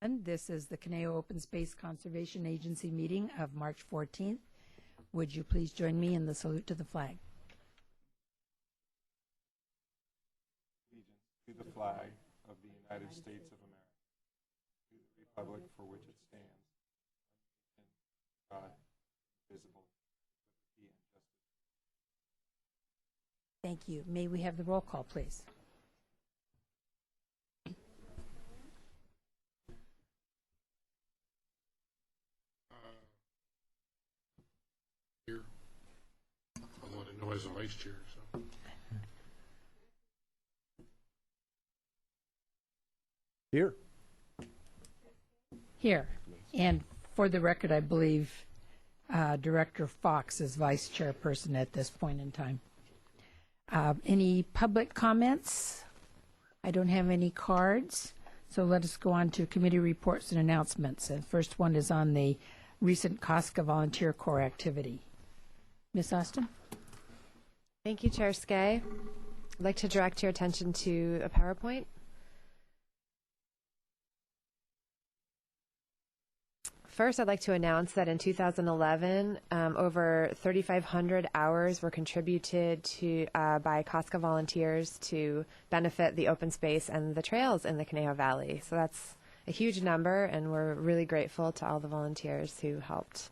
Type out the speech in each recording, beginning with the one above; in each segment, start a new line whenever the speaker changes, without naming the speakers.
This is the Conejo Open Space Conservation Agency meeting of March 14th. Would you please join me in the salute to the flag?
Allegiance to the flag of the United States of America, to the republic for which it stands, one nation, God, indivisible, with liberty and justice.
Thank you. May we have the roll call, please?
Here. Although I didn't know I was a vice chair, so.
Here.
Here. And for the record, I believe Director Fox is vice chairperson at this point in time. Any public comments? I don't have any cards, so let us go on to committee reports and announcements. And first one is on the recent Cosca Volunteer Corps activity. Ms. Austin?
Thank you, Chair Skay. I'd like to direct your attention to a PowerPoint. First, I'd like to announce that in 2011, over 3,500 hours were contributed to by Cosca volunteers to benefit the open space and the trails in the Conejo Valley. So that's a huge number, and we're really grateful to all the volunteers who helped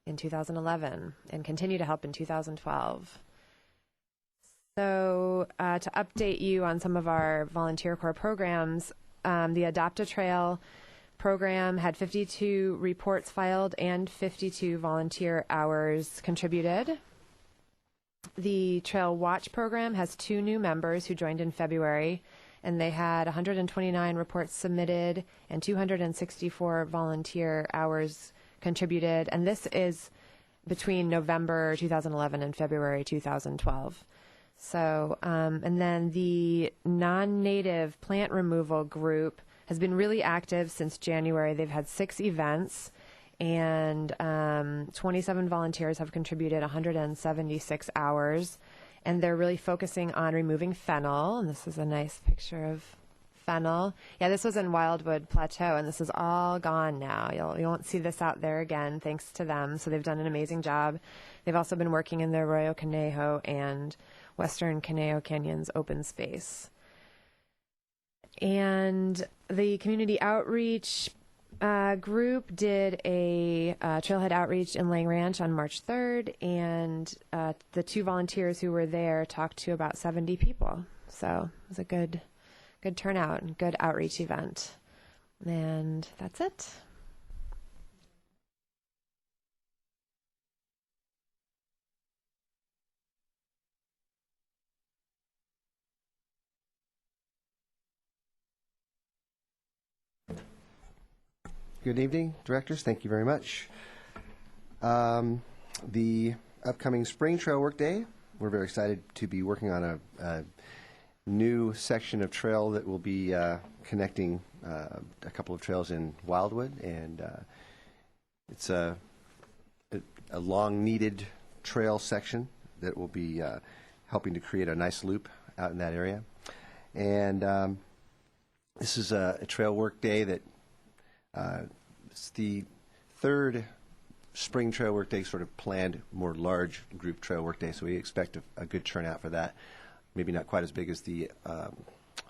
in 2011 and continue to help in 2012. So to update you on some of our volunteer corps programs, the Adopt a Trail program had 52 reports filed and 52 volunteer hours contributed. The Trail Watch program has 2 new members who joined in February, and they had 129 reports submitted and 264 volunteer hours contributed, and this is between November 2011 and February 2012. So, and then the non-native plant removal group has been really active since January. They've had 6 events, and 27 volunteers have contributed 176 hours, and they're really focusing on removing fennel, and this is a nice picture of fennel. Yeah, this was in Wildwood Plateau, and this is all gone now. You won't see this out there again, thanks to them. So they've done an amazing job. They've also been working in the Arroyo Conejo and Western Conejo Canyons open space. And the community outreach group did a trailhead outreach in Lang Ranch on March 3rd, and the 2 volunteers who were there talked to about 70 people. So it was a good turnout and good outreach event. And that's it.
Good evening, directors. Thank you very much. The upcoming Spring Trail Work Day, we're very excited to be working on a new section of trail that will be connecting a couple of trails in Wildwood, and it's a long-needed trail section that will be helping to create a nice loop out in that area. And this is a trail work day that it's the 3rd spring trail work day, sort of planned, more large group trail work day, so we expect a good turnout for that. Maybe not quite as big as the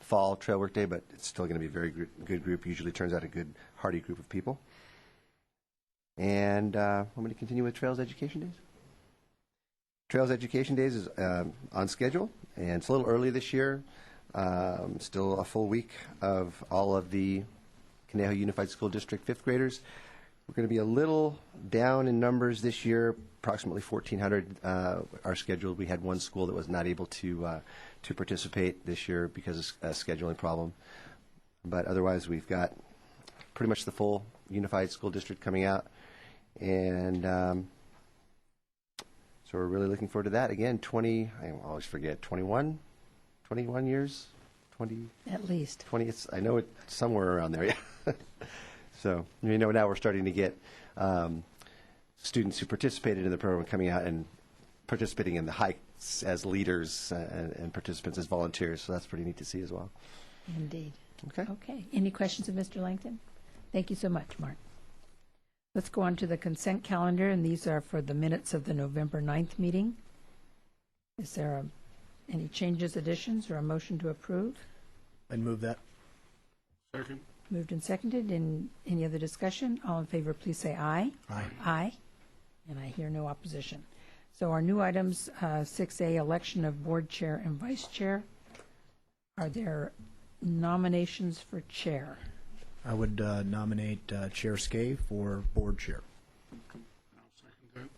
fall trail work day, but it's still going to be a very good group. Usually turns out a good, hearty group of people. And I'm going to continue with Trails Education Days. Trails Education Days is on schedule, and it's a little early this year. Still a full week of all of the Conejo Unified School District 5th graders. We're going to be a little down in numbers this year. Approximately 1,400 are scheduled. We had one school that was not able to participate this year because of a scheduling problem. But otherwise, we've got pretty much the full Unified School District coming out. And so we're really looking forward to that. Again, I always forget, 21 years? 20?
At least.
20, I know it's somewhere around there, yeah. So, now we're starting to get students who participated in the program coming out and participating in the hikes as leaders and participants as volunteers. So that's pretty neat to see as well.
Indeed.
Okay.
Okay. Any questions of Mr. Langton? Thank you so much, Mark. Let's go on to the consent calendar, and these are for the minutes of the November 9th meeting. Is there any changes, additions, or a motion to approve?
I'd move that.
Second.
Moved and seconded. In any other discussion? All in favor, please say aye.
Aye.
Aye. And I hear no opposition. So our new items, 6A, election of board chair and vice chair. Are there nominations for chair?
I would nominate Chair Skay for board chair.
I'll second that.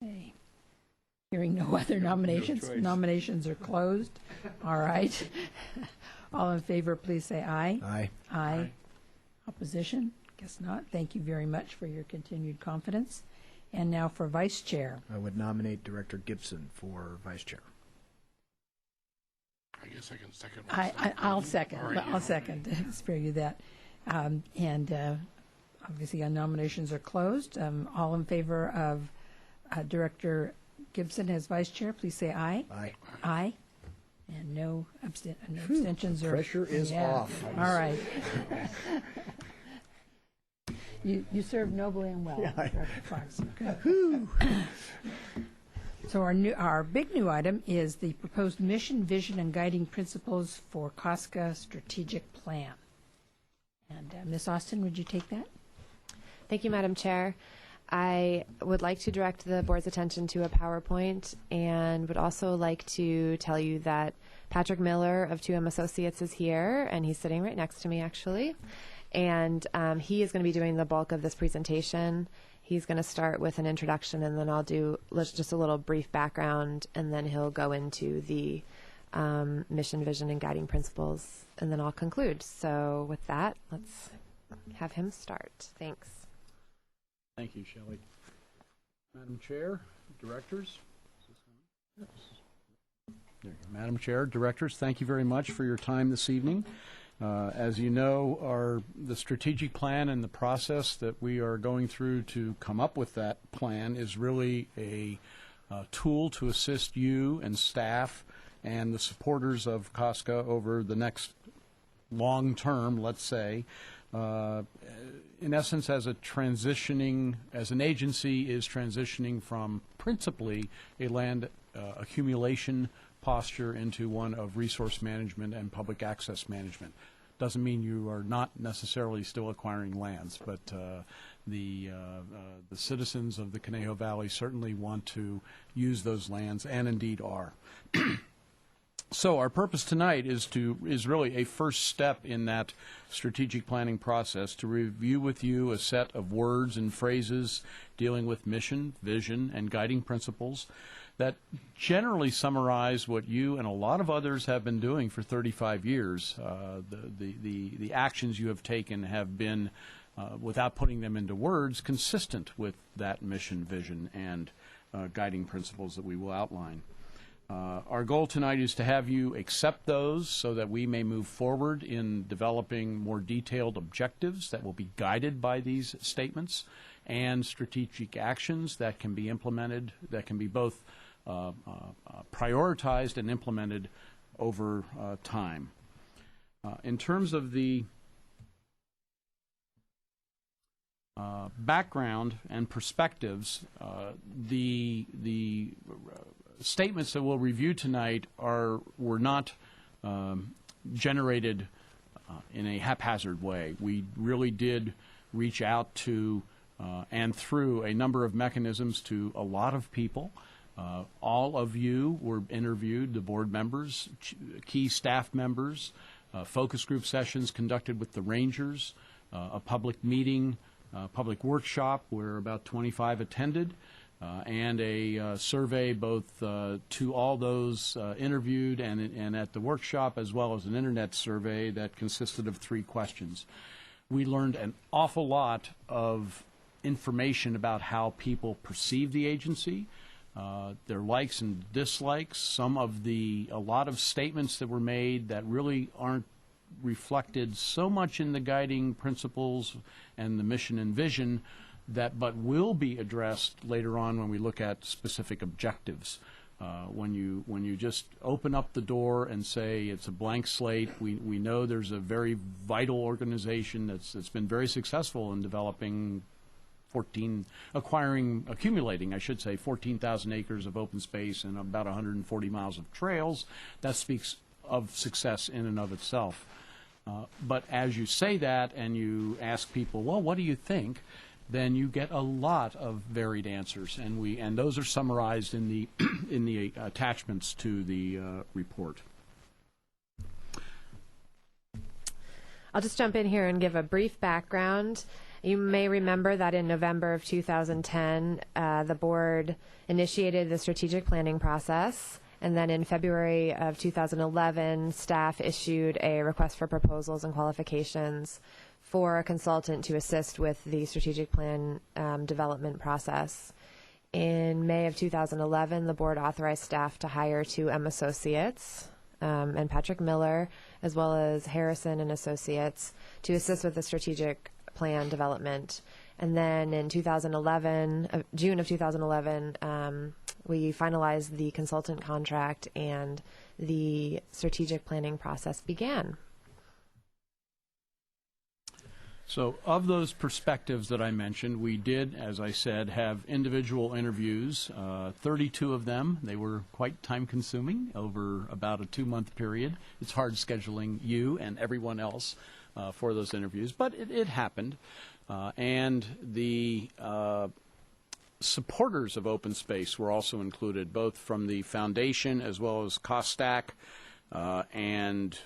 Okay. Hearing no other nominations, nominations are closed. All right. All in favor, please say aye.
Aye.
Aye. Opposition? Guess not. Thank you very much for your continued confidence. And now for vice chair.
I would nominate Director Gibson for vice chair.
I guess I can second.
I'll second.
All right,
I'll second. Spare you that. Obviously, our nominations are closed. All in favor of Director Gibson as vice chair, please say aye.
Aye.
Aye. And no abstentions or...
Pressure is
Yeah.
off.
All right. You served nobly and well,
Yeah,
Director Fox. Good. So our big new item is the proposed mission, vision, and guiding principles for Cosca strategic plan. And Ms. Austin, would you take that?
Thank you, Madam Chair. I would like to direct the board's attention to a PowerPoint and would also like to tell you that Patrick Miller of 2M Associates is here, and he's sitting right next to me, actually. And he is going to be doing the bulk of this presentation. He's going to start with an introduction, and then I'll do just a little brief background, and then he'll go into the mission, vision, and guiding principles, and then I'll conclude. So with that, let's have him start. Thanks.
Thank you, Shelley. Madam Chair, directors. There you go. Madam Chair, directors, thank you very much for your time this evening. As you know, the strategic plan and the process that we are going through to come up with that plan is really a tool to assist you and staff and the supporters of Cosca over the next long term, let's say. In essence, as an agency is transitioning from principally a land accumulation posture into one of resource management and public access management. Doesn't mean you are not necessarily still acquiring lands, but the citizens of the Conejo Valley certainly want to use those lands, and indeed are. So our purpose tonight is really a first step in that strategic planning process to review with you a set of words and phrases dealing with mission, vision, and guiding principles that generally summarize what you and a lot of others have been doing for 35 years. The actions you have taken have been, without putting them into words, consistent with that mission, vision, and guiding principles that we will outline. Our goal tonight is to have you accept those so that we may move forward in developing more detailed objectives that will be guided by these statements and strategic actions that can be implemented, that can be both prioritized and implemented over time. In terms of the background and perspectives, the statements that we'll review tonight were not generated in a haphazard way. We really did reach out to and through a number of mechanisms to a lot of people. All of you were interviewed, the board members, key staff members, focus group sessions conducted with the rangers, a public meeting, public workshop where about 25 attended, and a survey both to all those interviewed and at the workshop, as well as an internet survey that consisted of 3 questions. We learned an awful lot of information about how people perceive the agency, their likes and dislikes, a lot of statements that were made that really aren't reflected so much in the guiding principles and the mission and vision but will be addressed later on when we look at specific objectives. When you just open up the door and say it's a blank slate, we know there's a very vital organization that's been very successful in developing accumulating, I should say, 14,000 acres of open space and about 140 miles of trails. That speaks of success in and of itself. But as you say that and you ask people, well, what do you think? Then you get a lot of varied answers, and those are summarized in the in the attachments to the report.
I'll just jump in here and give a brief background. You may remember that in November of 2010, the board initiated the strategic planning process, and then in February of 2011, staff issued a request for proposals and qualifications for a consultant to assist with the strategic plan development process. In May of 2011, the board authorized staff to hire 2M Associates and Patrick Miller, as well as Harrison and Associates, to assist with the strategic plan development. And then in 2011, June of 2011, we finalized the consultant contract and the strategic planning process began.
So of those perspectives that I mentioned, we did, as I said, have individual interviews, 32 of them. They were quite time-consuming over about a 2-month period. It's hard scheduling you and everyone else for those interviews, but it happened. And the supporters of open space were also included, both from the foundation as well as Cosca and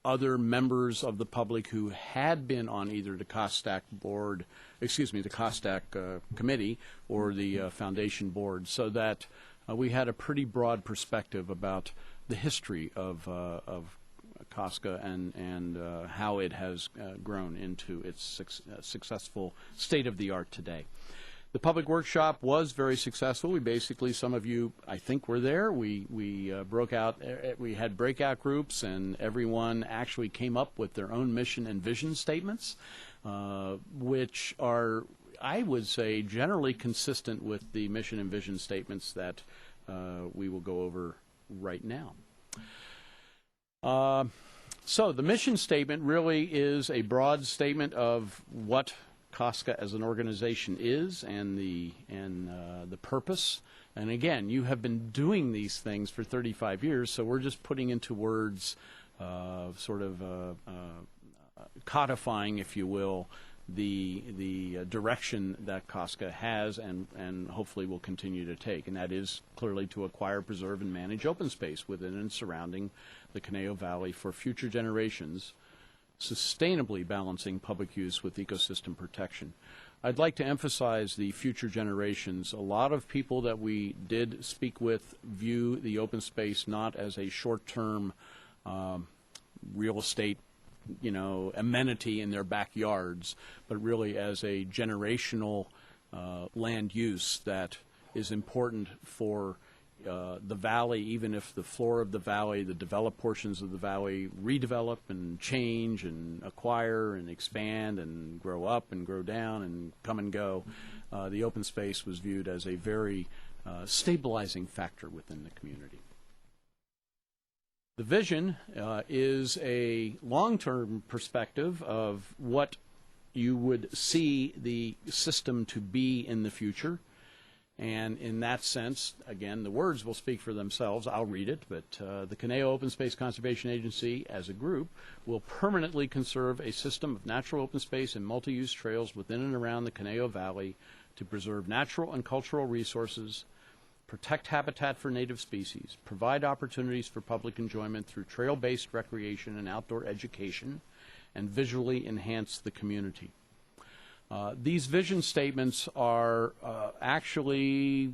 other members of the public who had been on either the Cosca board, the Cosca committee or the foundation board, so that we had a pretty broad perspective about the history of Cosca and how it has grown into its successful state-of-the-art today. The public workshop was very successful. We basically, some of you, I think, were there. We broke out. We had breakout groups, and everyone actually came up with their own mission and vision statements, which are, I would say, generally consistent with the mission and vision statements that we will go over right now. So the mission statement really is a broad statement of what Cosca as an organization is and the purpose. And again, you have been doing these things for 35 years, so we're just putting into words, codifying, if you will, the direction that Cosca has and hopefully will continue to take, and that is clearly to acquire, preserve, and manage open space within and surrounding the Conejo Valley for future generations, sustainably balancing public use with ecosystem protection. I'd like to emphasize the future generations. A lot of people that we did speak with view the open space not as a short-term real estate amenity in their backyards, but really as a generational land use that is important for the valley, even if the floor of the valley, the developed portions of the valley redevelop and change and acquire and expand and grow up and grow down and come and go. The open space was viewed as a very stabilizing factor within the community. The vision is a long-term perspective of what you would see the system to be in the future. And in that sense, again, the words will speak for themselves. I'll read it, but the Conejo Open Space Conservation Agency, as a group, will permanently conserve a system of natural open space and multi-use trails within and around the Conejo Valley to preserve natural and cultural resources, protect habitat for native species, provide opportunities for public enjoyment through trail-based recreation and outdoor education, and visually enhance the community. These vision statements are actually,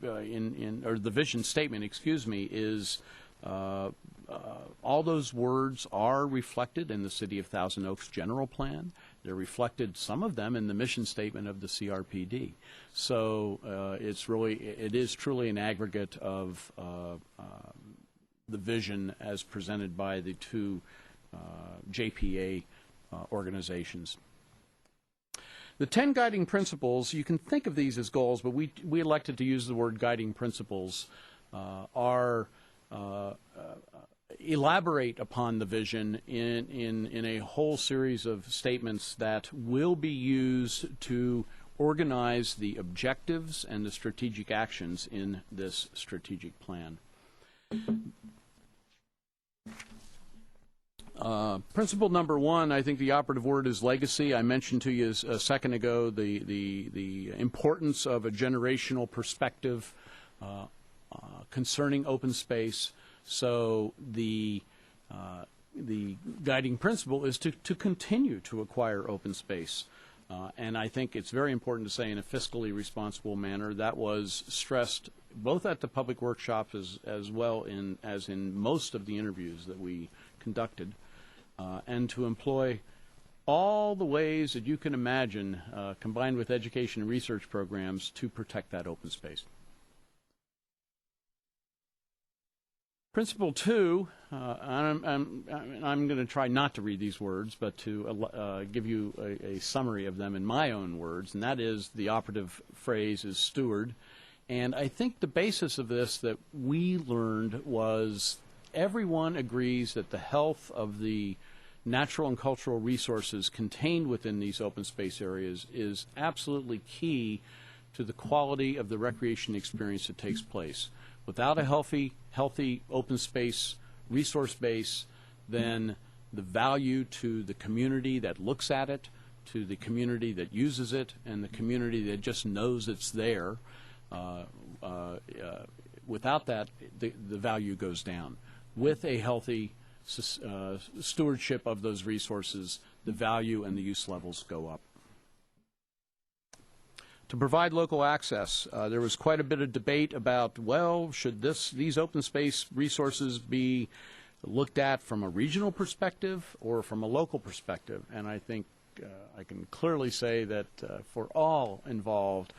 or the vision statement, excuse me, is all those words are reflected in the City of Thousand Oaks general plan. They're reflected, some of them, in the mission statement of the CRPD. So it is truly an aggregate of the vision as presented by the two JPA organizations. The 10 guiding principles, you can think of these as goals, but we elected to use the word guiding principles, elaborate upon the vision in a whole series of statements that will be used to organize the objectives and the strategic actions in this strategic plan. Principle number 1, I think the operative word is legacy. I mentioned to you a second ago the importance of a generational perspective concerning open space. So the guiding principle is to continue to acquire open space. And I think it's very important to say in a fiscally responsible manner. That was stressed both at the public workshops as well as in most of the interviews that we conducted, and to employ all the ways that you can imagine, combined with education and research programs, to protect that open space. Principle 2, I'm going to try not to read these words, but to give you a summary of them in my own words, and that is the operative phrase is steward. And I think the basis of this that we learned was everyone agrees that the health of the natural and cultural resources contained within these open space areas is absolutely key to the quality of the recreation experience that takes place. Without a healthy open space resource base, then the value to the community that looks at it, to the community that uses it, and the community that just knows it's there, without that, the value goes down. With a healthy stewardship of those resources, the value and the use levels go up. To provide local access, there was quite a bit of debate about, well, should these open space resources be looked at from a regional perspective or from a local perspective? And I think I can clearly say that for all involved,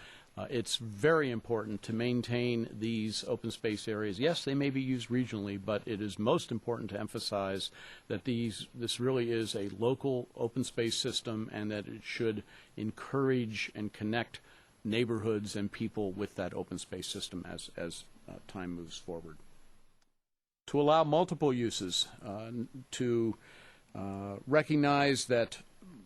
it's very important to maintain these open space areas. Yes, they may be used regionally, but it is most important to emphasize that this really is a local open space system and that it should encourage and connect neighborhoods and people with that open space system as time moves forward. To allow multiple uses, to recognize that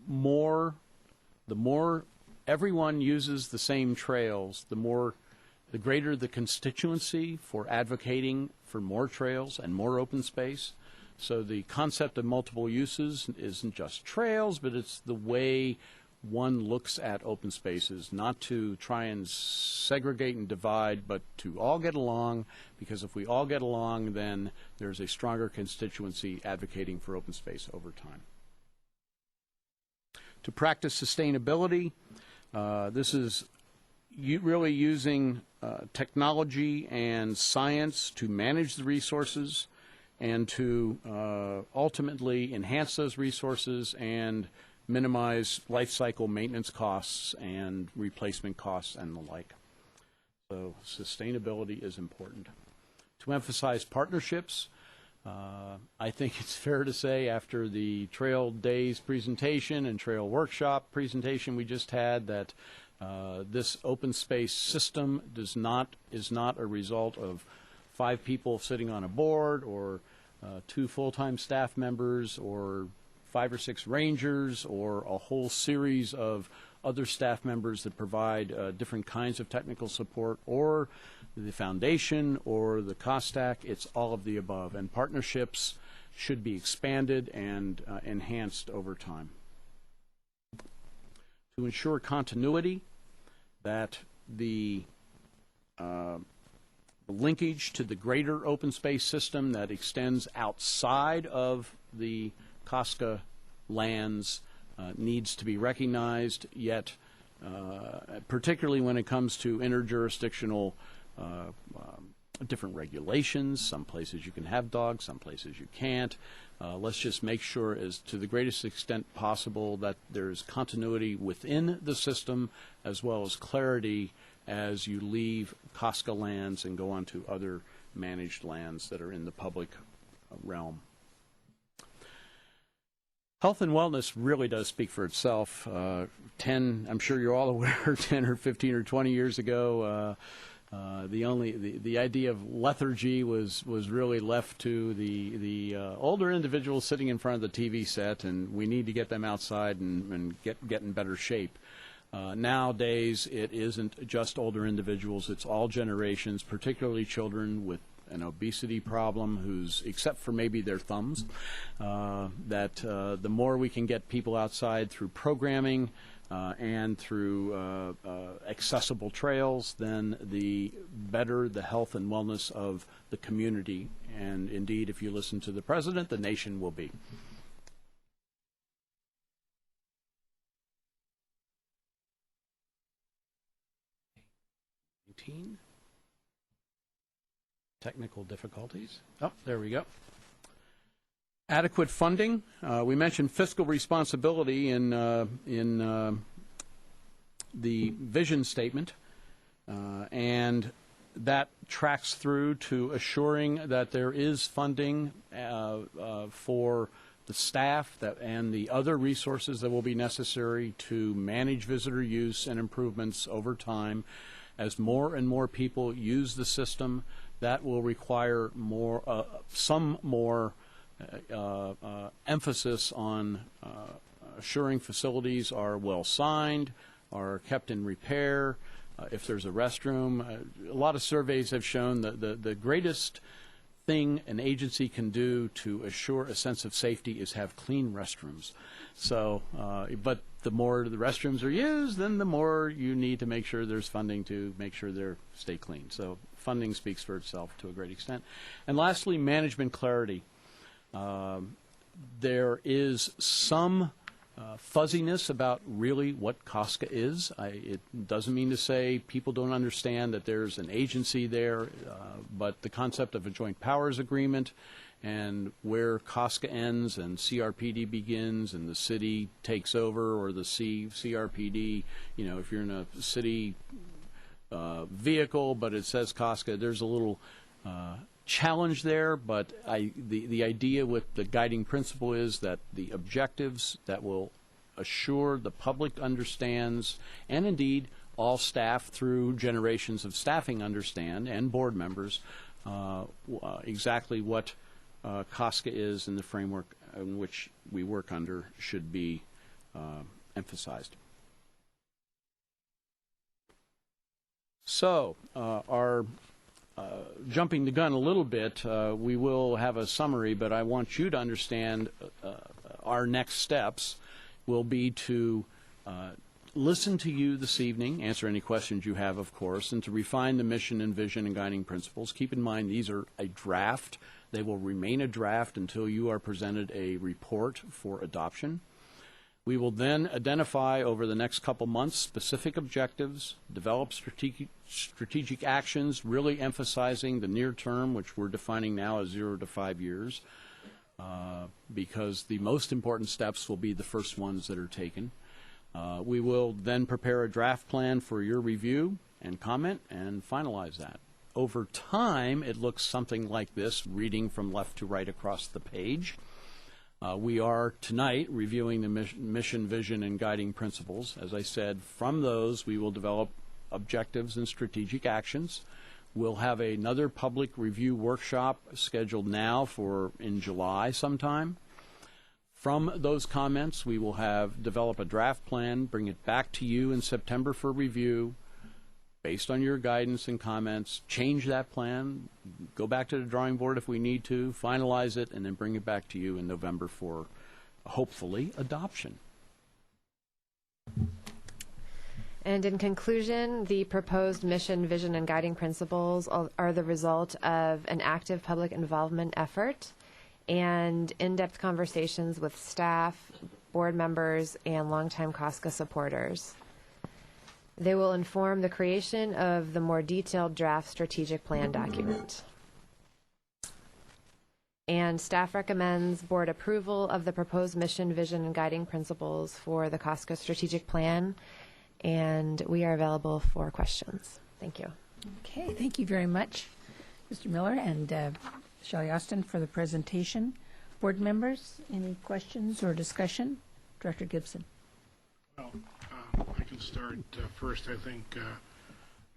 the more everyone uses the same trails, the greater the constituency for advocating for more trails and more open space. So the concept of multiple uses isn't just trails, but it's the way one looks at open spaces, not to try and segregate and divide, but to all get along, because if we all get along, then there's a stronger constituency advocating for open space over time. To practice sustainability, this is really using technology and science to manage the resources and to ultimately enhance those resources and minimize life cycle maintenance costs and replacement costs and the like. So sustainability is important. To emphasize partnerships, I think it's fair to say after the Trail Days presentation and Trail Workshop presentation we just had that this open space system is not a result of 5 people sitting on a board or 2 full-time staff members or 5 or 6 rangers or a whole series of other staff members that provide different kinds of technical support, or the foundation or the Cosca. It's all of the above, and partnerships should be expanded and enhanced over time. To ensure continuity, that the linkage to the greater open space system that extends outside of the Cosca lands needs to be recognized, yet particularly when it comes to interjurisdictional different regulations. Some places you can have dogs, some places you can't. Let's just make sure, as to the greatest extent possible, that there's continuity within the system as well as clarity as you leave Cosca lands and go on to other managed lands that are in the public realm. Health and wellness really does speak for itself. 10, I'm sure you're all aware, 10 or 15 or 20 years ago, the idea of lethargy was really left to the older individuals sitting in front of the TV set, and we need to get them outside and get in better shape. Nowadays, it isn't just older individuals, it's all generations, particularly children with an obesity problem who's, except for maybe their thumbs, the more we can get people outside through programming and through accessible trails, then the better the health and wellness of the community. And indeed, if you listen to the president, the nation will be. Technical difficulties. Oh, there we go. Adequate funding. We mentioned fiscal responsibility in the vision statement, and that tracks through to assuring that there is funding for the staff and the other resources that will be necessary to manage visitor use and improvements over time. As more and more people use the system, that will require some more emphasis on assuring facilities are well signed, are kept in repair. If there's a restroom, a lot of surveys have shown that the greatest thing an agency can do to assure a sense of safety is have clean restrooms. So, but the more the restrooms are used, then the more you need to make sure there's funding to make sure they stay clean. So funding speaks for itself to a great extent. And lastly, management clarity. There is some fuzziness about really what Cosca is. It doesn't mean to say people don't understand that there's an agency there, but the concept of a joint powers agreement and where Cosca ends and CRPD begins and the city takes over, or the CRPD, if you're in a city vehicle but it says Cosca, there's a little challenge there, but the idea with the guiding principle is that the objectives that will assure the public understands, and indeed all staff through generations of staffing understand, and board members, exactly what Cosca is and the framework in which we work under should be emphasized. So, our jumping the gun a little bit, we will have a summary, but I want you to understand our next steps will be to listen to you this evening, answer any questions you have, of course, and to refine the mission and vision and guiding principles. Keep in mind these are a draft. They will remain a draft until you are presented a report for adoption. We will then identify over the next couple months specific objectives, develop strategic actions, really emphasizing the near term, which we're defining now as 0 to 5 years, because the most important steps will be the first ones that are taken. We will then prepare a draft plan for your review and comment and finalize that. Over time, it looks something like this, reading from left to right across the page. We are tonight reviewing the mission, vision, and guiding principles. As I said, from those we will develop objectives and strategic actions. We'll have another public review workshop scheduled now in July sometime. From those comments, we will develop a draft plan, bring it back to you in September for review. Based on your guidance and comments, change that plan, go back to the drawing board if we need to, finalize it, and then bring it back to you in November for, hopefully, adoption.
And in conclusion, the proposed mission, vision, and guiding principles are the result of an active public involvement effort and in-depth conversations with staff, board members, and longtime Cosca supporters. They will inform the creation of the more detailed draft strategic plan document. And staff recommends board approval of the proposed mission, vision, and guiding principles for the Cosca strategic plan, and we are available for questions. Thank you.
Okay, thank you very much, Mr. Miller and Shelley Austin, for the presentation. Board members, any questions or discussion? Director Gibson.
Well, I can start first. I think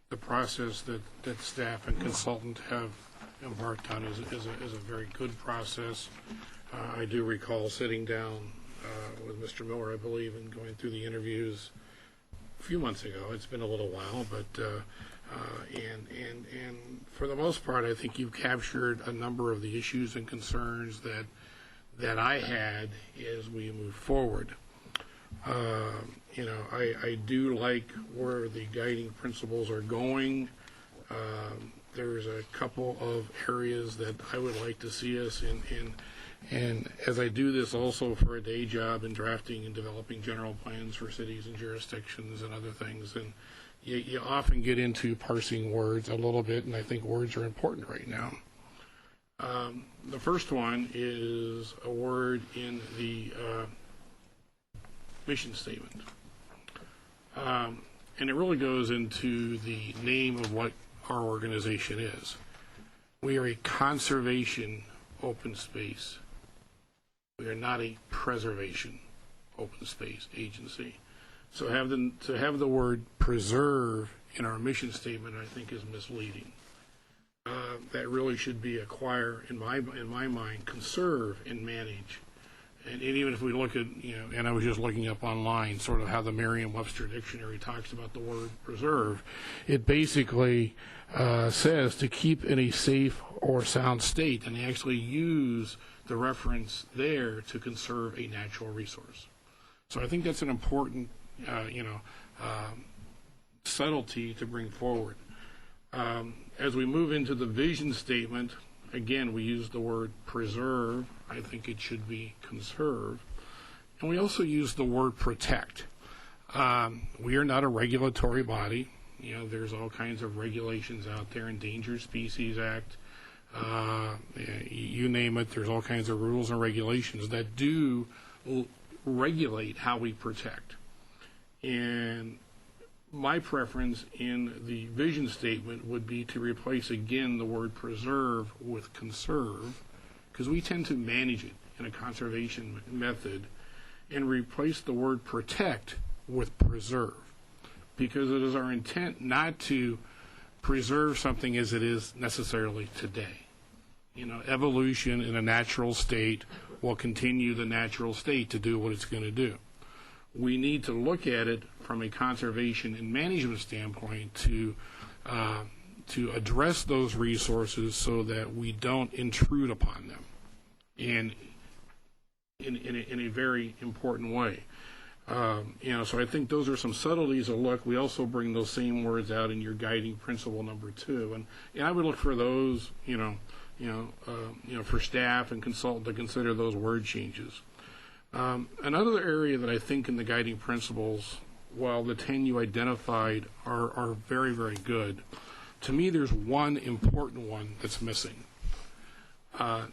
the process that staff and consultant have embarked on is a very good process. I do recall sitting down with Mr. Miller, I believe, and going through the interviews a few months ago. It's been a little while, but and for the most part, I think you've captured a number of the issues and concerns that I had as we move forward. I do like where the guiding principles are going. There's a couple of areas that I would like to see us in. And as I do this also for a day job in drafting and developing general plans for cities and jurisdictions and other things, and you often get into parsing words a little bit, and I think words are important right now. The first one is a word in the mission statement. And it really goes into the name of what our organization is. We are a conservation open space. We are not a preservation open space agency. So to have the word preserve in our mission statement, I think, is misleading. That really should be acquire, in my mind, conserve and manage. And even if we look at, and I was just looking up online sort of how the Merriam-Webster dictionary talks about the word preserve, it basically says to keep in a safe or sound state, and they actually use the reference there to conserve a natural resource. So I think that's an important, subtlety to bring forward. As we move into the vision statement, again, we use the word preserve. I think it should be conserve. And we also use the word protect. We are not a regulatory body. There's all kinds of regulations out there, Endangered Species Act, you name it, there's all kinds of rules and regulations that do regulate how we protect. And my preference in the vision statement would be to replace again the word preserve with conserve, because we tend to manage it in a conservation method, and replace the word protect with preserve, because it is our intent not to preserve something as it is necessarily today. Evolution in a natural state will continue the natural state to do what it's going to do. We need to look at it from a conservation and management standpoint to address those resources so that we don't intrude upon them, and in a very important way. So I think those are some subtleties of look. We also bring those same words out in your guiding principle number 2, and I would look for those, for staff and consultant to consider those word changes. Another area that I think in the guiding principles, while the 10 you identified are very, very good, to me there's one important one that's missing.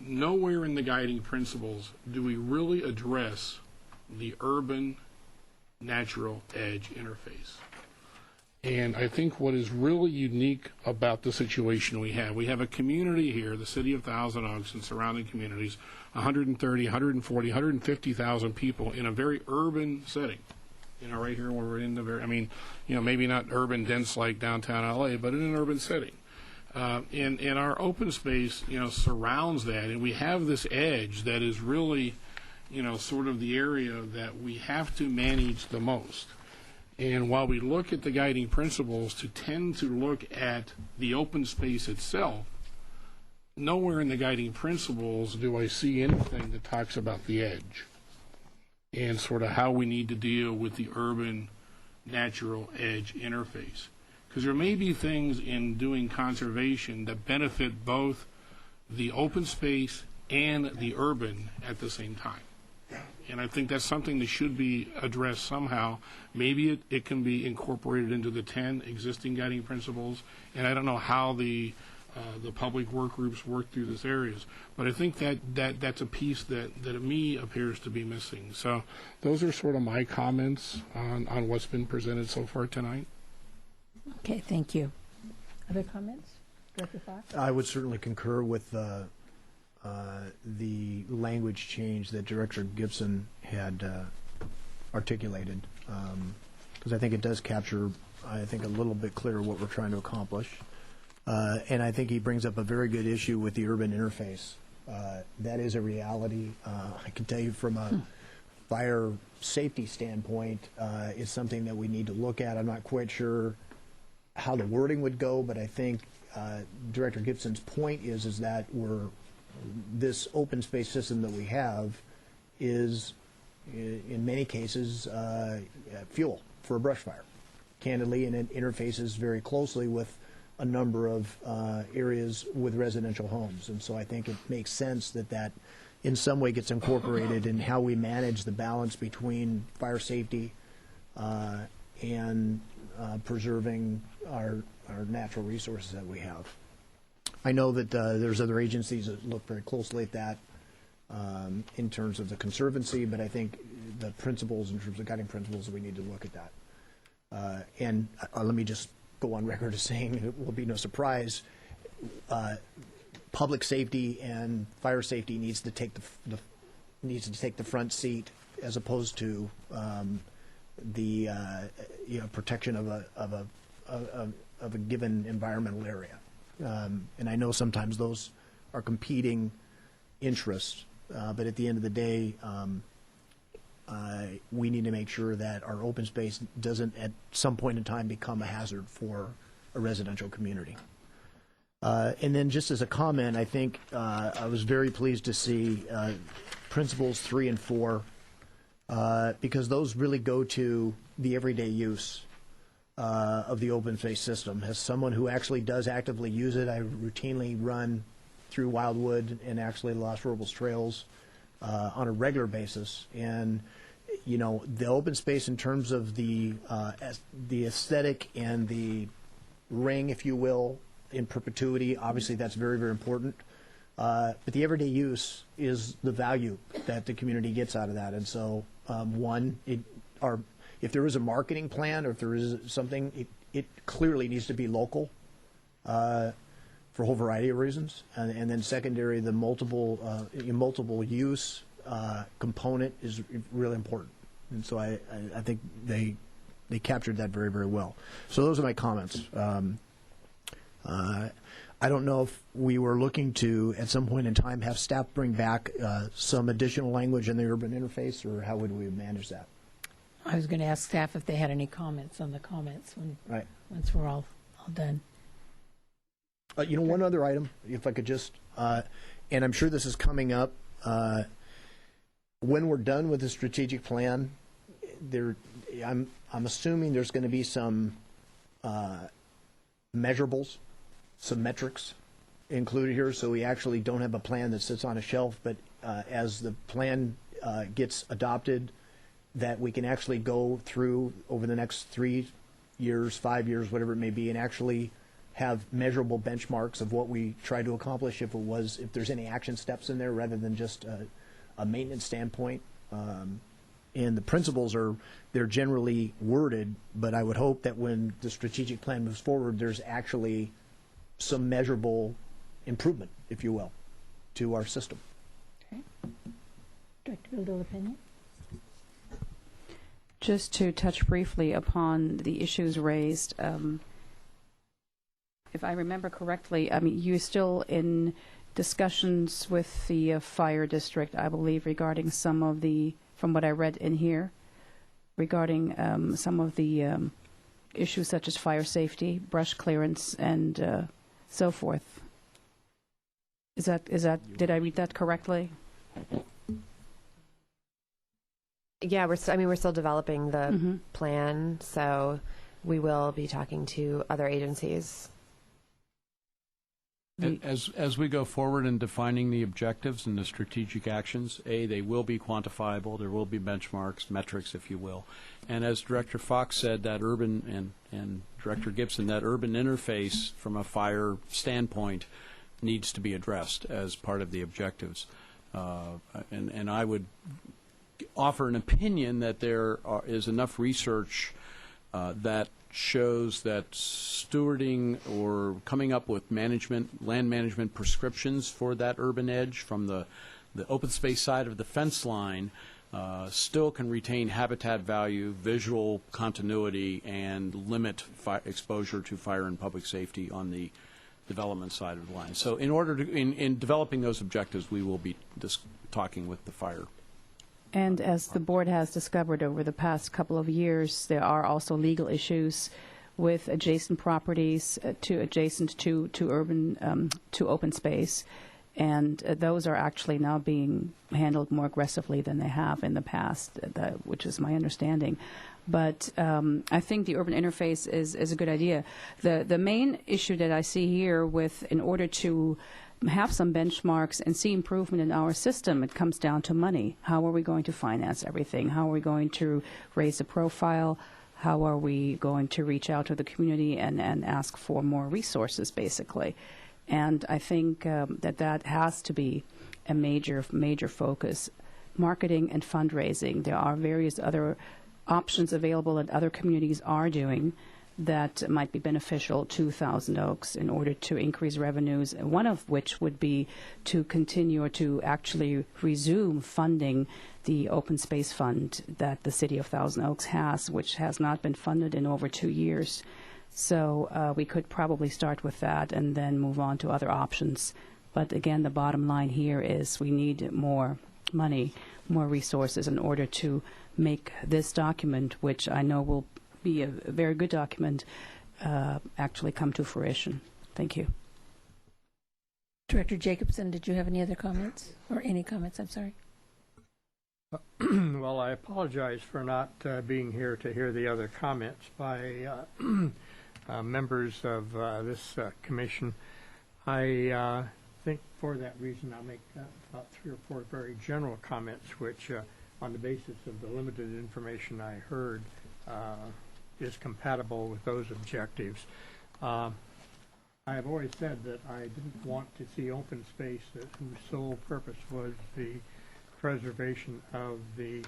Nowhere in the guiding principles do we really address the urban natural edge interface. And I think what is really unique about the situation we have a community here, the city of Thousand Oaks and surrounding communities, 130, 140, 150,000 people in a very urban setting. Right here where we're in the maybe not urban dense like downtown LA, but in an urban setting. And our open space, surrounds that, and we have this edge that is really, sort of the area that we have to manage the most. And while we look at the guiding principles to tend to look at the open space itself, nowhere in the guiding principles do I see anything that talks about the edge and sort of how we need to deal with the urban natural edge interface. Because there may be things in doing conservation that benefit both the open space and the urban at the same time. And I think that's something that should be addressed somehow. Maybe it can be incorporated into the 10 existing guiding principles, and I don't know how the public work groups work through these areas. But I think that's a piece that to me appears to be missing. So those are sort of my comments on what's been presented so far tonight.
Okay, thank you. Other comments? Director Fox?
I would certainly concur with the language change that Director Gibson had articulated, because I think it does capture, I think, a little bit clearer what we're trying to accomplish. And I think he brings up a very good issue with the urban interface. That is a reality. I can tell you from a fire safety standpoint, it's something that we need to look at. I'm not quite sure how the wording would go, but I think Director Gibson's point is that this open space system that we have is, in many cases, fuel for a brush fire, candidly, and it interfaces very closely with a number of areas with residential homes. And so I think it makes sense that in some way gets incorporated in how we manage the balance between fire safety and preserving our natural resources that we have. I know that there's other agencies that look very closely at that in terms of the Conservancy, but I think the principles, in terms of guiding principles, we need to look at that. And let me just go on record as saying, it will be no surprise, public safety and fire safety needs to take the front seat, as opposed to the protection of a given environmental area. And I know sometimes those are competing interests, but at the end of the day, we need to make sure that our open space doesn't at some point in time become a hazard for a residential community. And then just as a comment, I think I was very pleased to see principles 3 and 4, because those really go to the everyday use of the open space system. As someone who actually does actively use it, I routinely run through Wildwood and actually Lost Robles trails on a regular basis. And the open space in terms of the aesthetic and the ring, if you will, in perpetuity, obviously that's very, very important. But the everyday use is the value that the community gets out of that. And so, if there is a marketing plan, or if there is something, it clearly needs to be local for a whole variety of reasons. And then secondary, the multiple use component is really important. And so I think they captured that very, very well. So those are my comments. I don't know if we were looking to, at some point in time, have staff bring back some additional language in the urban interface, or how would we manage that?
I was going to ask staff if they had any comments on the comments once we're all done.
One other item, if I could just, and I'm sure this is coming up, when we're done with the strategic plan, I'm assuming there's going to be some measurables, some metrics included here, so we actually don't have a plan that sits on a shelf, but as the plan gets adopted, that we can actually go through over the next 3 years, 5 years, whatever it may be, and actually have measurable benchmarks of what we try to accomplish, if there's any action steps in there, rather than just a maintenance standpoint. And the principles they're generally worded, but I would hope that when the strategic plan moves forward, there's actually some measurable improvement, if you will, to our system.
Okay. Director Gildo-Lapena?
Just to touch briefly upon the issues raised, if I remember correctly, you're still in discussions with the fire district, I believe, regarding some of the, from what I read in here, regarding some of the issues such as fire safety, brush clearance, and so forth. Is that? Did I read that correctly?
Yeah, we're still developing the plan, so we will be talking to other agencies.
As we go forward in defining the objectives and the strategic actions, they will be quantifiable. There will be benchmarks, metrics, if you will. And as Director Fox said, that urban, and Director Gibson, that urban interface from a fire standpoint needs to be addressed as part of the objectives. And I would offer an opinion that there is enough research that shows that stewarding or coming up with land management prescriptions for that urban edge, from the the open space side of the fence line still can retain habitat value, visual continuity, and limit exposure to fire and public safety on the development side of the line. So in order to, in developing those objectives, we will be talking with the fire.
And as the board has discovered over the past couple of years, there are also legal issues with adjacent properties adjacent to urban to open space, and those are actually now being handled more aggressively than they have in the past, which is my understanding. But I think the urban interface is a good idea. The main issue that I see here in order to have some benchmarks and see improvement in our system, it comes down to money. How are we going to finance everything? How are we going to raise the profile? How are we going to reach out to the community and ask for more resources, basically? And I think that has to be a major focus. Marketing and fundraising. There are various other options available that other communities are doing that might be beneficial to Thousand Oaks in order to increase revenues, one of which would be to continue or to actually resume funding the open space fund that the city of Thousand Oaks has, which has not been funded in over 2 years. So we could probably start with that and then move on to other options. But again, the bottom line here is we need more money, more resources in order to make this document, which I know will be a very good document, actually come to fruition. Thank you.
Director Jacobson, did you have any other comments? Or any comments, I'm sorry?
Well, I apologize for not being here to hear the other comments by members of this commission. I think for that reason I'll make about 3 or 4 very general comments, which on the basis of the limited information I heard is compatible with those objectives. I have always said that I didn't want to see open space whose sole purpose was the preservation of the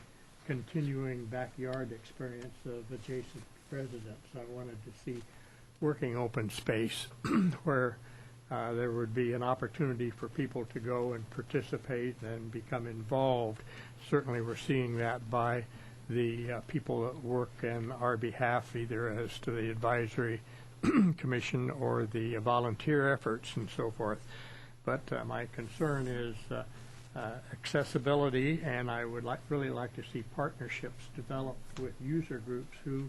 continuing backyard experience of adjacent residents. I wanted to see working open space where there would be an opportunity for people to go and participate and become involved. Certainly we're seeing that by the people that work on our behalf, either as to the advisory commission or the volunteer efforts and so forth. But my concern is accessibility, and I would really like to see partnerships developed with user groups who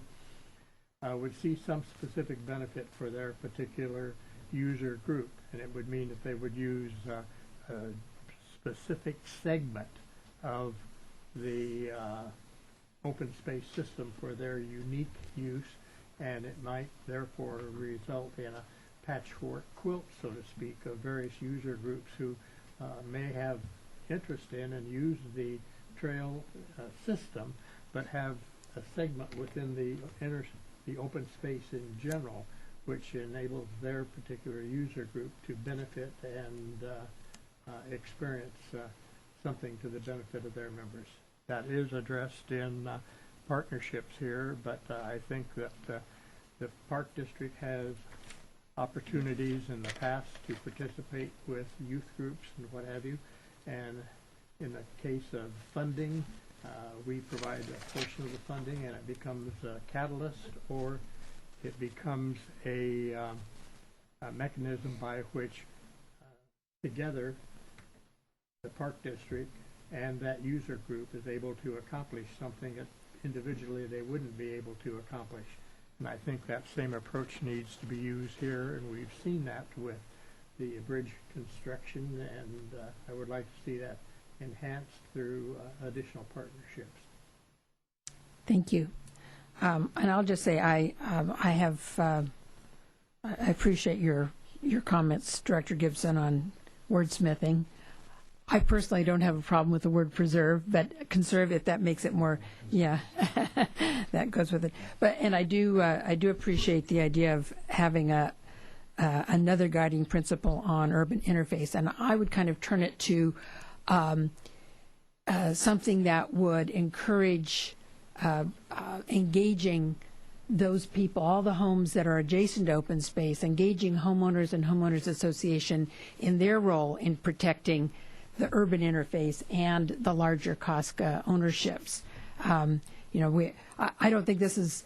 would see some specific benefit for their particular user group, and it would mean that they would use a specific segment of the open space system for their unique use, and it might therefore result in a patchwork quilt, so to speak, of various user groups who may have interest in and use the trail system, but have a segment within the open space in general, which enables their particular user group to benefit and experience something to the benefit of their members. That is addressed in partnerships here, but I think that the Park District has opportunities in the past to participate with youth groups and what have you, and in the case of funding, we provide a portion of the funding and it becomes a catalyst, or it becomes a mechanism by which together the Park District and that user group is able to accomplish something that individually they wouldn't be able to accomplish. And I think that same approach needs to be used here, and we've seen that with the bridge construction, and I would like to see that enhanced through additional partnerships.
Thank you. And I'll just say I appreciate your comments, Director Gibson, on wordsmithing. I personally don't have a problem with the word preserve, but conserve, if that makes it more, yeah, that goes with it. But and I do appreciate the idea of having another guiding principle on urban interface, and I would kind of turn it to something that would encourage engaging those people, all the homes that are adjacent to open space, engaging homeowners and homeowners association in their role in protecting the urban interface and the larger Cosca ownerships. I don't think this is,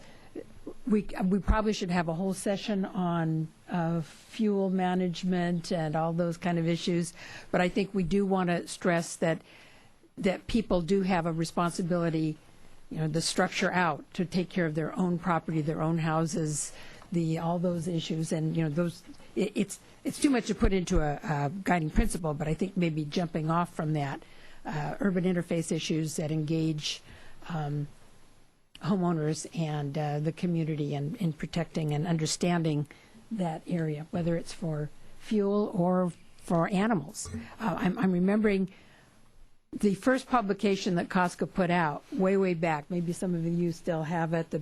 we probably should have a whole session on fuel management and all those kind of issues, but I think we do want to stress that people do have a responsibility, the structure out to take care of their own property, their own houses, all those issues, and it's too much to put into a guiding principle, but I think maybe jumping off from that, urban interface issues that engage homeowners and the community in protecting and understanding that area, whether it's for fuel or for animals. I'm remembering the first publication that Cosca put out way back. Maybe some of you still have it. The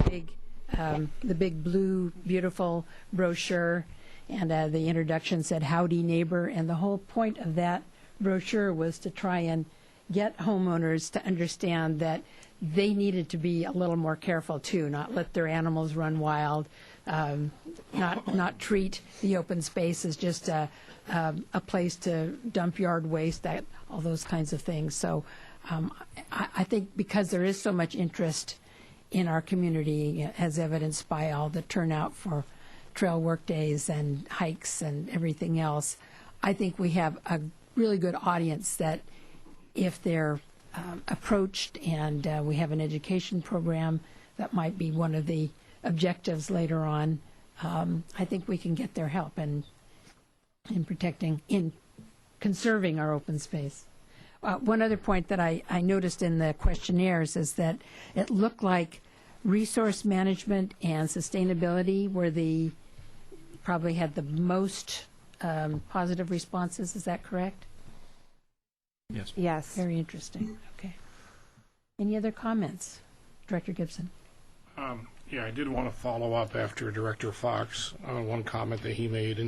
big blue, beautiful brochure, and the introduction said "Howdy Neighbor," and the whole point of that brochure was to try and get homeowners to understand that they needed to be a little more careful too, not let their animals run wild, not treat the open space as just a place to dump yard waste, all those kinds of things. So I think because there is so much interest in our community, as evidenced by all the turnout for trail work days and hikes and everything else, I think we have a really good audience that if they're approached and we have an education program that might be one of the objectives later on, I think we can get their help in conserving our open space. One other point that I noticed in the questionnaires is that it looked like resource management and sustainability were probably had the most positive responses. Is that correct?
Yes.
Yes.
Very interesting. Okay. Any other comments? Director Gibson.
Yeah, I did want to follow up after Director Fox on one comment that he made,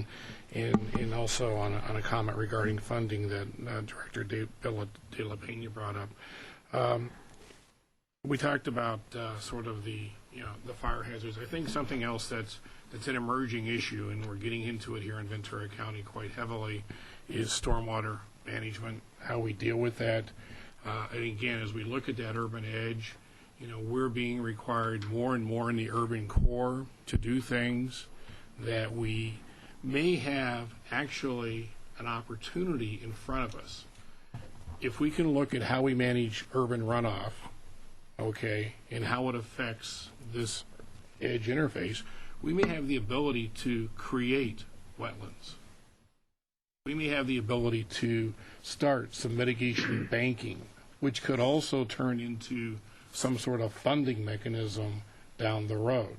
and also on a comment regarding funding that Director De La Peña brought up. We talked about sort of the fire hazards. I think something else that's an emerging issue, and we're getting into it here in Ventura County quite heavily, is stormwater management, how we deal with that. And again, as we look at that urban edge, we're being required more and more in the urban core to do things that we may have actually an opportunity in front of us. If we can look at how we manage urban runoff, okay, and how it affects this edge interface, we may have the ability to create wetlands. We may have the ability to start some mitigation banking, which could also turn into some sort of funding mechanism down the road,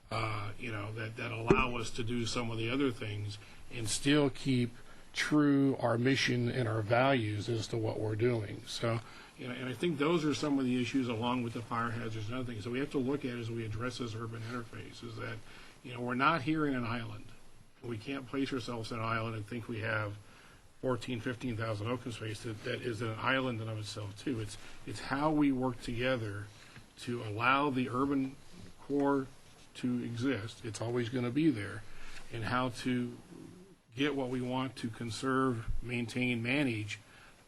that allow us to do some of the other things and still keep true our mission and our values as to what we're doing. So, and I think those are some of the issues along with the fire hazards and other things. So we have to look at as we address this urban interface is that, we're not here in an island. We can't place ourselves in an island and think we have 15,000 open space that is an island in of itself too. It's how we work together to allow the urban core to exist. It's always going to be there, and how to get what we want to conserve, maintain, manage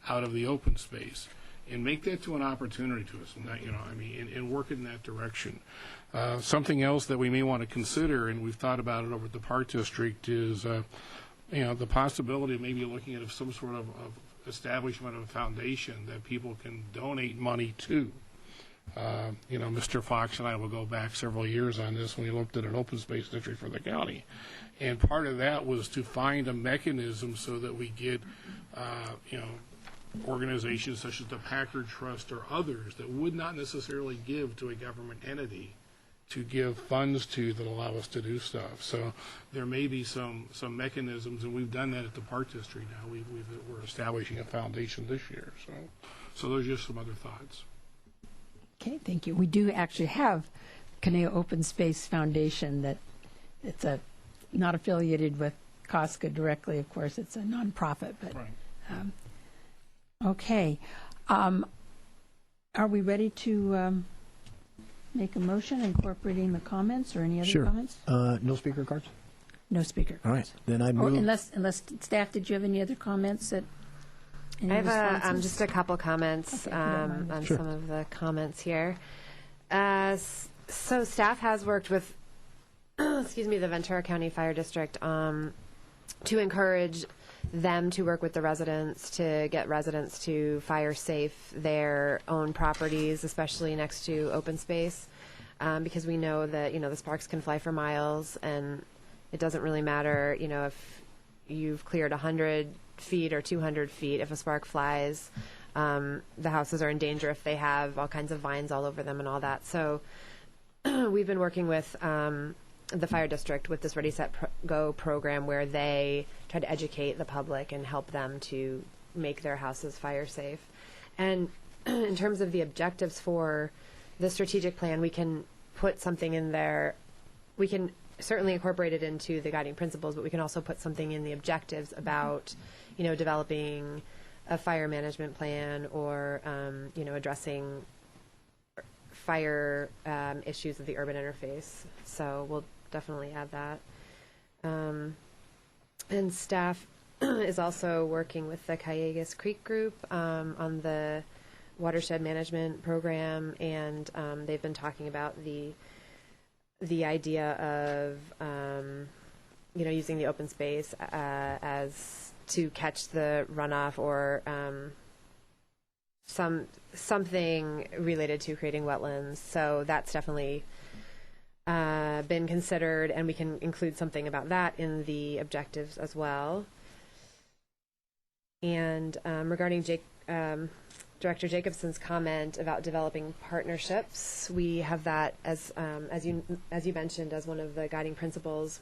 out of the open space, and make that to an opportunity to us, and that, and work in that direction. Something else that we may want to consider, and we've thought about it over at the Park District, is the possibility of maybe looking at some sort of establishment of a foundation that people can donate money to. Mr. Fox and I will go back several years on this when we looked at an open space district for the county. And part of that was to find a mechanism so that we get, organizations such as the Packard Trust or others that would not necessarily give to a government entity to give funds to that allow us to do stuff. So there may be some mechanisms, and we've done that at the Park District now. We're establishing a foundation this year. So there's just some other thoughts.
Okay, thank you. We do actually have Caneo Open Space Foundation that it's not affiliated with Cosca directly, of course. It's a nonprofit, but
Right.
Okay. Are we ready to make a motion incorporating the comments or any other
Sure.
comments?
No speaker cards?
No speaker
All right.
cards.
Then I'd
Or
move.
unless staff, did you have any other comments that? Any
I have
responses?
just a couple comments
Okay, if you don't mind.
on some of the comments here. So staff has worked with, excuse me, the Ventura County Fire District to encourage them to work with the residents to get residents to fire safe their own properties, especially next to open space, because we know that, the sparks can fly for miles, and it doesn't really matter, if you've cleared 100 feet or 200 feet. If a spark flies, the houses are in danger if they have all kinds of vines all over them and all that. So we've been working with the fire district with this Ready, Set, Go program, where they try to educate the public and help them to make their houses fire safe. And in terms of the objectives for the strategic plan, we can put something in there. We can certainly incorporate it into the guiding principles, but we can also put something in the objectives about, developing a fire management plan, or, addressing fire issues of the urban interface. So we'll definitely add that. And staff is also working with the Callegas Creek Group on the watershed management program, and they've been talking about the idea of using the open space as to catch the runoff, or something related to creating wetlands. So that's definitely been considered, and we can include something about that in the objectives as well. And regarding Director Jacobson's comment about developing partnerships, we have that as you mentioned, as one of the guiding principles.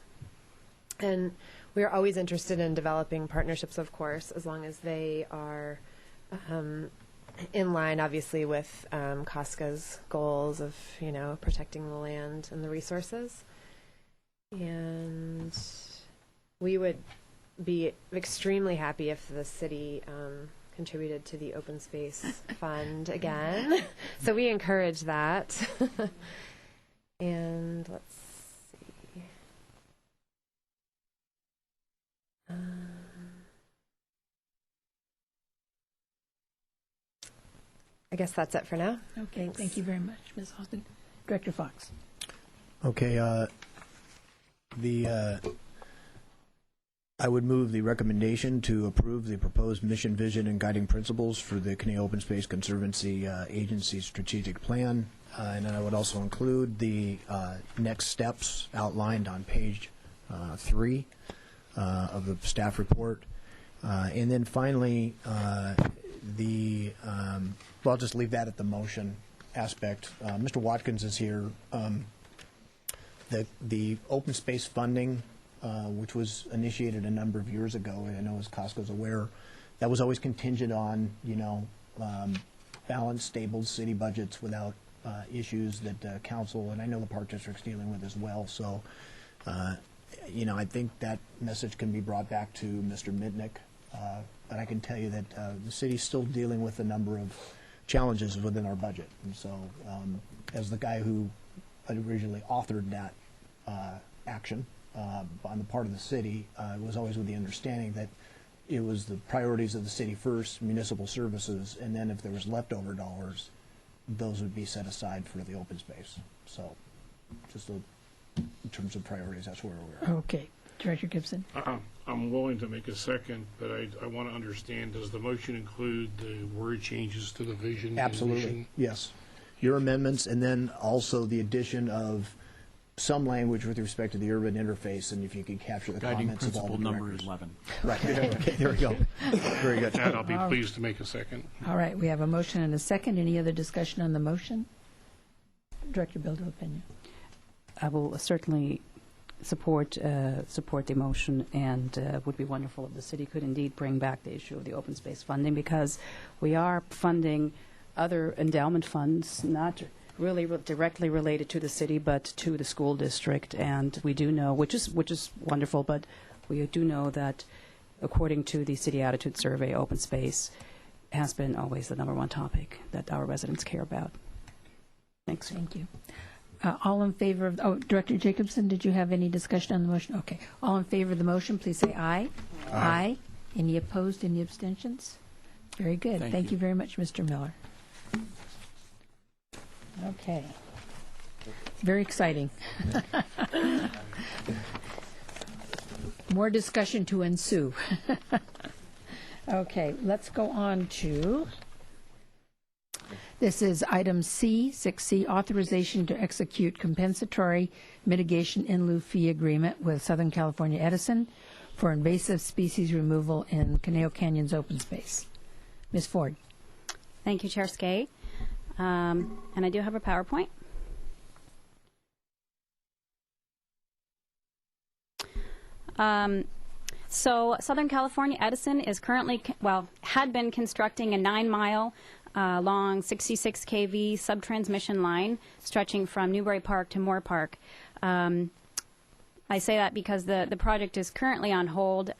And we are always interested in developing partnerships, of course, as long as they are in line, obviously, with Cosca's goals of, protecting the land and the resources. And we would be extremely happy if the city contributed to the open space fund again. So we encourage that. And let's see. I guess that's it for now.
Okay,
Thanks.
thank you very much, Ms. Austin. Director Fox.
Okay, I would move the recommendation to approve the proposed mission, vision, and guiding principles for the Canadian Open Space Conservancy Agency strategic plan. And then I would also include the next steps outlined on page 3 of the staff report. And then finally, well, I'll just leave that at the motion aspect. Mr. Watkins is here. The open space funding, which was initiated a number of years ago, I know as Costco's aware, that was always contingent on, balanced, stable city budgets without issues that council, and I know the Park District's dealing with as well. So, I think that message can be brought back to Mr. Mitnick. But I can tell you that the city's still dealing with a number of challenges within our budget. And so, as the guy who originally authored that action on the part of the city, was always with the understanding that it was the priorities of the city first, municipal services, and then if there was leftover dollars, those would be set aside for the open space. So, just in terms of priorities, that's where we're at.
Okay, Director Gibson.
I'm willing to make a second, but I want to understand, does the motion include the word changes to the vision? and
Absolutely,
mission?
yes. Your amendments, and then also the addition of some language with respect to the urban interface, and if you could capture the
Guiding
comments of all the
principle number
directors.
11.
Right, okay, there we go. Very good.
That I'll be pleased to make a second.
All right, we have a motion and a second. Any other discussion on the motion? Director Bildo-Pena.
I will certainly support the motion, and would be wonderful if the city could indeed bring back the issue of the open space funding, because we are funding other endowment funds, not really directly related to the city, but to the school district. And we do know, which is wonderful, but we do know that according to the City Attitude Survey, open space has been always the number one topic that our residents care about. Thanks.
Thank you. All in favor of, Director Jacobson, did you have any discussion on the motion? Okay. All in favor of the motion, please say aye. Aye. Any opposed, any abstentions? Very good.
Thank
Thank
you.
you very much, Mr. Miller. Okay. Very exciting. More discussion to ensue. Okay, let's go on to, this is item C, 6C, authorization to execute compensatory mitigation in lieu fee agreement with Southern California Edison for invasive species removal in Conejo Canyon's open space. Ms. Ford.
Thank you, Chair Skay. And I do have a PowerPoint. So Southern California Edison is currently, had been constructing a 9-mile long 66 kV subtransmission line stretching from Newbury Park to Moore Park. I say that because the project is currently on hold,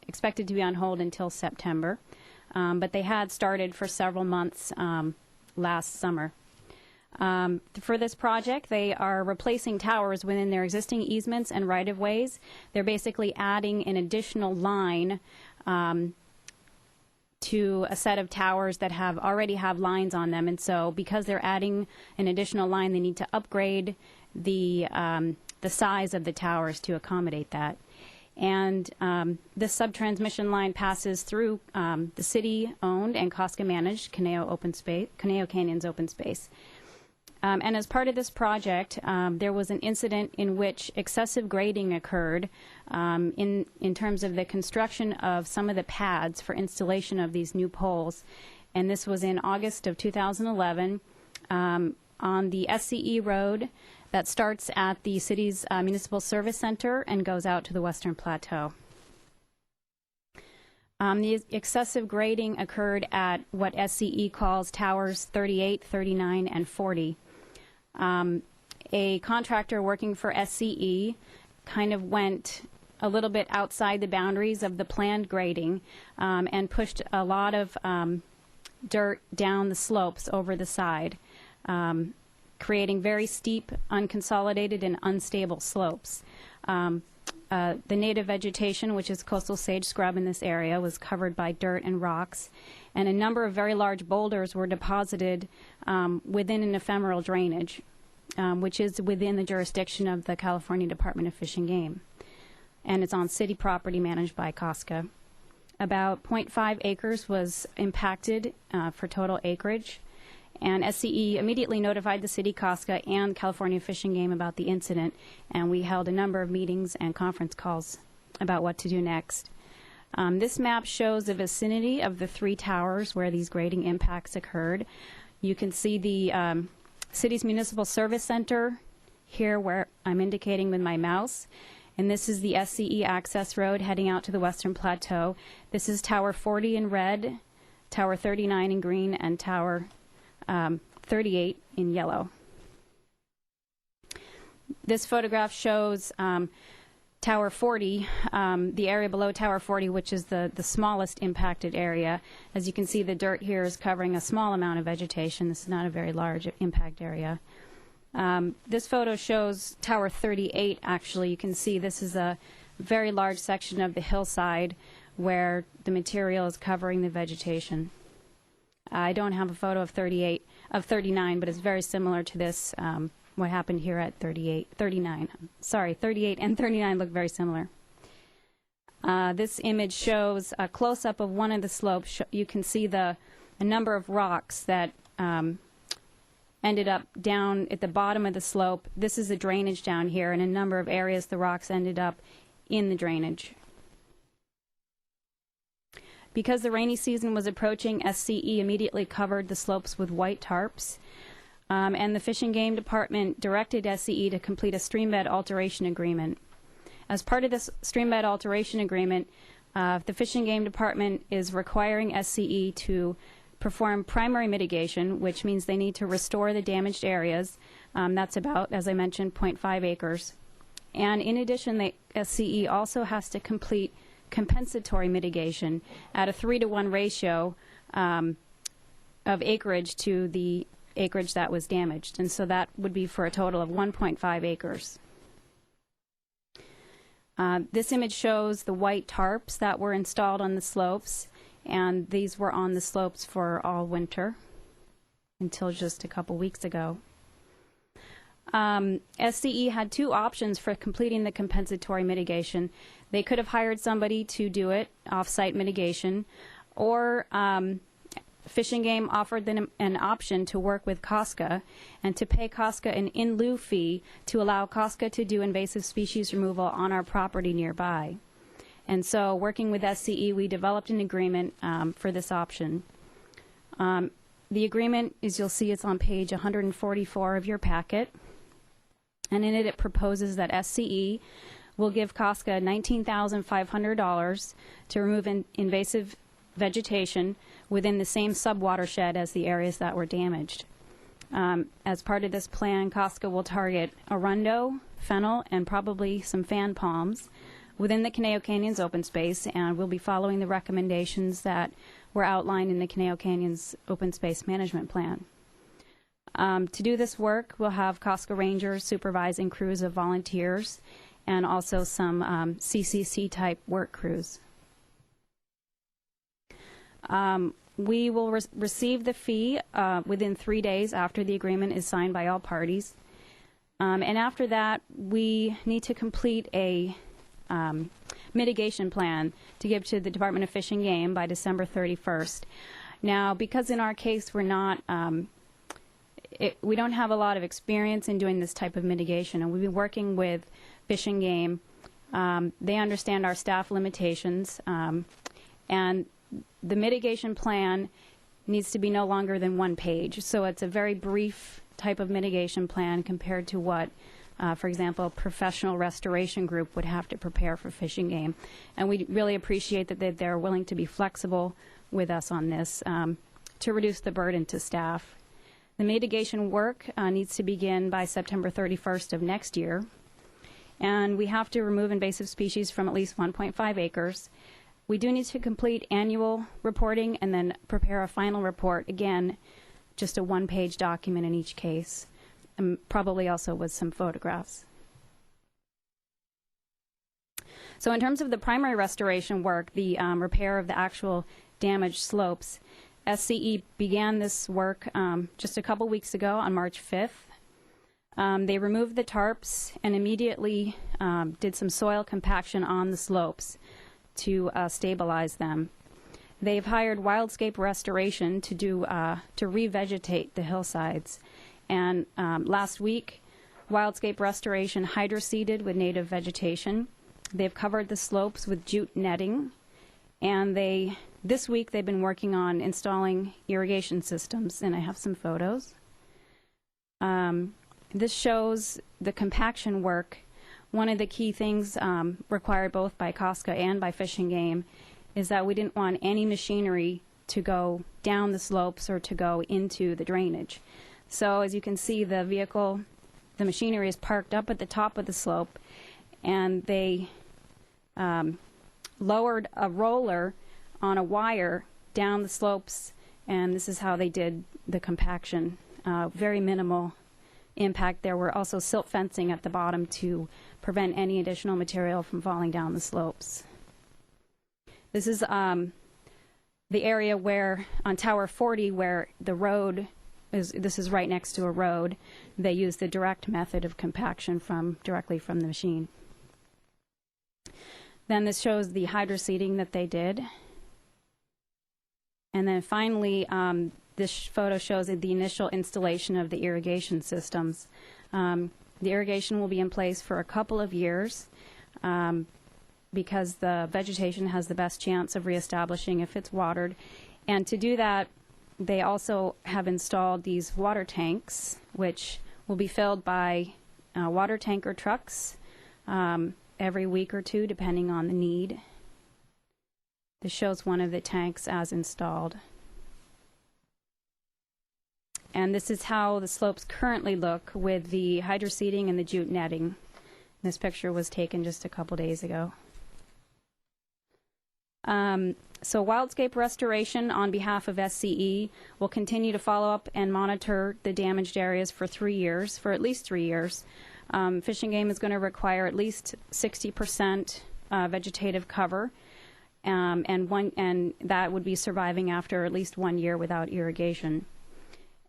expected to be on hold until September. But they had started for several months last summer. For this project, they are replacing towers within their existing easements and right-of-ways. They're basically adding an additional line to a set of towers that already have lines on them. And so because they're adding an additional line, they need to upgrade the size of the towers to accommodate that. And this subtransmission line passes through the city-owned and Cosca-managed Conejo Canyon's open space. And as part of this project, there was an incident in which excessive grading occurred in terms of the construction of some of the pads for installation of these new poles. And this was in August of 2011 on the SCE road that starts at the city's Municipal Service Center and goes out to the Western Plateau. The excessive grading occurred at what SCE calls towers 38, 39, and 40. A contractor working for SCE kind of went a little bit outside the boundaries of the planned grading and pushed a lot of dirt down the slopes over the side, creating very steep, unconsolidated, and unstable slopes. The native vegetation, which is coastal sage scrub in this area, was covered by dirt and rocks, and a number of very large boulders were deposited within an ephemeral drainage, which is within the jurisdiction of the California Department of Fish and Game. And it's on city property managed by Cosca. About 0.5 acres was impacted for total acreage, and SCE immediately notified the city, Cosca, and California Fish and Game about the incident, and we held a number of meetings and conference calls about what to do next. This map shows the vicinity of the 3 towers where these grading impacts occurred. You can see the city's Municipal Service Center here where I'm indicating with my mouse, and this is the SCE access road heading out to the Western Plateau. This is Tower 40 in red, Tower 39 in green, and Tower 38 in yellow. This photograph shows Tower 40, the area below Tower 40, which is the smallest impacted area. As you can see, the dirt here is covering a small amount of vegetation. This is not a very large impact area. This photo shows Tower 38, actually. You can see this is a very large section of the hillside where the material is covering the vegetation. I don't have a photo of 39, but it's very similar to this, what happened here at 39. Sorry, 38 and 39 look very similar. This image shows a close-up of one of the slopes. You can see a number of rocks that ended up down at the bottom of the slope. This is the drainage down here, and in a number of areas the rocks ended up in the drainage. Because the rainy season was approaching, SCE immediately covered the slopes with white tarps, and the Fish and Game Department directed SCE to complete a streambed alteration agreement. As part of this streambed alteration agreement, the Fish and Game Department is requiring SCE to perform primary mitigation, which means they need to restore the damaged areas. That's about, as I mentioned, 0.5 acres. And in addition, the SCE also has to complete compensatory mitigation at a 3-to-1 ratio of acreage to the acreage that was damaged. And so that would be for a total of 1.5 acres. This image shows the white tarps that were installed on the slopes. and these were on the slopes for all winter until just a couple weeks ago. SCE had two options for completing the compensatory mitigation. They could have hired somebody to do it, off-site mitigation, or Fish and Game offered them an option to work with Cosca and to pay Cosca an in lieu fee to allow Cosca to do invasive species removal on our property nearby. And so, working with SCE, we developed an agreement for this option. The agreement, as you'll see, it's on page 144 of your packet. And in it, it proposes that SCE will give Cosca $19,500 to remove invasive vegetation within the same subwatershed as the areas that were damaged. As part of this plan, Cosca will target arundo, fennel, and probably some fan palms within the Conejo Canyons open space, and we'll be following the recommendations that were outlined in the Conejo Canyons open space management plan. To do this work, we'll have Cosca Rangers supervising crews of volunteers and also some CCC-type work crews. We will receive the fee within 3 days after the agreement is signed by all parties. And after that, we need to complete a mitigation plan to give to the Department of Fish and Game by December 31st. Now, because in our case we're not we don't have a lot of experience in doing this type of mitigation, and we've been working with Fish and Game. They understand our staff limitations, and the mitigation plan needs to be no longer than 1 page. So it's a very brief type of mitigation plan compared to what, for example, a professional restoration group would have to prepare for Fish and Game. And we really appreciate that they're willing to be flexible with us on this to reduce the burden to staff. The mitigation work needs to begin by September 31st of next year. And we have to remove invasive species from at least 1.5 acres. We do need to complete annual reporting and then prepare a final report, again, just a 1-page document in each case, and probably also with some photographs. So in terms of the primary restoration work, the repair of the actual damaged slopes, SCE began this work just a couple weeks ago on March 5th. They removed the tarps and immediately did some soil compaction on the slopes to stabilize them. They've hired Wildscape Restoration to revegetate the hillsides. And last week, Wildscape Restoration hydroseeded with native vegetation. They've covered the slopes with jute netting, and this week they've been working on installing irrigation systems, and I have some photos. This shows the compaction work. One of the key things required both by Cosca and by Fish and Game is that we didn't want any machinery to go down the slopes or to go into the drainage. So as you can see, the machinery is parked up at the top of the slope, and they lowered a roller on a wire down the slopes, and this is how they did the compaction. Very minimal impact. There were also silt fencing at the bottom to prevent any additional material from falling down the slopes. This is the area where, on Tower 40, where the road is, this is right next to a road. They use the direct method of compaction directly from the machine. Then this shows the hydroseeding that they did. And then finally, this photo shows the initial installation of the irrigation systems. The irrigation will be in place for a couple of years because the vegetation has the best chance of reestablishing if it's watered. And to do that, they also have installed these water tanks, which will be filled by water tanker trucks every week or two, depending on the need. This shows one of the tanks as installed. And this is how the slopes currently look with the hydroseeding and the jute netting. This picture was taken just a couple days ago. So Wildscape Restoration, on behalf of SCE, will continue to follow up and monitor the damaged areas for at least 3 years. Fish and Game is going to require at least 60% vegetative cover. and that would be surviving after at least 1 year without irrigation.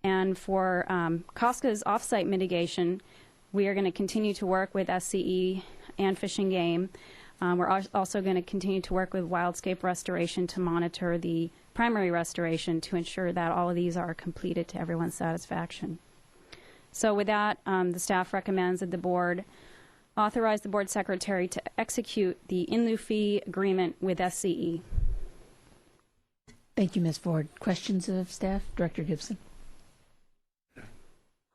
And for Cosca's offsite mitigation, we are going to continue to work with SCE and Fish and Game. We're also going to continue to work with Wildscape Restoration to monitor the primary restoration to ensure that all of these are completed to everyone's satisfaction. So with that, the staff recommends that the board authorize the board secretary to execute the in lieu fee agreement with SCE.
Thank you, Ms. Ford. Questions of staff? Director Gibson.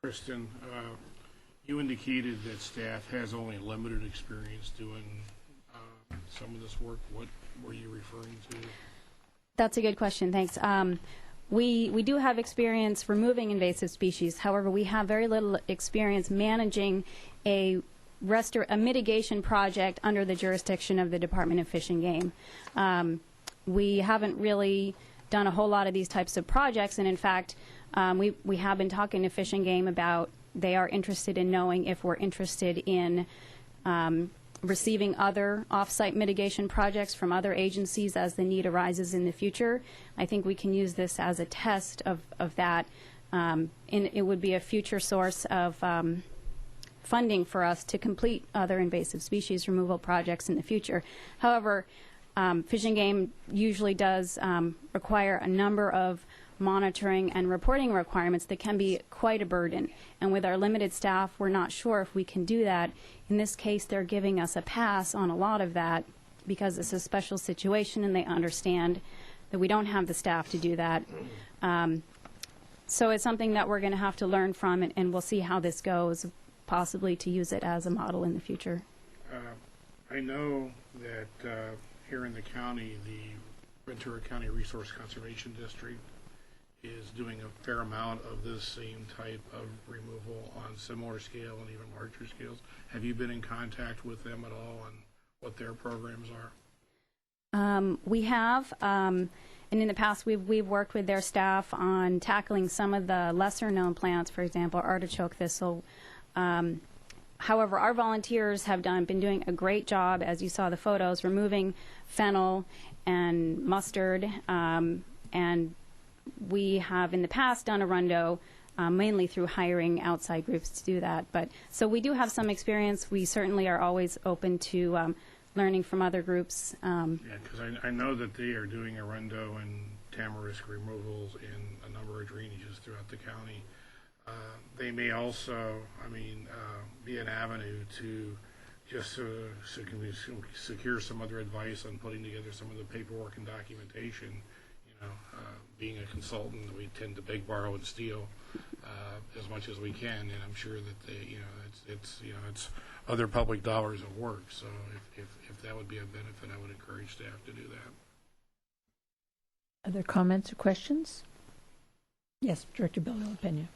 Kristen, you indicated that staff has only limited experience doing some of this work. What were you referring to?
That's a good question. Thanks. We do have experience removing invasive species. However, we have very little experience managing a mitigation project under the jurisdiction of the Department of Fish and Game. We haven't really done a whole lot of these types of projects, and in fact, we have been talking to Fish and Game about they are interested in knowing if we're interested in receiving other off-site mitigation projects from other agencies as the need arises in the future. I think we can use this as a test of that, and it would be a future source of funding for us to complete other invasive species removal projects in the future. However, Fish and Game usually does require a number of monitoring and reporting requirements that can be quite a burden. And with our limited staff, we're not sure if we can do that. In this case, they're giving us a pass on a lot of that because it's a special situation and they understand that we don't have the staff to do that. So it's something that we're going to have to learn from, and we'll see how this goes, possibly to use it as a model in the future.
I know that here in the county, the Ventura County Resource Conservation District is doing a fair amount of this same type of removal on similar scale and even larger scales. Have you been in contact with them at all on what their programs are?
We have, and in the past we've worked with their staff on tackling some of the lesser known plants, for example, artichoke thistle. However, our volunteers have been doing a great job, as you saw the photos, removing fennel and mustard, and we have in the past done a rundo mainly through hiring outside groups to do that. But so we do have some experience. We certainly are always open to learning from other groups.
Yeah, because I know that they are doing a rundo and tamarisk removals in a number of drainages throughout the county. They may also, be an avenue to just secure some other advice on putting together some of the paperwork and documentation. Being a consultant, we tend to beg, borrow, and steal as much as we can, and I'm sure that they, it's other public dollars at work. So if that would be a benefit, I would encourage staff to do that.
Other comments or questions? Yes, Director Bellino-Pena.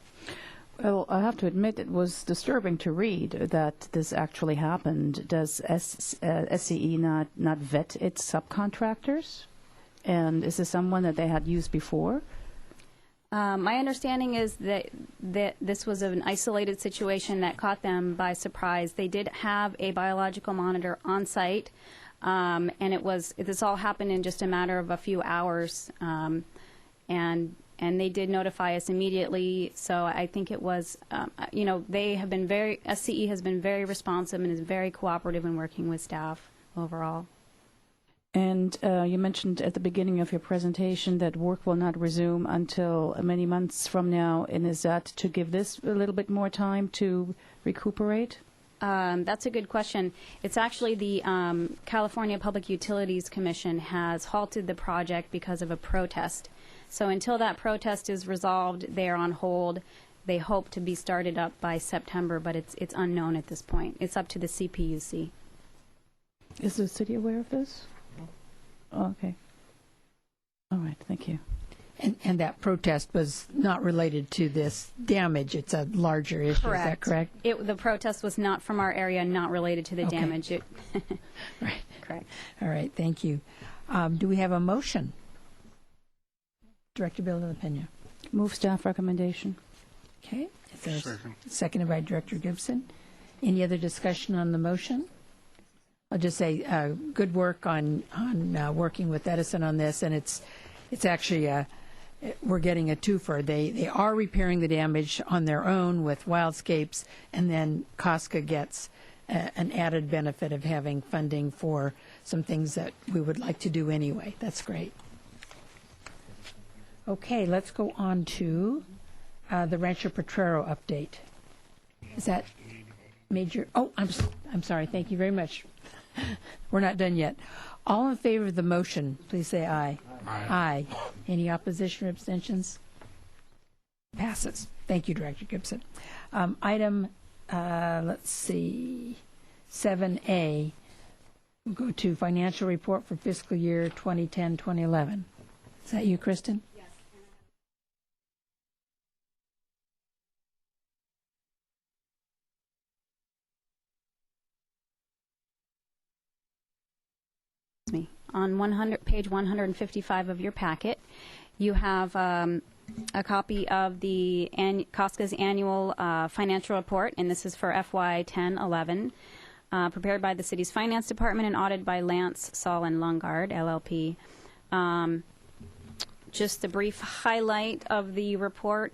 Well, I have to admit it was disturbing to read that this actually happened. Does SCE not vet its subcontractors? And is this someone that they had used before?
My understanding is that this was an isolated situation that caught them by surprise. They did have a biological monitor on site, and this all happened in just a matter of a few hours, and they did notify us immediately. So I think it was, they have been SCE has been very responsive and is very cooperative in working with staff overall.
And you mentioned at the beginning of your presentation that work will not resume until many months from now. And is that to give this a little bit more time to recuperate?
That's a good question. It's actually the California Public Utilities Commission has halted the project because of a protest. So until that protest is resolved, they are on hold. They hope to be started up by September, but it's unknown at this point. It's up to the CPUC.
Is the city aware of this? Oh, okay. All right, thank you.
And that protest was not related to this damage. It's a larger issue.
Correct.
Is that correct?
The protest was not from our area, not related to the damage.
Right.
Correct.
All right, thank you. Do we have a motion? Director Bellino-Pena.
Move staff recommendation.
Okay. If there's
Second.
Seconded by Director Gibson. Any other discussion on the motion? I'll just say good work on working with Edison on this, and it's actually we're getting a twofer. They are repairing the damage on their own with Wildscapes, and then Cosca gets an added benefit of having funding for some things that we would like to do anyway. That's great. Okay, let's go on to the Rancho Potrero update. Is that major? Oh, I'm sorry. Thank you very much. We're not done yet. All in favor of the motion, please say aye. Aye. Any opposition or abstentions? Passes. Thank you, Director Gibson. Item, let's see, 7A. We'll go to financial report for fiscal year 2010-2011. Is that you, Kristen?
Me. On page 155 of your packet, you have a copy of the Cosca's annual financial report, and this is for FY 10-11, prepared by the city's finance department and audited by Lance, Saul, and Lungard, LLP. Just a brief highlight of the report.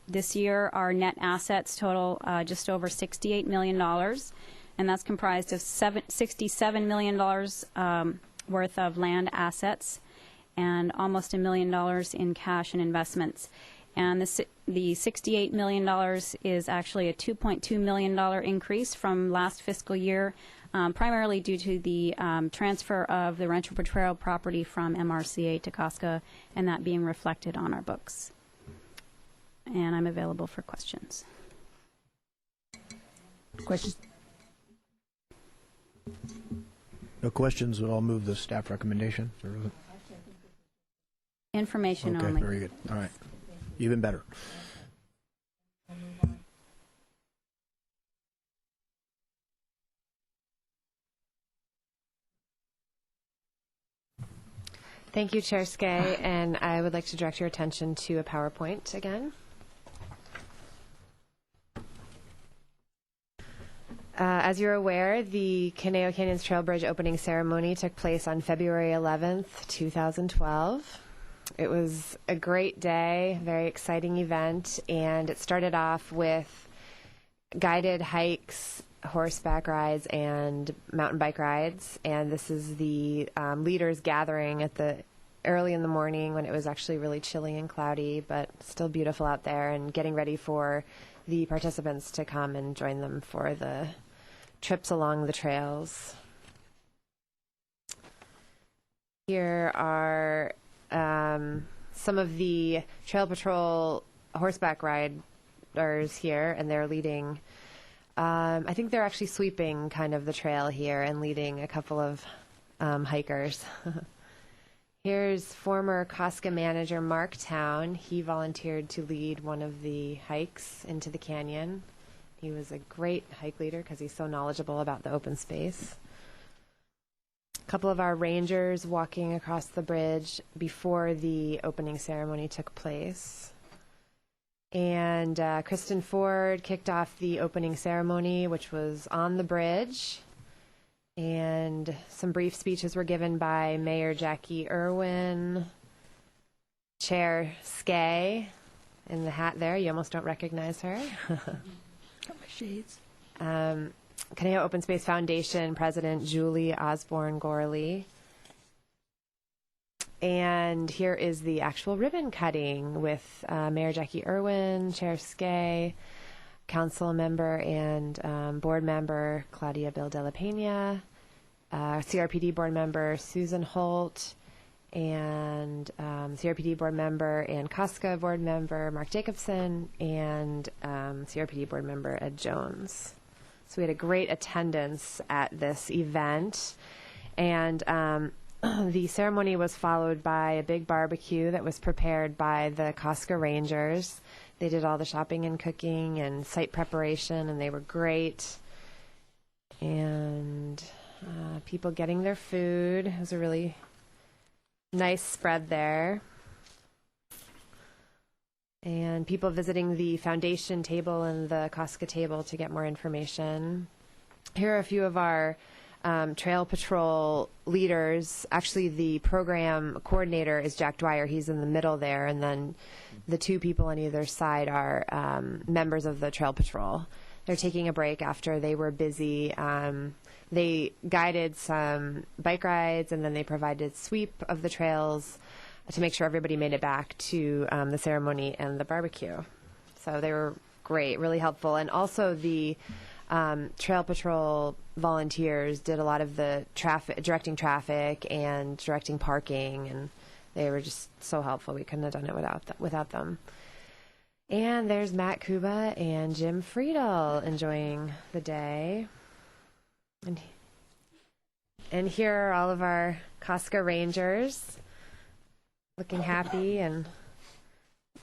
This year, our net assets total just over $68 million. And that's comprised of $67 million worth of land assets and almost $1 million in cash and investments. And the $68 million is actually a $2.2 million increase from last fiscal year, primarily due to the transfer of the Rancho Potrero property from MRCA to Cosca, and that being reflected on our books. And I'm available for questions.
Questions?
No questions, I'll move the staff recommendation.
Information
Okay,
only.
very good. All right. Even better.
Thank you, Chair Skay, and I would like to direct your attention to a PowerPoint again. As you're aware, the Conejo Canyons Trail Bridge opening ceremony took place on February 11th, 2012. It was a great day, very exciting event, and it started off with guided hikes, horseback rides, and mountain bike rides. And this is the leaders gathering at the early in the morning when it was actually really chilly and cloudy, but still beautiful out there, and getting ready for the participants to come and join them for the trips along the trails. Here are some of the Trail Patrol horseback riders here, and they're leading, I think they're actually sweeping kind of the trail here and leading a couple of hikers. Here's former Cosca manager Mark Town. He volunteered to lead one of the hikes into the canyon. He was a great hike leader because he's so knowledgeable about the open space. A couple of our rangers walking across the bridge before the opening ceremony took place. And Kristen Ford kicked off the opening ceremony, which was on the bridge. And some brief speeches were given by Mayor Jackie Irwin, Chair Skay, in the hat there. You almost don't recognize her.
Got my shades.
Conejo Open Space Foundation President Julie Osborne Gorley. And here is the actual ribbon cutting with Mayor Jackie Irwin, Chair Skay, Council Member and Board Member Claudia Bill de la Pena, CRPD Board Member Susan Holt, and CRPD Board Member and Cosca Board Member Mark Jacobson, and CRPD Board Member Ed Jones. So we had a great attendance at this event, and the ceremony was followed by a big barbecue that was prepared by the Cosca Rangers. They did all the shopping and cooking and site preparation, and they were great. And people getting their food. It was a really nice spread there. And people visiting the foundation table and the Cosca table to get more information. Here are a few of our trail patrol leaders. Actually, the program coordinator is Jack Dwyer. He's in the middle there, and then the two people on either side are members of the trail patrol. They're taking a break after they were busy. They guided some bike rides, and then they provided sweep of the trails to make sure everybody made it back to the ceremony and the barbecue. So they were great, really helpful. And also the trail patrol volunteers did a lot of the directing traffic and directing parking, and they were just so helpful. We couldn't have done it without them. And there's Matt Kuba and Jim Friedel enjoying the day. And here are all of our Cosca Rangers looking happy, and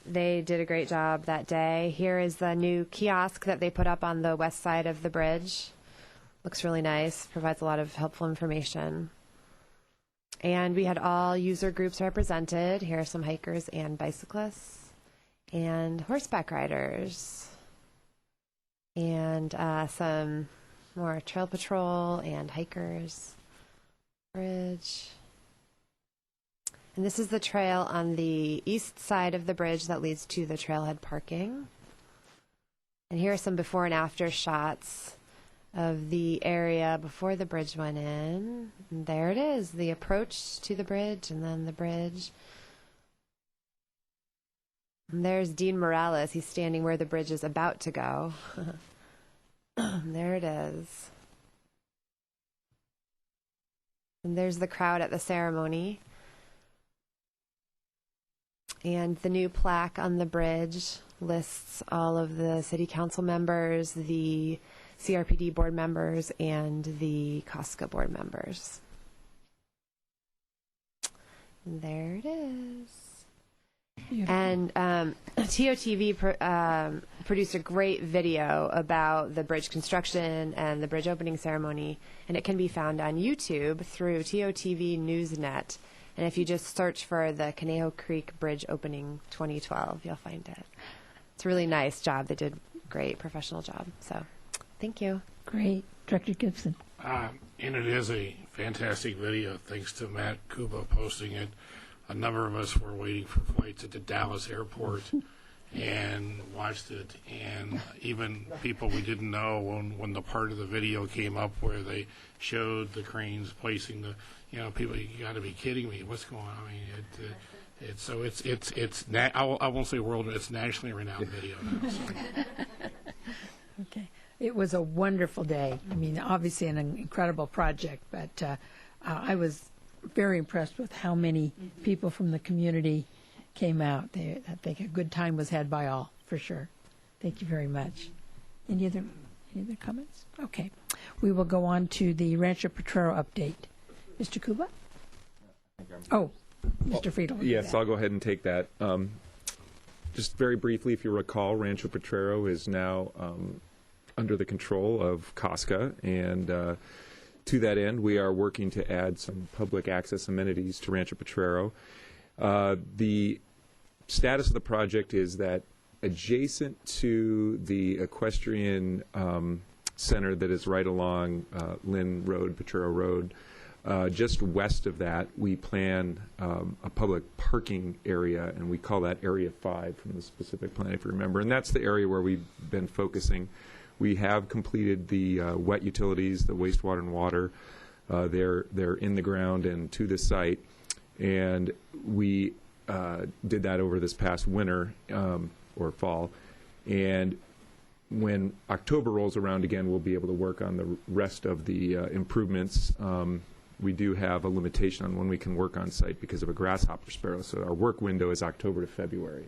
they did a great job that day. Here is the new kiosk that they put up on the west side of the bridge. Looks really nice, provides a lot of helpful information. And we had all user groups represented. Here are some hikers and bicyclists and horseback riders. And some more trail patrol and hikers. Bridge. And this is the trail on the east side of the bridge that leads to the trailhead parking. And here are some before and after shots of the area before the bridge went in. And there it is, the approach to the bridge, and then the bridge. And there's Dean Morales. He's standing where the bridge is about to go. There it is. And there's the crowd at the ceremony. And the new plaque on the bridge lists all of the city council members, the CRPD board members, and the Cosca board members. And there it is. Beautiful. And TOTV produced a great video about the bridge construction and the bridge opening ceremony, and it can be found on YouTube through TOTV Newsnet. And if you just search for the Conejo Creek Bridge Opening 2012, you'll find it. It's a really nice job. They did a great professional job. So thank you.
Great. Director Gibson.
And it is a fantastic video, thanks to Matt Kuba posting it. A number of us were waiting for flights at the Dallas airport and watched it. And even people we didn't know, when the part of the video came up where they showed the cranes placing the, people, you got to be kidding me. What's going on? I won't say world, it's nationally renowned video now. So.
Okay. It was a wonderful day. I mean, obviously an incredible project, but I was very impressed with how many people from the community came out. I think a good time was had by all, for sure. Thank you very much. Any other comments? Okay. We will go on to the Rancho Potrero update. Mr. Kuba? Mr. Friedel.
Yes, I'll go ahead and take that. Just very briefly, if you recall, Rancho Potrero is now under the control of Cosca, and to that end, we are working to add some public access amenities to Rancho Potrero. The status of the project is that adjacent to the equestrian center that is right along Lynn Road, Potrero Road, just west of that, we plan a public parking area, and we call that Area 5 from the specific plan, if you remember. And that's the area where we've been focusing. We have completed the wet utilities, the wastewater and water. They're in the ground and to the site. And we did that over this past winter or fall. And when October rolls around again, we'll be able to work on the rest of the improvements. We do have a limitation on when we can work on site because of a grasshopper sparrow. So our work window is October to February.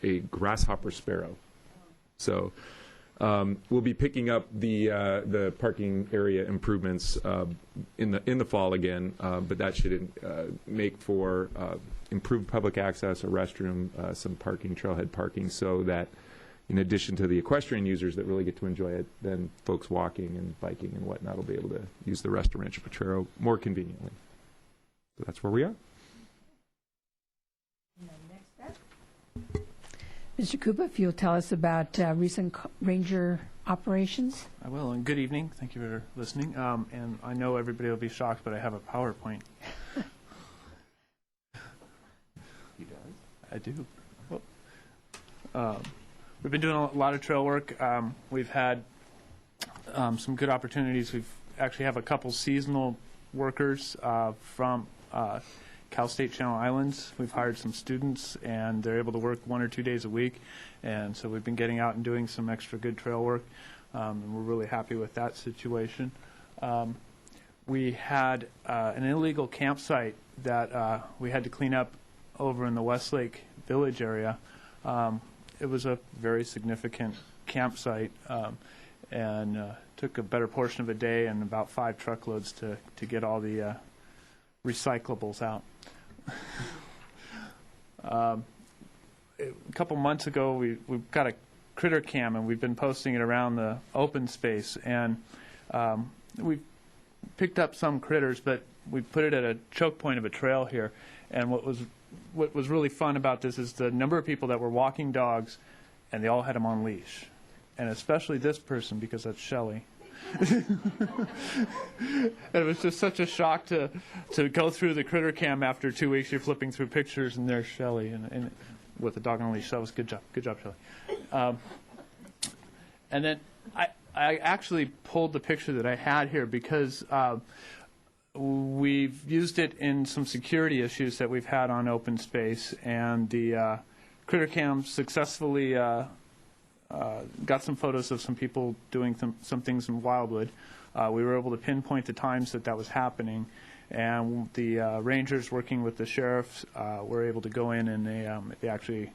A grasshopper sparrow. So we'll be picking up the parking area improvements in the fall again, but that should make for improved public access, a restroom, some parking, trailhead parking, so that in addition to the equestrian users that really get to enjoy it, then folks walking and biking and whatnot will be able to use the rest of Rancho Potrero more conveniently. So that's where we are.
Mr. Kuba, if you'll tell us about recent Ranger Operations.
I will, and good evening. Thank you for listening. And I know everybody will be shocked, but I have a PowerPoint.
He does.
I do. We've been doing a lot of trail work. We've had some good opportunities. We've actually have a couple seasonal workers from Cal State Channel Islands. We've hired some students, and they're able to work 1 or 2 days a week. And so we've been getting out and doing some extra good trail work, and we're really happy with that situation. We had an illegal campsite that we had to clean up over in the Westlake Village area. It was a very significant campsite, and took a better portion of a day and about 5 truckloads to get all the recyclables out. A couple months ago, we got a critter cam, and we've been posting it around the open space, and we picked up some critters, but we put it at a choke point of a trail here. And what was really fun about this is the number of people that were walking dogs, and they all had them on leash, and especially this person, because that's Shelley. It was just such a shock to go through the critter cam after 2 weeks. You're flipping through pictures, and there's Shelley, and with the dog on a leash. That was good job, Shelley. And then I actually pulled the picture that I had here because we've used it in some security issues that we've had on open space, and the critter cam successfully got some photos of some people doing some things in Wildwood. We were able to pinpoint the times that was happening, and the rangers working with the sheriffs were able to go in, and they actually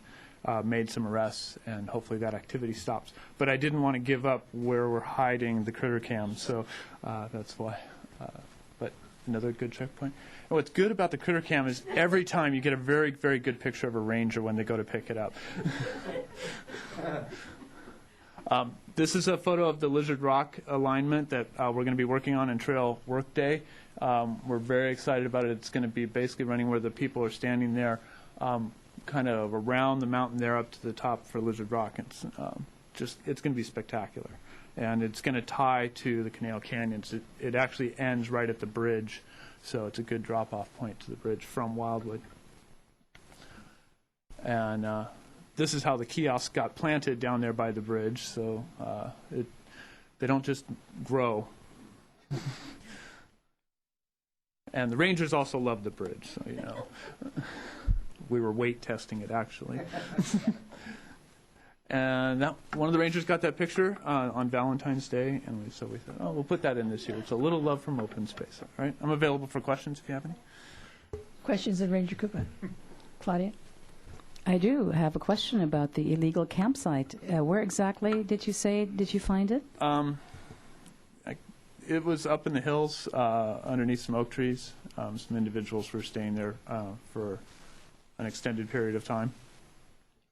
made some arrests, and hopefully that activity stops. But I didn't want to give up where we're hiding the critter cam, so that's why. But another good checkpoint. And what's good about the critter cam is every time you get a very, very good picture of a ranger when they go to pick it up. This is a photo of the Lizard Rock alignment that we're going to be working on in Trail Work Day. We're very excited about it. It's going to be basically running where the people are standing there, kind of around the mountain there up to the top for Lizard Rock. It's it's going to be spectacular. And it's going to tie to the Canal Canyons. It actually ends right at the bridge, so it's a good drop-off point to the bridge from Wildwood. And this is how the kiosk got planted down there by the bridge, so they don't just grow. And the rangers also love the bridge, so you know. We were weight testing it, actually. And one of the rangers got that picture on Valentine's Day, and so we thought, we'll put that in this year. It's a little love from open space. All right, I'm available for questions if you have any.
Questions of Ranger Cooper? Claudia?
I do have a question about the illegal campsite. Where exactly did you find it?
It was up in the hills underneath some oak trees. Some individuals were staying there for an extended period of time.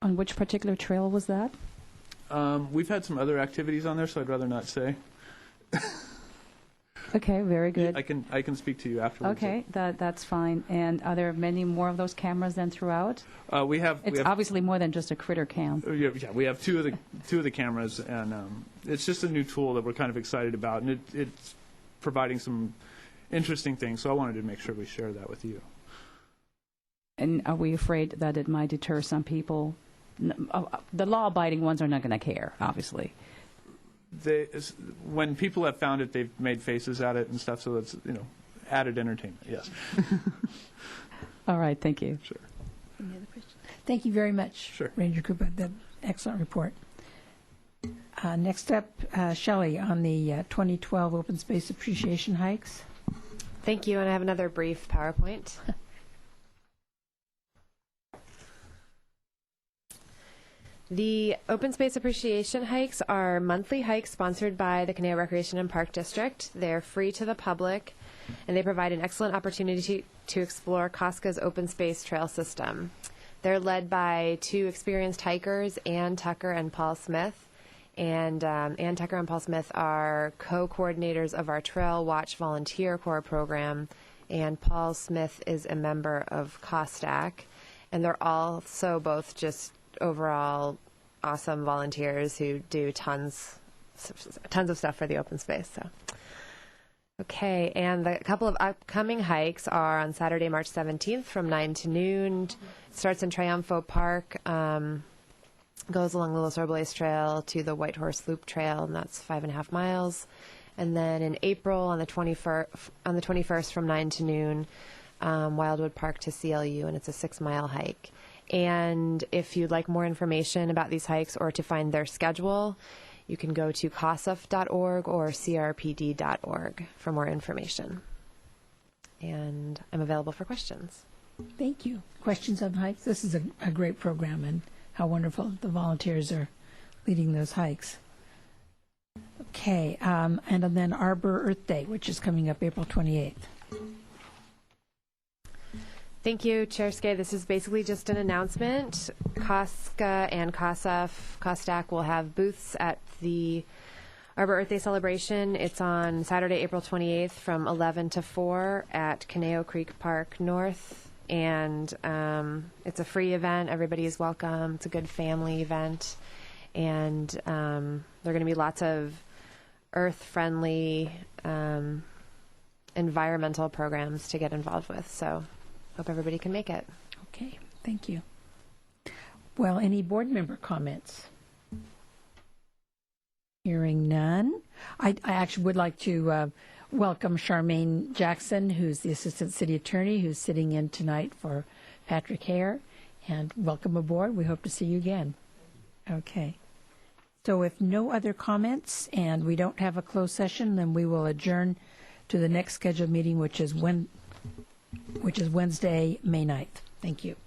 On which particular trail was that?
We've had some other activities on there, so I'd rather not say.
Okay, very good.
I can speak to you afterwards.
Okay, that's fine. And are there many more of those cameras than throughout?
We have.
It's obviously more than just a critter cam.
Yeah, we have two of the cameras, and it's just a new tool that we're kind of excited about, and it's providing some interesting things. So I wanted to make sure we share that with you.
And are we afraid that it might deter some people? The law-abiding ones are not going to care, obviously.
When people have found it, they've made faces at it and stuff, so it's added entertainment. Yes.
All right. Thank you.
Sure.
Any other questions? Thank you very much,
Sure.
Ranger Cooper. That excellent report. Next up, Shelley on the 2012 Open Space Appreciation Hikes.
Thank you, and I have another brief PowerPoint. The Open Space Appreciation Hikes are monthly hikes sponsored by the Canal Recreation and Park District. They're free to the public, and they provide an excellent opportunity to explore Cosca's open space trail system. They're led by 2 experienced hikers, Ann Tucker and Paul Smith. And Ann Tucker and Paul Smith are co-coordinators of our Trail Watch Volunteer Corps program, and Paul Smith is a member of Cosca. And they're also both just overall awesome volunteers who do tons tons of stuff for the open space. So. Okay, and the couple of upcoming hikes are on Saturday, March 17th from 9 to noon. It starts in Triunfo Park, goes along the Los Robles Trail to the White Horse Loop Trail, and that's 5.5 miles. And then in April on the 21st from 9 to noon, Wildwood Park to CLU, and it's a 6-mile hike. And if you'd like more information about these hikes or to find their schedule, you can go to cosf.org or crpd.org for more information. And I'm available for questions.
Thank you. Questions on hikes? This is a great program, and how wonderful the volunteers are leading those hikes. Okay, and then Arbor Earth Day, which is coming up April 28th.
Thank you, Chair Skay. This is basically just an announcement. Cosca and COSTAC will have booths at the Arbor Earth Day celebration. It's on Saturday, April 28th from 11 to 4 at Caneo Creek Park North. And it's a free event. Everybody is welcome. It's a good family event. And there are going to be lots of earth-friendly environmental programs to get involved with. So hope everybody can make it.
Okay, thank you. Well, any board member comments? Hearing none. I actually would like to welcome Charmaine Jackson, who's the Assistant City Attorney, who's sitting in tonight for Patrick Hare. And welcome aboard. We hope to see you again. Okay. So if no other comments and we don't have a closed session, then we will adjourn to the next scheduled meeting, which is Wednesday, May 9th. Thank you.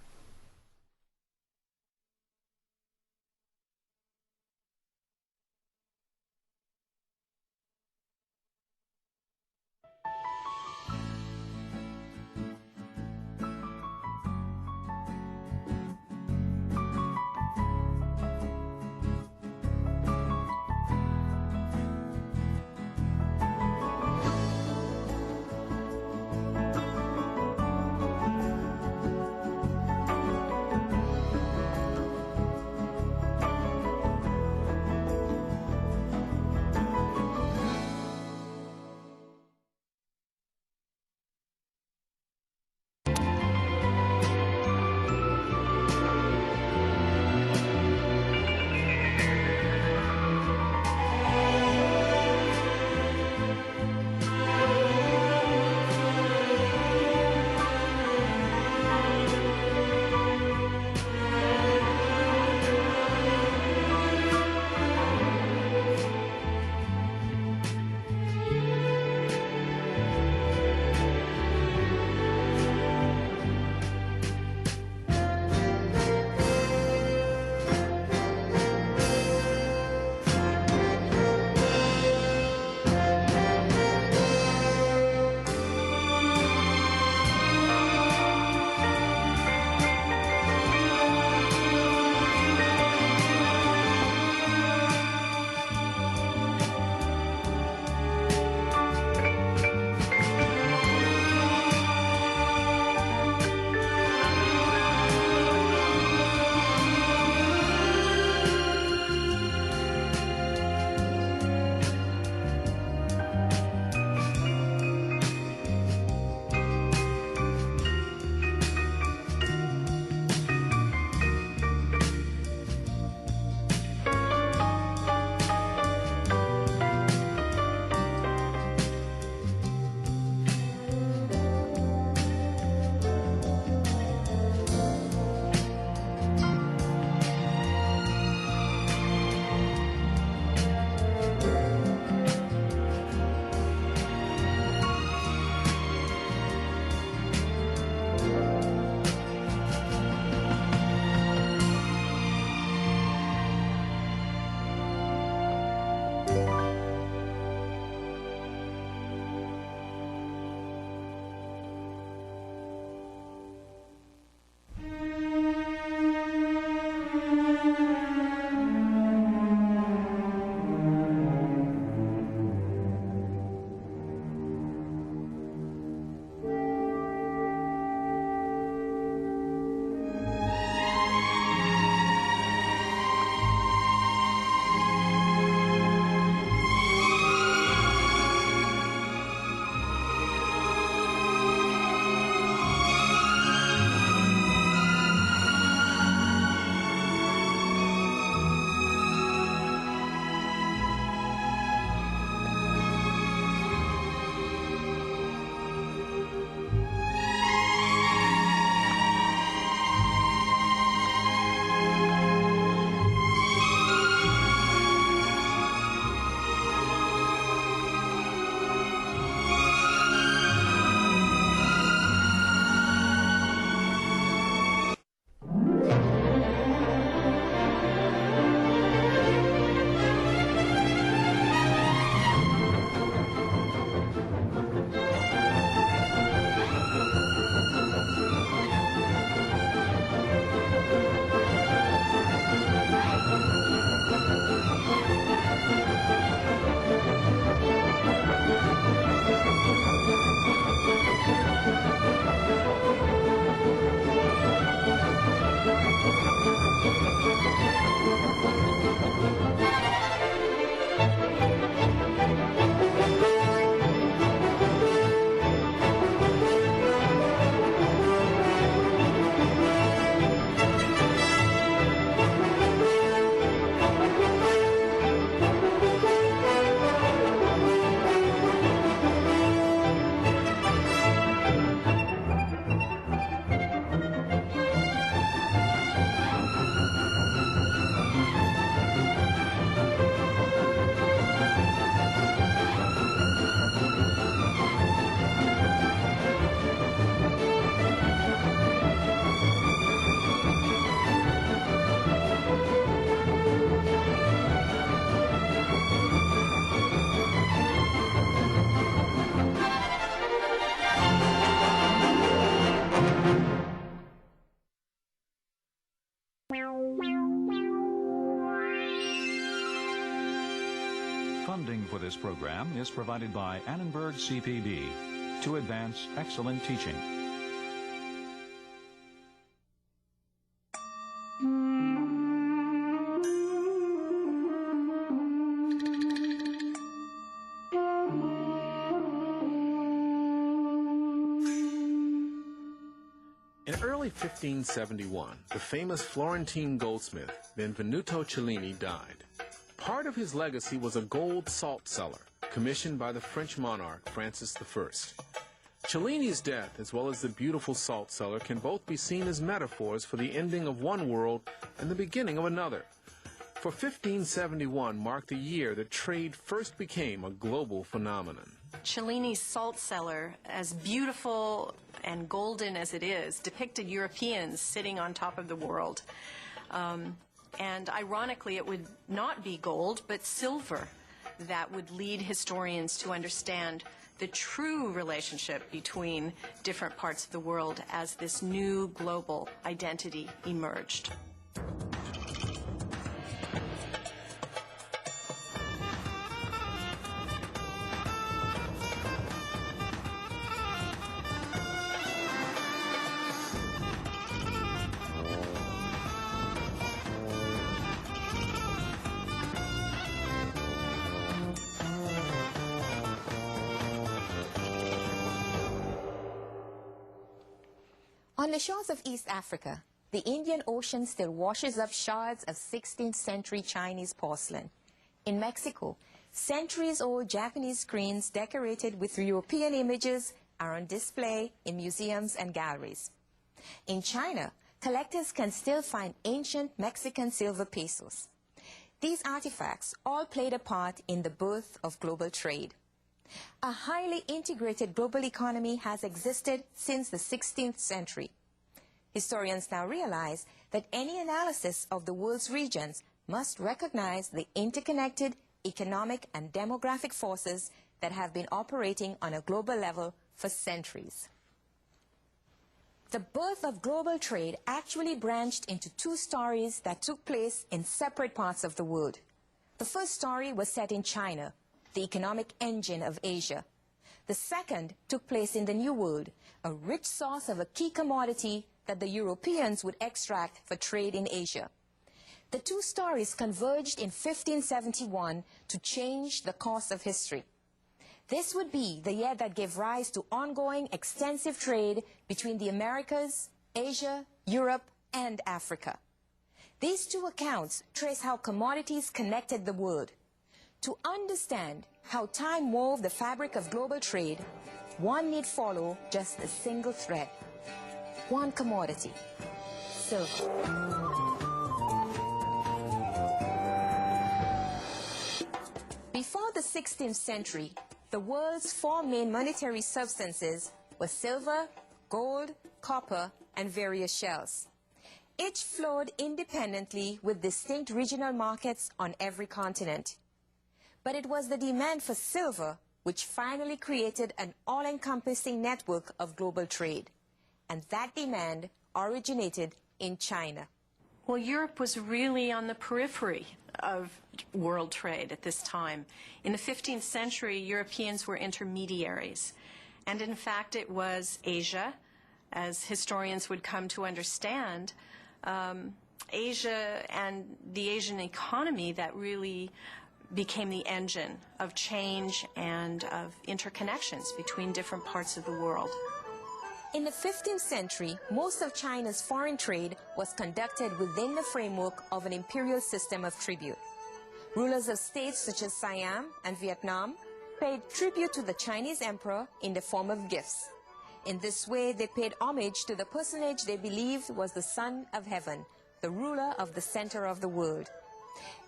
Funding for this program is provided by Annenberg CPB to advance excellent teaching.
In early 1571, the famous Florentine goldsmith Benvenuto Cellini died. Part of his legacy was a gold salt cellar commissioned by the French monarch Francis I. Cellini's death, as well as the beautiful salt cellar, can both be seen as metaphors for the ending of one world and the beginning of another. For 1571 marked the year that trade first became a global phenomenon.
Cellini's salt cellar, as beautiful and golden as it is, depicted Europeans sitting on top of the world. And ironically, it would not be gold, but silver that would lead historians to understand the true relationship between different parts of the world as this new global identity emerged.
On the shores of East Africa, the Indian Ocean still washes up shards of 16th century Chinese porcelain. In Mexico, centuries-old Japanese screens decorated with European images are on display in museums and galleries. In China, collectors can still find ancient Mexican silver pesos. These artifacts all played a part in the birth of global trade. A highly integrated global economy has existed since the 16th century. Historians now realize that any analysis of the world's regions must recognize the interconnected economic and demographic forces that have been operating on a global level for centuries. The birth of global trade actually branched into two stories that took place in separate parts of the world. The first story was set in China, the economic engine of Asia. The second took place in the New World, a rich source of a key commodity that the Europeans would extract for trade in Asia. The two stories converged in 1571 to change the course of history. This would be the year that gave rise to ongoing extensive trade between the Americas, Asia, Europe, and Africa. These two accounts trace how commodities connected the world. To understand how time wove the fabric of global trade, one need follow just a single thread. One commodity, silver. Before the 16th century, the world's four main monetary substances were silver, gold, copper, and various shells. Each flowed independently with distinct regional markets on every continent. But it was the demand for silver which finally created an all-encompassing network of global trade. And that demand originated in China.
Well, Europe was really on the periphery of world trade at this time. In the 15th century, Europeans were intermediaries. And in fact, it was Asia, as historians would come to understand, Asia and the Asian economy that really became the engine of change and of interconnections between different parts of the world.
In the 15th century, most of China's foreign trade was conducted within the framework of an imperial system of tribute. Rulers of states such as Siam and Vietnam paid tribute to the Chinese emperor in the form of gifts. In this way, they paid homage to the personage they believed was the Son of Heaven, the ruler of the center of the world.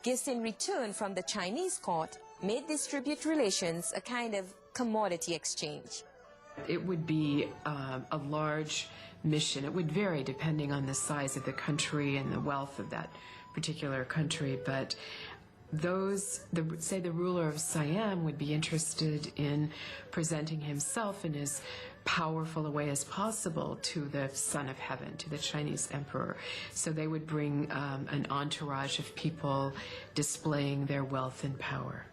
Gifts in return from the Chinese court made these tribute relations a kind of commodity exchange.
It would be a large mission. It would vary depending on the size of the country and the wealth of that particular country, but say the ruler of Siam would be interested in presenting himself in as powerful a way as possible to the Son of Heaven, to the Chinese emperor. So they would bring an entourage of people displaying their wealth and power.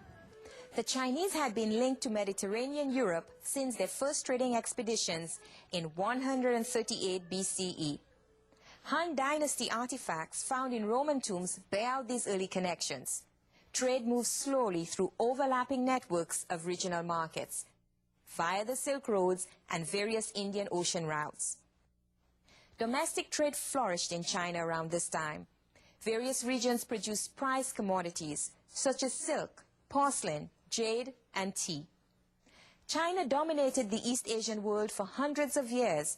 The Chinese had been linked to Mediterranean Europe since their first trading expeditions in 138 BCE. Han Dynasty artifacts found in Roman tombs bear out these early connections. Trade moved slowly through overlapping networks of regional markets, via the Silk Roads and various Indian Ocean routes. Domestic trade flourished in China around this time. Various regions produced prized commodities, such as silk, porcelain, jade, and tea. China dominated the East Asian world for hundreds of years,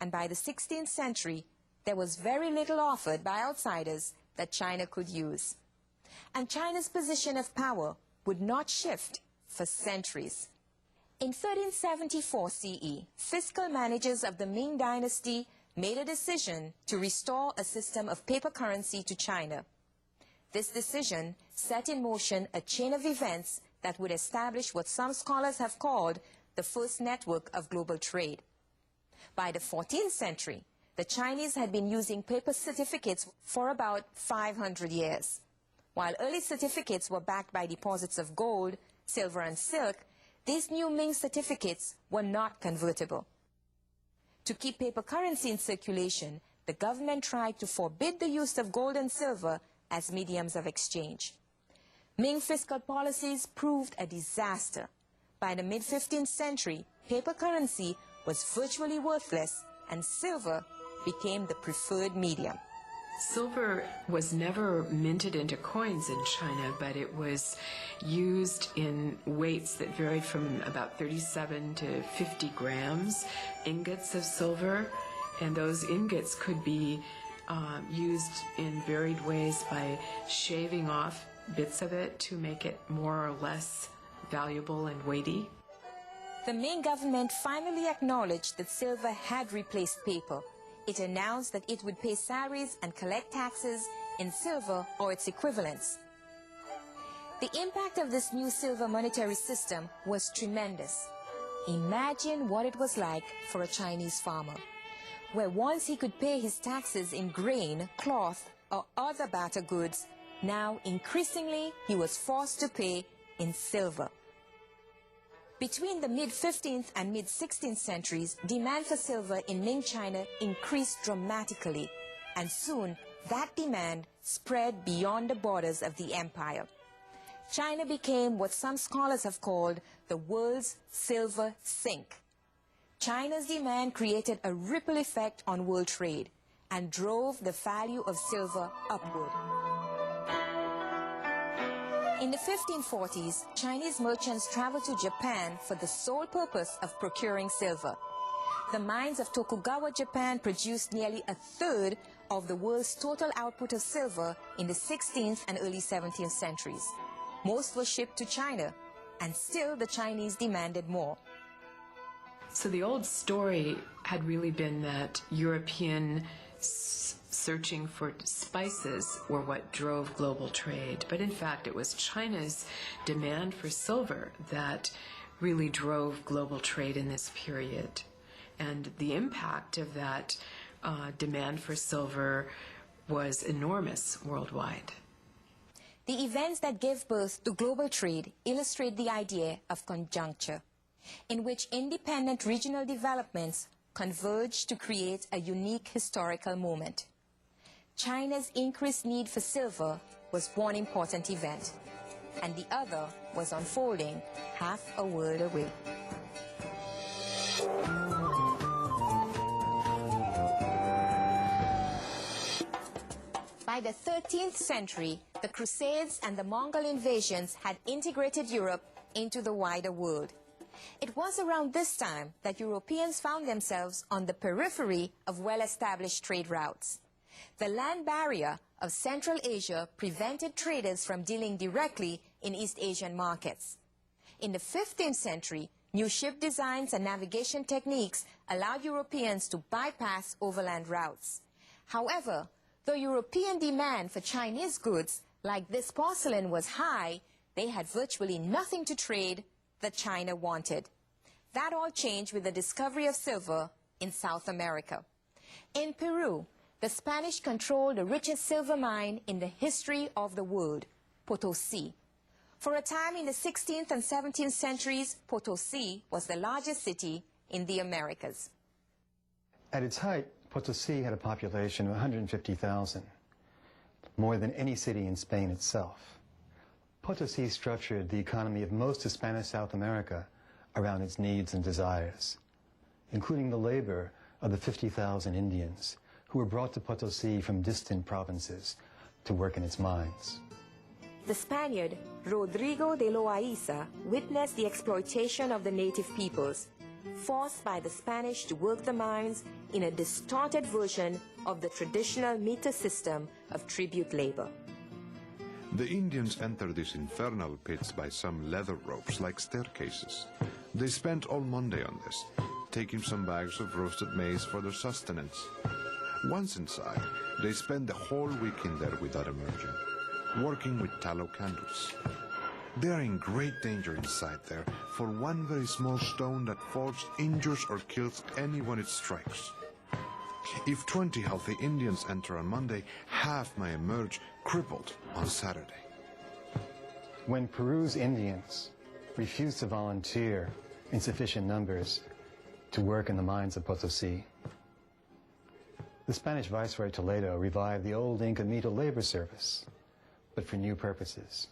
and by the 16th century, there was very little offered by outsiders that China could use. And China's position of power would not shift for centuries. In 1374 CE, fiscal managers of the Ming Dynasty made a decision to restore a system of paper currency to China. This decision set in motion a chain of events that would establish what some scholars have called the first network of global trade. By the 14th century, the Chinese had been using paper certificates for about 500 years. While early certificates were backed by deposits of gold, silver, and silk, these new Ming certificates were not convertible. To keep paper currency in circulation, the government tried to forbid the use of gold and silver as mediums of exchange. Ming fiscal policies proved a disaster. By the mid-15th century, paper currency was virtually worthless, and silver became the preferred medium.
Silver was never minted into coins in China, but it was used in weights that varied from about 37 to 50 grams, ingots of silver, and those ingots could be used in varied ways by shaving off bits of it to make it more or less valuable and weighty.
The Ming government finally acknowledged that silver had replaced paper. It announced that it would pay salaries and collect taxes in silver or its equivalents. The impact of this new silver monetary system was tremendous. Imagine what it was like for a Chinese farmer, where once he could pay his taxes in grain, cloth, or other barter goods, now increasingly he was forced to pay in silver. Between the mid-15th and mid-16th centuries, demand for silver in Ming China increased dramatically, and soon that demand spread beyond the borders of the empire. China became what some scholars have called the world's silver sink. China's demand created a ripple effect on world trade and drove the value of silver upward. In the 1540s, Chinese merchants traveled to Japan for the sole purpose of procuring silver. The mines of Tokugawa, Japan produced nearly a third of the world's total output of silver in the 16th and early 17th centuries. Most were shipped to China, and still the Chinese demanded more.
So the old story had really been that European searching for spices were what drove global trade. But in fact, it was China's demand for silver that really drove global trade in this period. And the impact of that demand for silver was enormous worldwide.
The events that gave birth to global trade illustrate the idea of conjuncture, in which independent regional developments converge to create a unique historical moment. China's increased need for silver was one important event, and the other was unfolding half a world away. By the 13th century, the Crusades and the Mongol invasions had integrated Europe into the wider world. It was around this time that Europeans found themselves on the periphery of well-established trade routes. The land barrier of Central Asia prevented traders from dealing directly in East Asian markets. In the 15th century, new ship designs and navigation techniques allowed Europeans to bypass overland routes. However, though European demand for Chinese goods like this porcelain was high, they had virtually nothing to trade that China wanted. That all changed with the discovery of silver in South America. In Peru, the Spanish controlled the richest silver mine in the history of the world, Potosi. For a time in the 16th and 17th centuries, Potosi was the largest city in the Americas.
At its height, Potosi had a population of 150,000, more than any city in Spain itself. Potosi structured the economy of most of Spanish South America around its needs and desires, including the labor of the 50,000 Indians who were brought to Potosi from distant provinces to work in its mines.
The Spaniard Rodrigo de Loaiza witnessed the exploitation of the native peoples, forced by the Spanish to work the mines in a distorted version of the traditional meter system of tribute labor.
The Indians entered these infernal pits by some leather ropes like staircases. They spent all Monday on this, taking some bags of roasted maize for their sustenance. Once inside, they spend the whole week in there without emerging, working with tallow candles. They are in great danger inside there, for one very small stone that falls injures or kills anyone it strikes. If 20 healthy Indians enter on Monday, half may emerge crippled on Saturday.
When Peru's Indians refused to volunteer in sufficient numbers to work in the mines of Potosi, the Spanish Viceroy Toledo revived the old Inca Mito labor service, but for new purposes.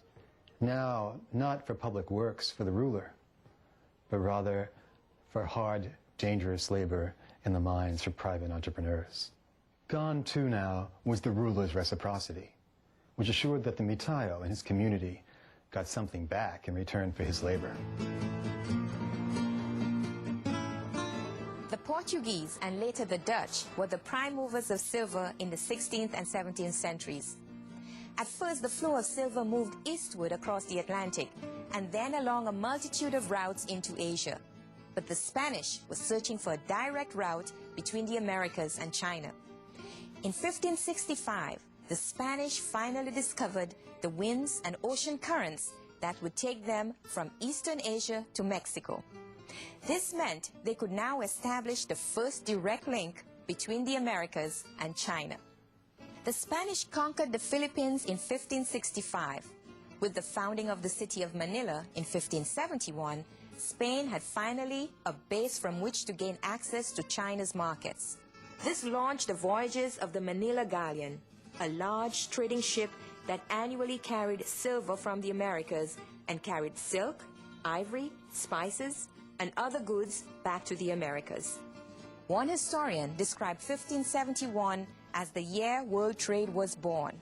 Now, not for public works for the ruler, but rather for hard, dangerous labor in the mines for private entrepreneurs. Gone, too, now was the ruler's reciprocity, which assured that the Mitayo and his community got something back in return for his labor.
The Portuguese and later the Dutch were the prime movers of silver in the 16th and 17th centuries. At first, the flow of silver moved eastward across the Atlantic and then along a multitude of routes into Asia. But the Spanish were searching for a direct route between the Americas and China. In 1565, the Spanish finally discovered the winds and ocean currents that would take them from Eastern Asia to Mexico. This meant they could now establish the first direct link between the Americas and China. The Spanish conquered the Philippines in 1565. With the founding of the city of Manila in 1571, Spain had finally a base from which to gain access to China's markets. This launched the voyages of the Manila Galleon, a large trading ship that annually carried silver from the Americas and carried silk, ivory, spices, and other goods back to the Americas. One historian described 1571 as the year world trade was born.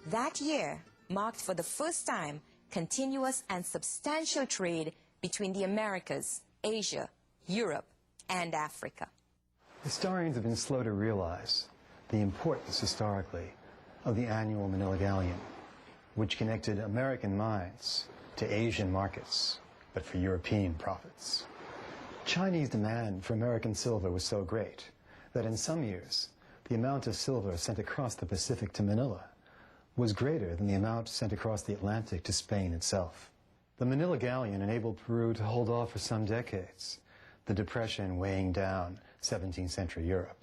That year marked for the first time continuous and substantial trade between the Americas, Asia, Europe, and Africa.
Historians have been slow to realize the importance historically of the annual Manila Galleon, which connected American mines to Asian markets, but for European profits. Chinese demand for American silver was so great that in some years, the amount of silver sent across the Pacific to Manila was greater than the amount sent across the Atlantic to Spain itself. The Manila Galleon enabled Peru to hold off for some decades, the Depression weighing down 17th century Europe.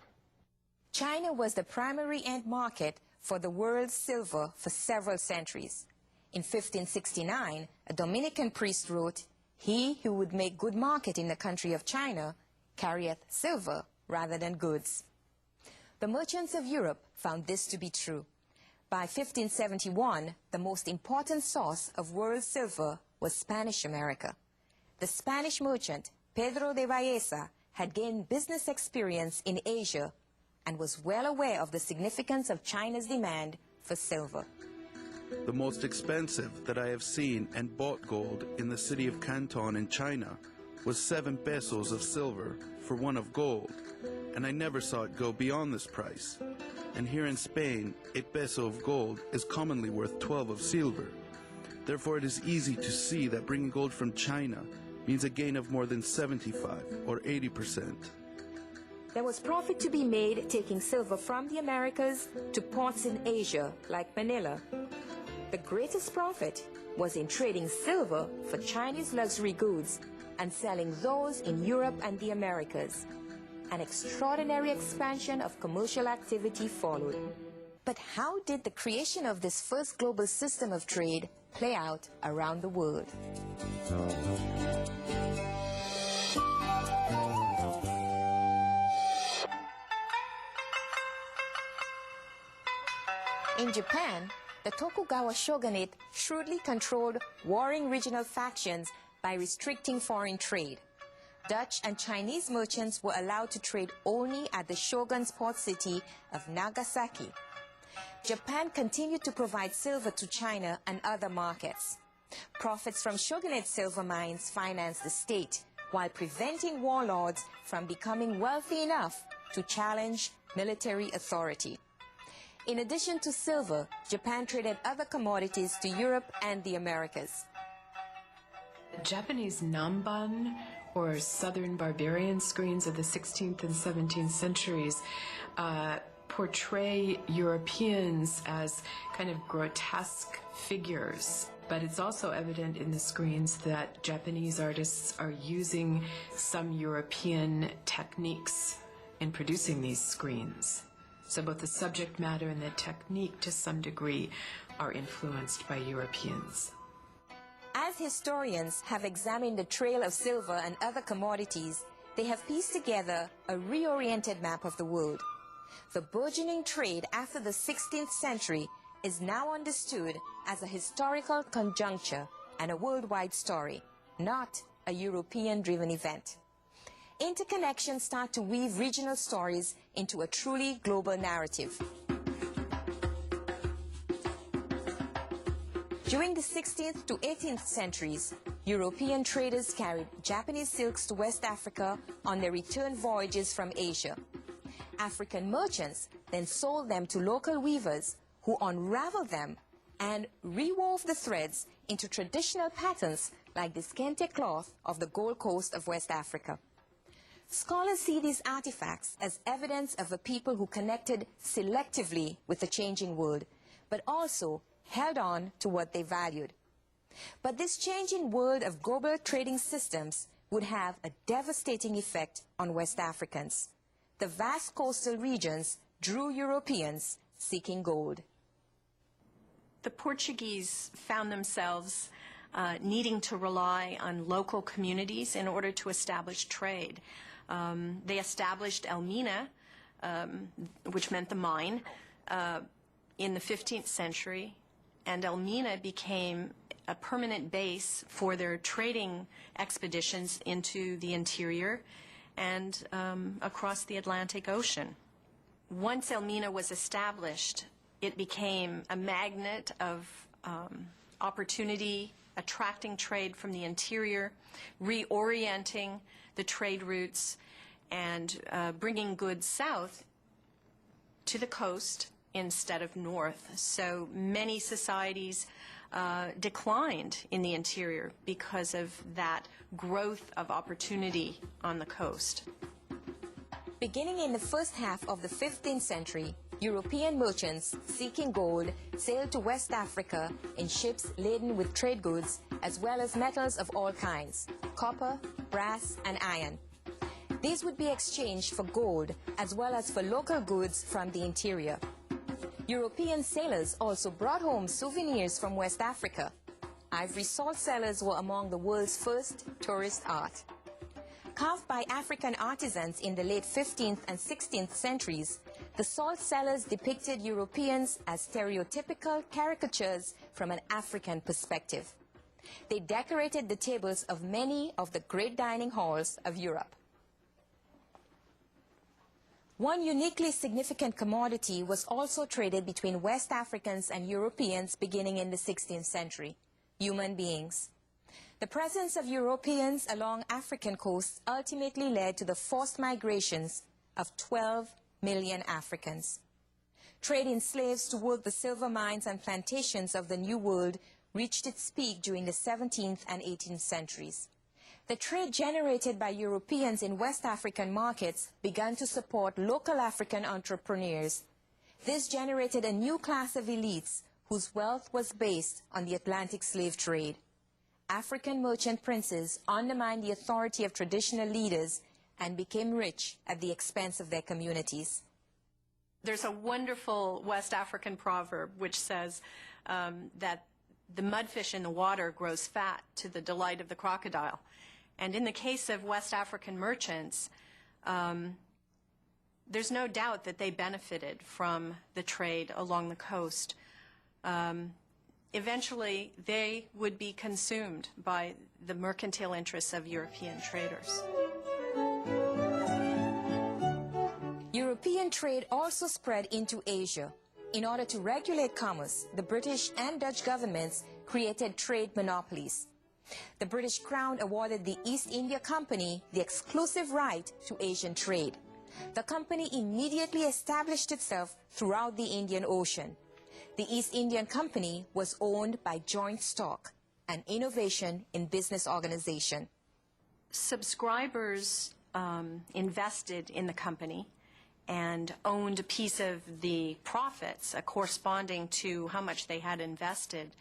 China was the primary end market for the world's silver for several centuries. In 1569, a Dominican priest wrote, "He who would make good market in the country of China carrieth silver rather than goods." The merchants of Europe found this to be true. By 1571, the most important source of world silver was Spanish America. The Spanish merchant Pedro de Valleza had gained business experience in Asia and was well aware of the significance of China's demand for silver.
The most expensive that I have seen and bought gold in the city of Canton in China was 7 pesos of silver for 1 of gold, and I never saw it go beyond this price. And here in Spain, a peso of gold is commonly worth 12 of silver. Therefore, it is easy to see that bringing gold from China means a gain of more than 75 or 80%.
There was profit to be made taking silver from the Americas to ports in Asia, like Manila. The greatest profit was in trading silver for Chinese luxury goods and selling those in Europe and the Americas. An extraordinary expansion of commercial activity followed. But how did the creation of this first global system of trade play out around the world? In Japan, the Tokugawa shogunate shrewdly controlled warring regional factions by restricting foreign trade. Dutch and Chinese merchants were allowed to trade only at the shogun's port city of Nagasaki. Japan continued to provide silver to China and other markets. Profits from shogunate silver mines financed the state, while preventing warlords from becoming wealthy enough to challenge military authority. In addition to silver, Japan traded other commodities to Europe and the Americas.
Japanese namban, or southern barbarian screens of the 16th and 17th centuries, portray Europeans as kind of grotesque figures. But it's also evident in the screens that Japanese artists are using some European techniques in producing these screens. So both the subject matter and the technique, to some degree, are influenced by Europeans.
As historians have examined the trail of silver and other commodities, they have pieced together a reoriented map of the world. The burgeoning trade after the 16th century is now understood as a historical conjuncture and a worldwide story, not a European-driven event. Interconnections start to weave regional stories into a truly global narrative. During the 16th to 18th centuries, European traders carried Japanese silks to West Africa on their return voyages from Asia. African merchants then sold them to local weavers who unraveled them and rewove the threads into traditional patterns like the skente cloth of the Gold Coast of West Africa. Scholars see these artifacts as evidence of a people who connected selectively with the changing world, but also held on to what they valued. But this changing world of global trading systems would have a devastating effect on West Africans. The vast coastal regions drew Europeans seeking gold.
The Portuguese found themselves needing to rely on local communities in order to establish trade. They established Elmina, which meant the mine, in the 15th century, and Elmina became a permanent base for their trading expeditions into the interior and across the Atlantic Ocean. Once Elmina was established, it became a magnet of opportunity, attracting trade from the interior, reorienting the trade routes, and bringing goods south to the coast instead of north. So many societies declined in the interior because of that growth of opportunity on the coast.
Beginning in the first half of the 15th century, European merchants seeking gold sailed to West Africa in ships laden with trade goods as well as metals of all kinds, copper, brass, and iron. These would be exchanged for gold as well as for local goods from the interior. European sailors also brought home souvenirs from West Africa. Ivory salt cellars were among the world's first tourist art. Carved by African artisans in the late 15th and 16th centuries, the salt cellars depicted Europeans as stereotypical caricatures from an African perspective. They decorated the tables of many of the great dining halls of Europe. One uniquely significant commodity was also traded between West Africans and Europeans beginning in the 16th century: human beings. The presence of Europeans along African coasts ultimately led to the forced migrations of 12 million Africans. Trade in slaves to work the silver mines and plantations of the New World reached its peak during the 17th and 18th centuries. The trade generated by Europeans in West African markets began to support local African entrepreneurs. This generated a new class of elites whose wealth was based on the Atlantic slave trade. African merchant princes undermined the authority of traditional leaders and became rich at the expense of their communities.
There's a wonderful West African proverb which says that the mudfish in the water grows fat to the delight of the crocodile. And in the case of West African merchants, there's no doubt that they benefited from the trade along the coast. Eventually, they would be consumed by the mercantile interests of European traders.
European trade also spread into Asia. In order to regulate commerce, the British and Dutch governments created trade monopolies. The British Crown awarded the East India Company the exclusive right to Asian trade. The company immediately established itself throughout the Indian Ocean. The East Indian Company was owned by joint stock, an innovation in business organization.
Subscribers invested in the company and owned a piece of the profits corresponding to how much they had invested.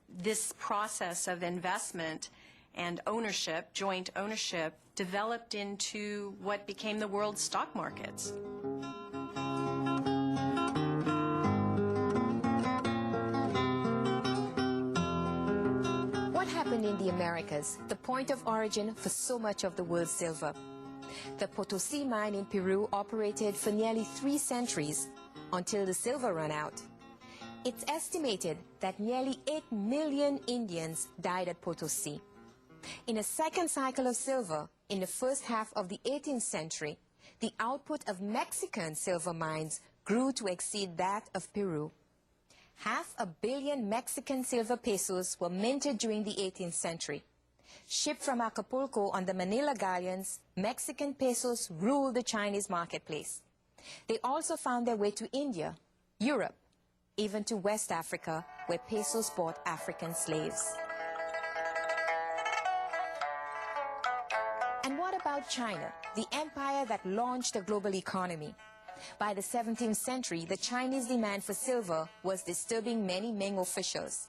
This process of investment and ownership, joint ownership, developed into what became the world's stock markets.
What happened in the Americas, the point of origin for so much of the world's silver? The Potosi mine in Peru operated for nearly 3 centuries until the silver ran out. It's estimated that nearly 8 million Indians died at Potosi. In a second cycle of silver, in the first half of the 18th century, the output of Mexican silver mines grew to exceed that of Peru. 500 million Mexican silver pesos were minted during the 18th century. Shipped from Acapulco on the Manila galleons, Mexican pesos ruled the Chinese marketplace. They also found their way to India, Europe, even to West Africa, where pesos bought African slaves. And what about China, the empire that launched the global economy? By the 17th century, the Chinese demand for silver was disturbing many Ming officials.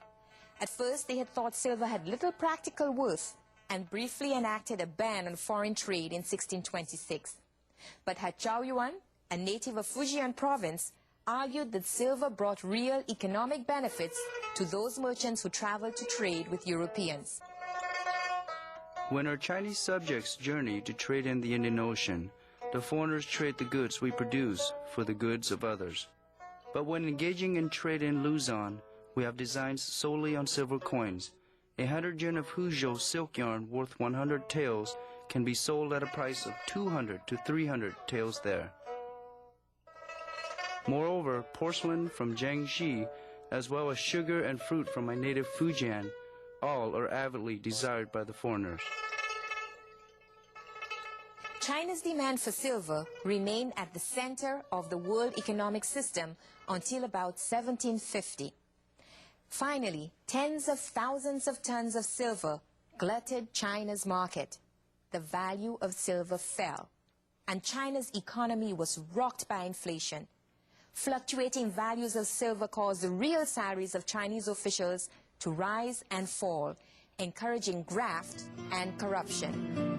At first, they had thought silver had little practical worth and briefly enacted a ban on foreign trade in 1626. But Ha Chaoyuan, a native of Fujian province, argued that silver brought real economic benefits to those merchants who traveled to trade with Europeans.
When our Chinese subjects journey to trade in the Indian Ocean, the foreigners trade the goods we produce for the goods of others. But when engaging in trade in Luzon, we have designs solely on silver coins. 100 yen of Huzhou silk yarn worth 100 taels can be sold at a price of 200 to 300 taels there. Moreover, porcelain from Jiangxi, as well as sugar and fruit from my native Fujian, all are avidly desired by the foreigners.
China's demand for silver remained at the center of the world economic system until about 1750. Finally, tens of thousands of tons of silver glutted China's market. The value of silver fell, and China's economy was rocked by inflation. Fluctuating values of silver caused the real salaries of Chinese officials to rise and fall, encouraging graft and corruption.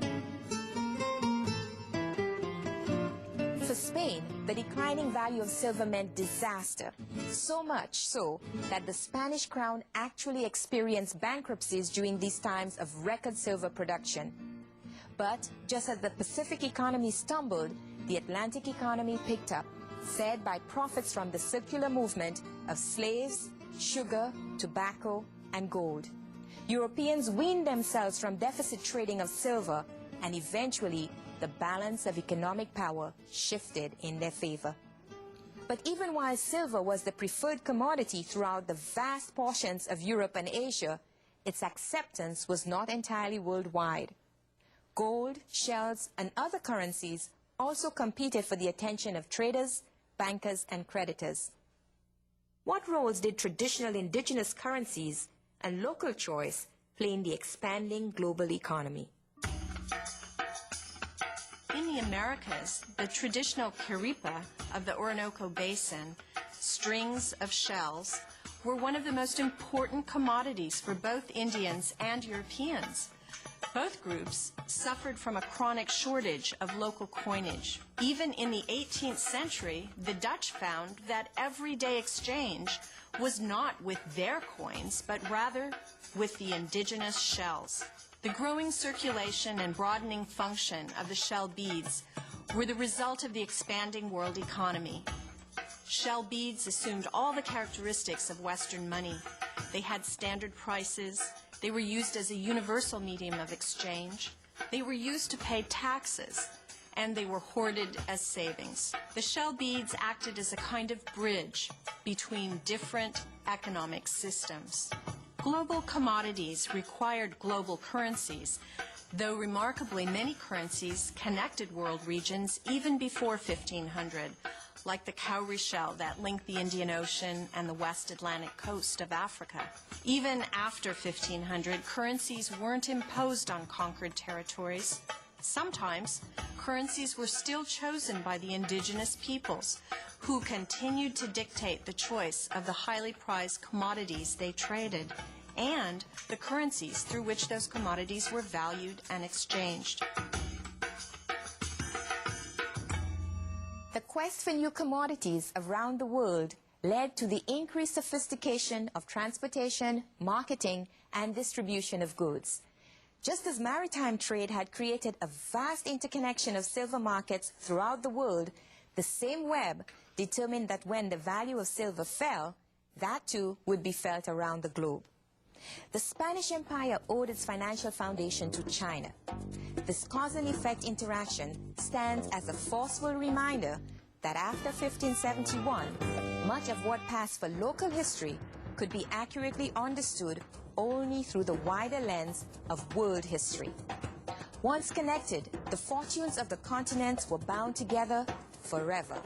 For Spain, the declining value of silver meant disaster, so much so that the Spanish crown actually experienced bankruptcies during these times of record silver production. But just as the Pacific economy stumbled, the Atlantic economy picked up, fed by profits from the circular movement of slaves, sugar, tobacco, and gold. Europeans weaned themselves from deficit trading of silver, and eventually the balance of economic power shifted in their favor. But even while silver was the preferred commodity throughout the vast portions of Europe and Asia, its acceptance was not entirely worldwide. Gold, shells, and other currencies also competed for the attention of traders, bankers, and creditors. What roles did traditional indigenous currencies and local choice play in the expanding global economy?
In the Americas, the traditional caripa of the Orinoco Basin, strings of shells, were one of the most important commodities for both Indians and Europeans. Both groups suffered from a chronic shortage of local coinage. Even in the 18th century, the Dutch found that everyday exchange was not with their coins, but rather with the indigenous shells. The growing circulation and broadening function of the shell beads were the result of the expanding world economy. Shell beads assumed all the characteristics of Western money. They had standard prices. They were used as a universal medium of exchange. They were used to pay taxes, and they were hoarded as savings. The shell beads acted as a kind of bridge between different economic systems. Global commodities required global currencies, though remarkably many currencies connected world regions even before 1500, like the cowrie shell that linked the Indian Ocean and the West Atlantic coast of Africa. Even after 1500, currencies weren't imposed on conquered territories. Sometimes, currencies were still chosen by the indigenous peoples, who continued to dictate the choice of the highly prized commodities they traded, and the currencies through which those commodities were valued and exchanged.
The quest for new commodities around the world led to the increased sophistication of transportation, marketing, and distribution of goods. Just as maritime trade had created a vast interconnection of silver markets throughout the world, the same web determined that when the value of silver fell, that too would be felt around the globe. The Spanish Empire owed its financial foundation to China. This cause and effect interaction stands as a forceful reminder that after 1571, much of what passed for local history could be accurately understood only through the wider lens of world history. Once connected, the fortunes of the continents were bound together forever.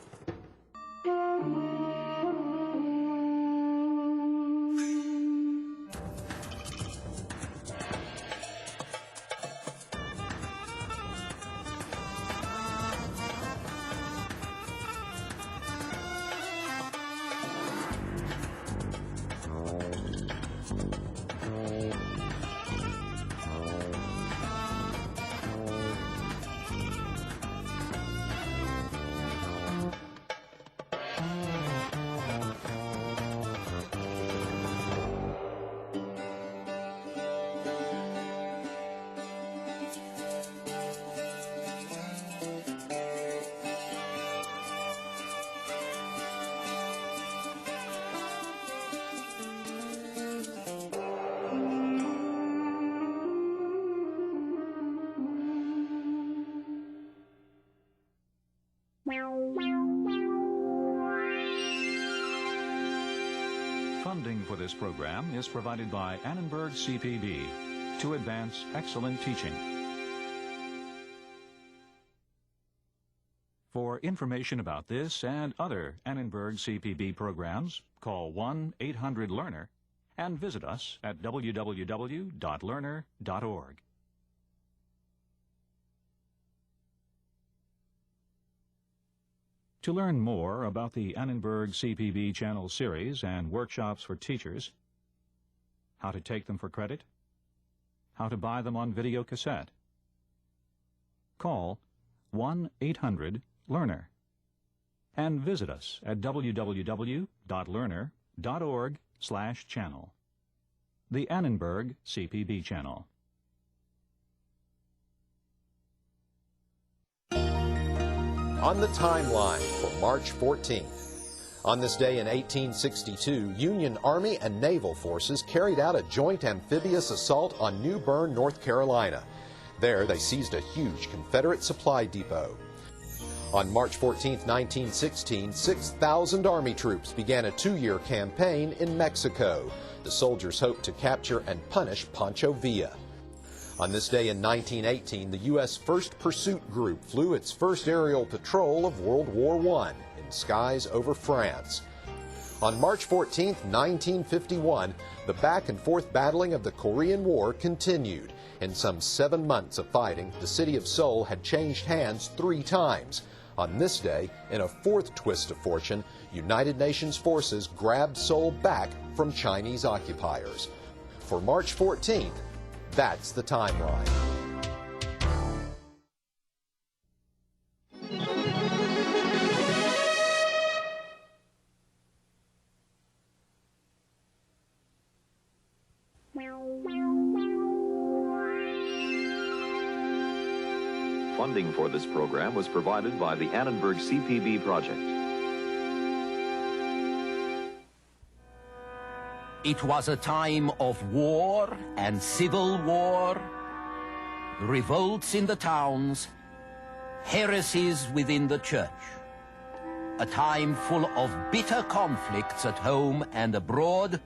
Funding for this program is provided by Annenberg CPB to advance excellent teaching. For information about this and other Annenberg CPB programs, call 1-800-LEARNER and visit us at www.learner.org. To learn more about the Annenberg CPB Channel series and workshops for teachers, how to take them for credit, how to buy them on video cassette, call 1-800-LEARNER and visit us at www.learner.org/channel. The Annenberg CPB Channel.
On the timeline for March 14th. On this day in 1862, Union Army and Naval forces carried out a joint amphibious assault on New Bern, North Carolina. There, they seized a huge Confederate supply depot. On March 14, 1916, 6,000 Army troops began a 2-year campaign in Mexico. The soldiers hoped to capture and punish Pancho Villa. On this day in 1918, the U.S. 1st Pursuit Group flew its first aerial patrol of World War I in skies over France. On March 14, 1951, the back-and-forth battling of the Korean War continued. In some 7 months of fighting, the city of Seoul had changed hands 3 times. On this day, in a 4th twist of fortune, United Nations forces grabbed Seoul back from Chinese occupiers. For March 14th, that's the timeline.
Funding for this program was provided by the Annenberg CPB project.
It was a time of war and civil war, revolts in the towns, heresies within the church. A time full of bitter conflicts at home and abroad,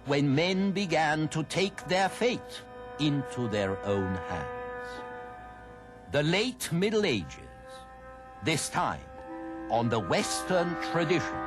when men began to take their fate into their own hands. The late Middle Ages, this time on the Western tradition.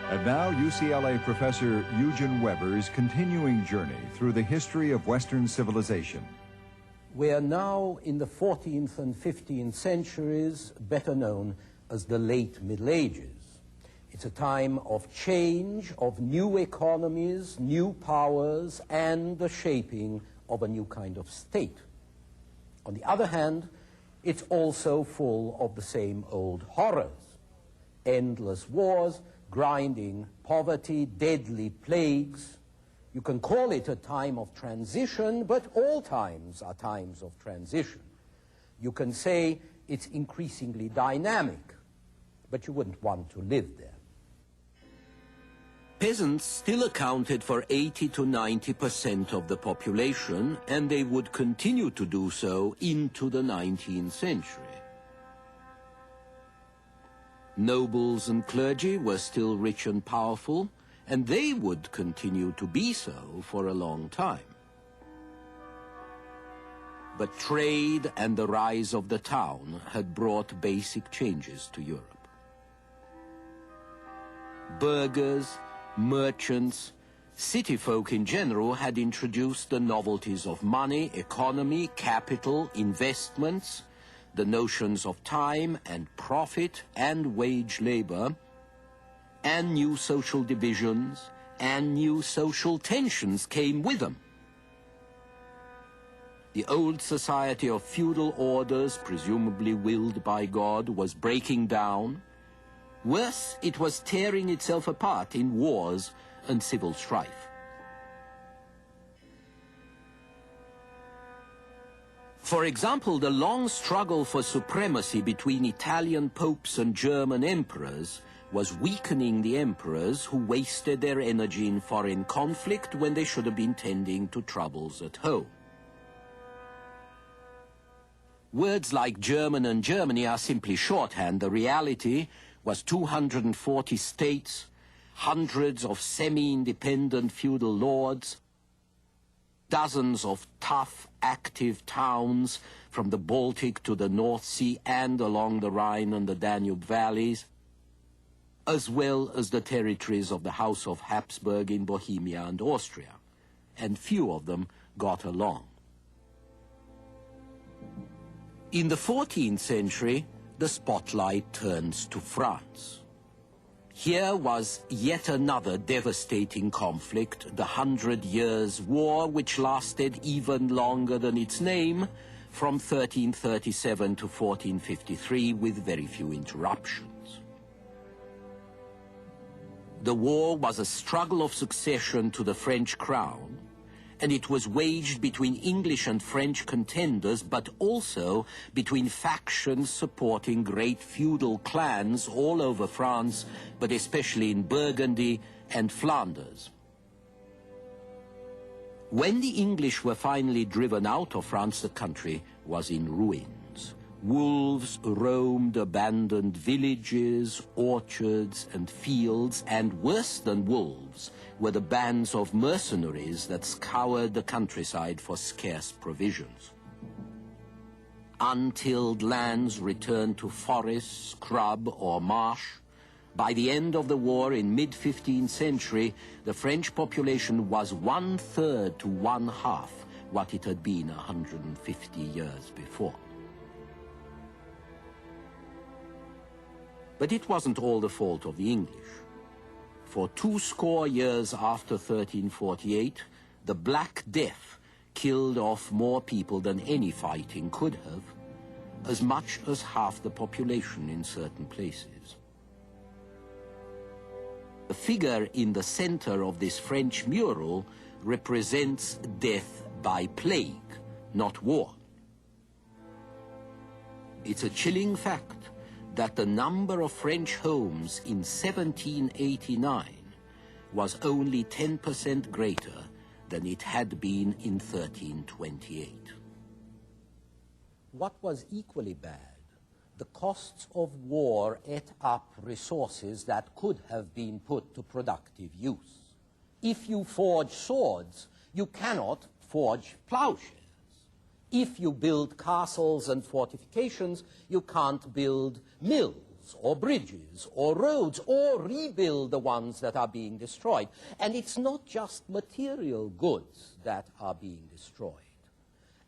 And now, UCLA professor Eugen Weber's continuing journey through the history of Western civilization.
We are now in the 14th and 15th centuries, better known as the late Middle Ages. It's a time of change, of new economies, new powers, and the shaping of a new kind of state. On the other hand, it's also full of the same old horrors. Endless wars, grinding poverty, deadly plagues. You can call it a time of transition, but all times are times of transition. You can say it's increasingly dynamic, but you wouldn't want to live there. Peasants still accounted for 80 to 90% of the population, and they would continue to do so into the 19th century. Nobles and clergy were still rich and powerful, and they would continue to be so for a long time. But trade and the rise of the town had brought basic changes to Europe. Burghers, merchants, city folk in general had introduced the novelties of money, economy, capital, investments, the notions of time and profit and wage labor, and new social divisions and new social tensions came with them. The old society of feudal orders, presumably willed by God, was breaking down. Worse, it was tearing itself apart in wars and civil strife. For example, the long struggle for supremacy between Italian popes and German emperors was weakening the emperors who wasted their energy in foreign conflict when they should have been tending to troubles at home. Words like German and Germany are simply shorthand. The reality was 240 states, hundreds of semi-independent feudal lords, dozens of tough, active towns from the Baltic to the North Sea and along the Rhine and the Danube valleys, as well as the territories of the House of Habsburg in Bohemia and Austria, and few of them got along. In the 14th century, the spotlight turns to France. Here was yet another devastating conflict, the 100 Years' War, which lasted even longer than its name, from 1337 to 1453, with very few interruptions. The war was a struggle of succession to the French crown, and it was waged between English and French contenders, but also between factions supporting great feudal clans all over France, but especially in Burgundy and Flanders. When the English were finally driven out of France, the country was in ruins. Wolves roamed abandoned villages, orchards, and fields, and worse than wolves were the bands of mercenaries that scoured the countryside for scarce provisions. Untilled lands returned to forest, scrub, or marsh. By the end of the war in mid-15th century, the French population was 1/3 to 1/2 what it had been 150 years before. But it wasn't all the fault of the English. For 20 years after 1348, the Black Death killed off more people than any fighting could have, as much as half the population in certain places. The figure in the center of this French mural represents death by plague, not war. It's a chilling fact that the number of French homes in 1789 was only 10% greater than it had been in 1328. What was equally bad, the costs of war ate up resources that could have been put to productive use. If you forge swords, you cannot forge plowshares. If you build castles and fortifications, you can't build mills or bridges or roads or rebuild the ones that are being destroyed. And it's not just material goods that are being destroyed.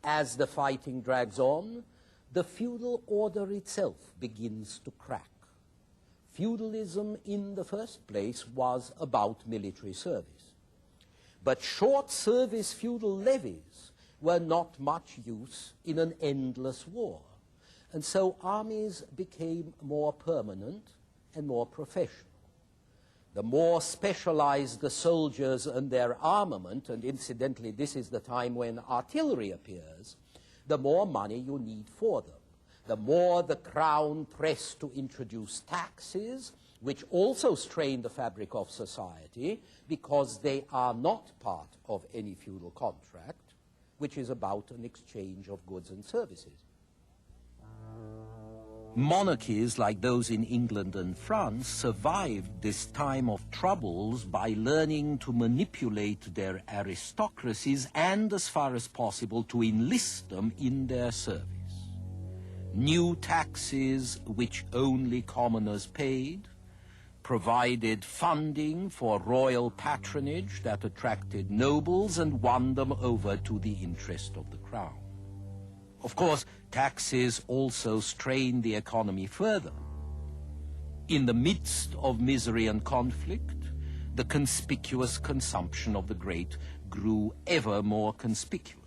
As the fighting drags on, the feudal order itself begins to crack. Feudalism in the first place was about military service. But short service feudal levies were not much use in an endless war. And so armies became more permanent and more professional. The more specialized the soldiers and their armament, and incidentally this is the time when artillery appears, the more money you need for them. The more the crown pressed to introduce taxes, which also strain the fabric of society because they are not part of any feudal contract, which is about an exchange of goods and services. Monarchies like those in England and France survived this time of troubles by learning to manipulate their aristocracies and, as far as possible, to enlist them in their service. New taxes, which only commoners paid, provided funding for royal patronage that attracted nobles and won them over to the interest of the crown. Of course, taxes also strained the economy further. In the midst of misery and conflict, the conspicuous consumption of the great grew ever more conspicuous.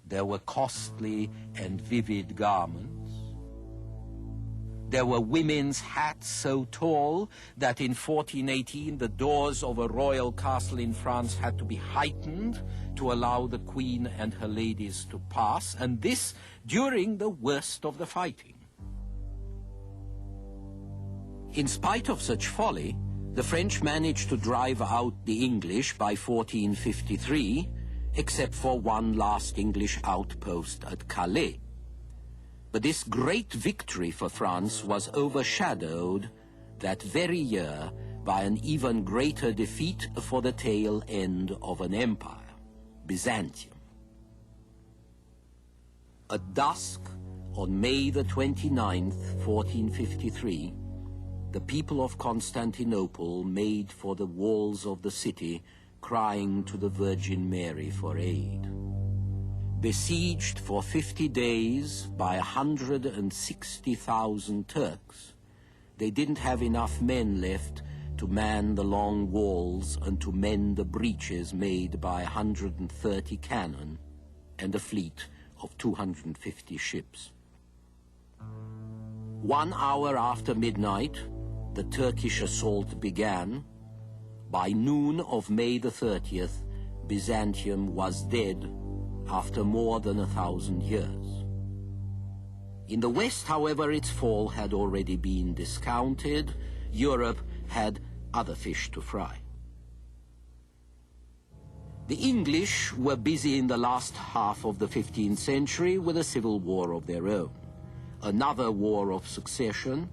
There were costly and vivid garments. There were women's hats so tall that in 1418 the doors of a royal castle in France had to be heightened to allow the queen and her ladies to pass, and this during the worst of the fighting. In spite of such folly, the French managed to drive out the English by 1453, except for one last English outpost at Calais. But this great victory for France was overshadowed that very year by an even greater defeat for the tail end of an empire, Byzantium. At dusk, on May the 29th, 1453, the people of Constantinople made for the walls of the city, crying to the Virgin Mary for aid. Besieged for 50 days by 160,000 Turks, they didn't have enough men left to man the long walls and to mend the breaches made by 130 cannon and a fleet of 250 ships. 1 hour after midnight, the Turkish assault began. By noon of May the 30th, Byzantium was dead after more than 1,000 years. In the West, however, its fall had already been discounted. Europe had other fish to fry.
The English were busy in the last half of the 15th century with a civil war of their own. Another war of succession.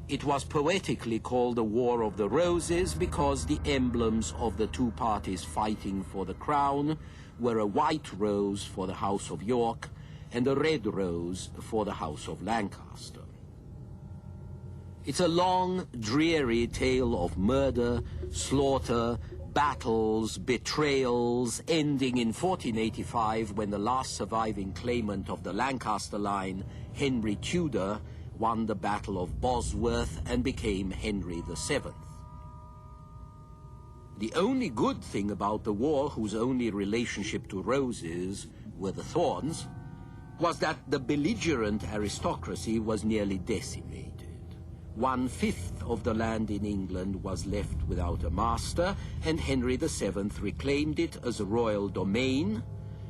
It was poetically called the War of the Roses because the emblems of the two parties fighting for the crown were a white rose for the House of York and a red rose for the House of Lancaster. It's a long, dreary tale of murder, slaughter, battles, betrayals, ending in 1485 when the last surviving claimant of the Lancaster line, Henry Tudor, won the Battle of Bosworth and became Henry VII. The only good thing about the war, whose only relationship to roses were the thorns, was that the belligerent aristocracy was nearly decimated. 1/5 of the land in England was left without a master, and Henry VII reclaimed it as a royal domain,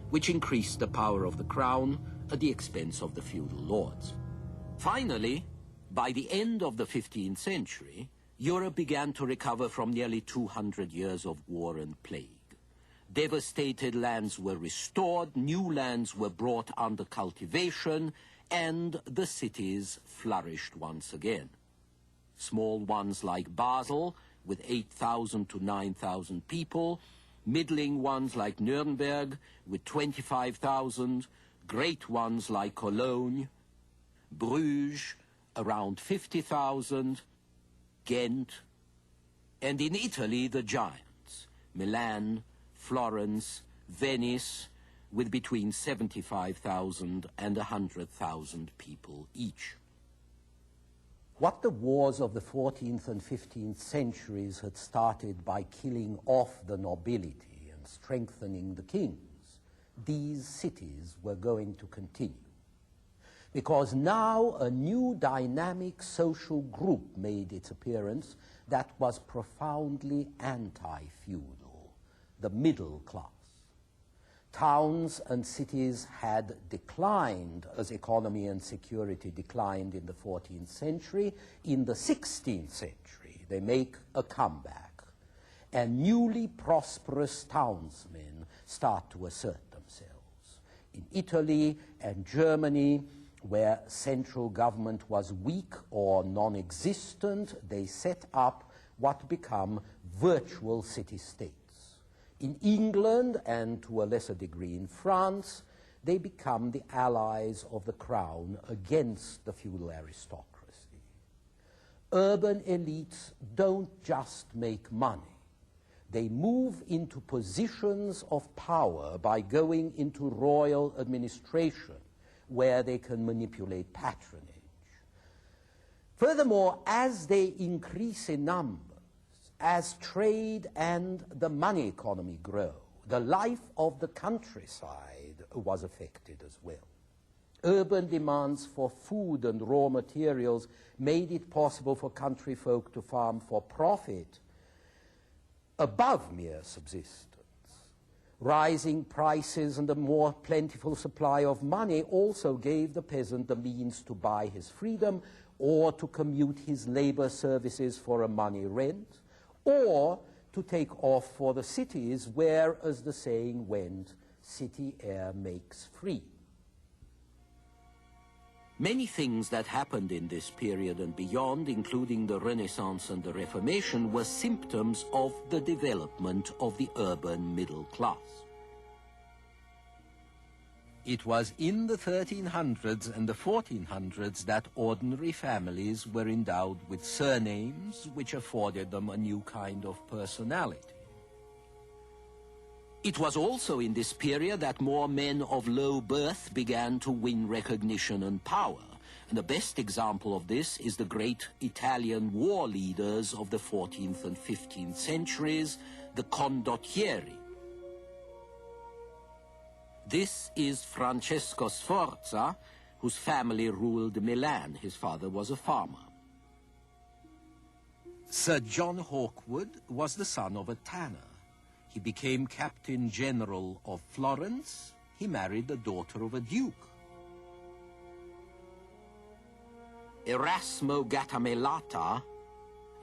which increased the power of the crown at the expense of the feudal lords. Finally, by the end of the 15th century, Europe began to recover from nearly 200 years of war and plague. Devastated lands were restored, new lands were brought under cultivation, and the cities flourished once again. Small ones like Basel, with 8,000 to 9,000 people, middling ones like Nuremberg, with 25,000, great ones like Cologne, Bruges, around 50,000, Ghent, and in Italy the giants, Milan, Florence, Venice, with between 75,000 and 100,000 people each.
What the wars of the 14th and 15th centuries had started by killing off the nobility and strengthening the kings, these cities were going to continue. Because now a new dynamic social group made its appearance that was profoundly anti-feudal, the middle class. Towns and cities had declined as economy and security declined in the 14th century. In the 16th century, they make a comeback, and newly prosperous townsmen start to assert themselves. In Italy and Germany, where central government was weak or non-existent, they set up what become virtual city-states. In England, and to a lesser degree in France, they become the allies of the crown against the feudal aristocracy. Urban elites don't just make money. They move into positions of power by going into royal administration, where they can manipulate patronage. Furthermore, as they increase in number, as trade and the money economy grow, the life of the countryside was affected as well. Urban demands for food and raw materials made it possible for country folk to farm for profit above mere subsistence. Rising prices and a more plentiful supply of money also gave the peasant the means to buy his freedom or to commute his labor services for a money rent, or to take off for the cities where, as the saying went, city air makes free.
Many things that happened in this period and beyond, including the Renaissance and the Reformation, were symptoms of the development of the urban middle class. It was in the 1300s and the 1400s that ordinary families were endowed with surnames which afforded them a new kind of personality. It was also in this period that more men of low birth began to win recognition and power. And the best example of this is the great Italian war leaders of the 14th and 15th centuries, the condottieri. This is Francesco Sforza, whose family ruled Milan. His father was a farmer. Sir John Hawkwood was the son of a tanner. He became Captain General of Florence. He married the daughter of a duke. Erasmo Gattamelata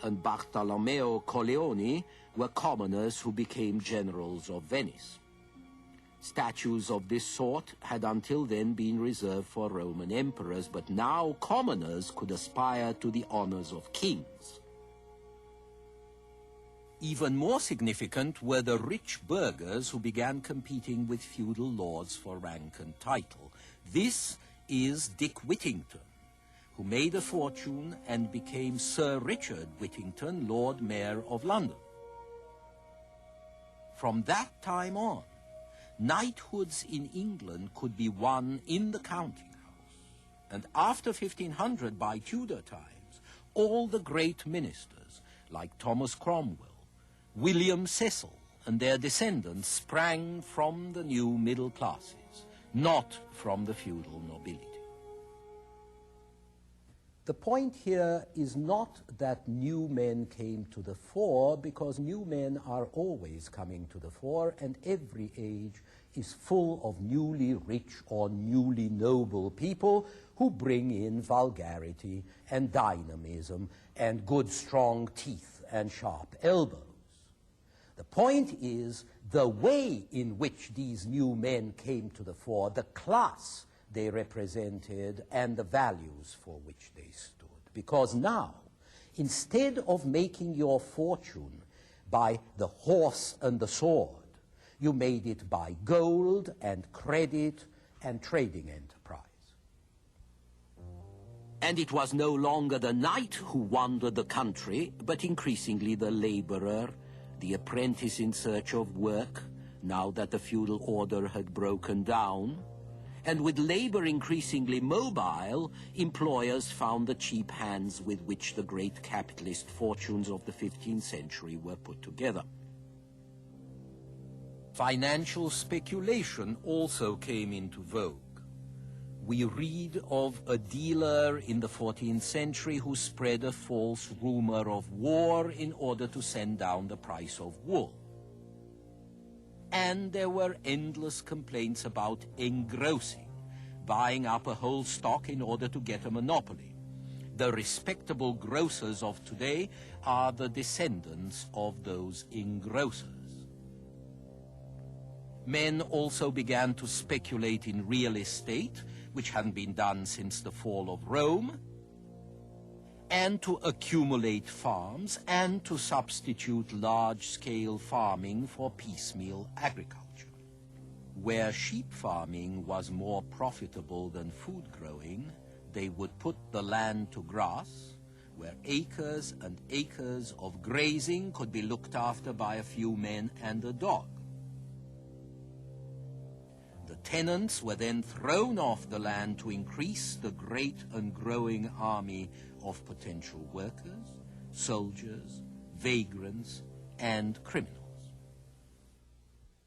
and Bartolomeo Colleoni were commoners who became generals of Venice. Statues of this sort had until then been reserved for Roman emperors, but now commoners could aspire to the honors of kings. Even more significant were the rich burghers who began competing with feudal lords for rank and title. This is Dick Whittington, who made a fortune and became Sir Richard Whittington, Lord Mayor of London. From that time on, knighthoods in England could be won in the counting house, and after 1500, by Tudor times, all the great ministers, like Thomas Cromwell, William Cecil, and their descendants sprang from the new middle classes, not from the feudal nobility.
The point here is not that new men came to the fore, because new men are always coming to the fore, and every age is full of newly rich or newly noble people who bring in vulgarity and dynamism and good strong teeth and sharp elbows. The point is the way in which these new men came to the fore, the class they represented, and the values for which they stood. Because now, instead of making your fortune by the horse and the sword, you made it by gold and credit and trading enterprise.
And it was no longer the knight who wandered the country, but increasingly the laborer, the apprentice in search of work, now that the feudal order had broken down. And with labor increasingly mobile, employers found the cheap hands with which the great capitalist fortunes of the 15th century were put together. Financial speculation also came into vogue. We read of a dealer in the 14th century who spread a false rumor of war in order to send down the price of wool. And there were endless complaints about engrossing, buying up a whole stock in order to get a monopoly. The respectable grocers of today are the descendants of those engrossers. Men also began to speculate in real estate, which hadn't been done since the fall of Rome, and to accumulate farms and to substitute large-scale farming for piecemeal agriculture. Where sheep farming was more profitable than food growing, they would put the land to grass, where acres and acres of grazing could be looked after by a few men and a dog. The tenants were then thrown off the land to increase the great and growing army of potential workers, soldiers, vagrants, and criminals.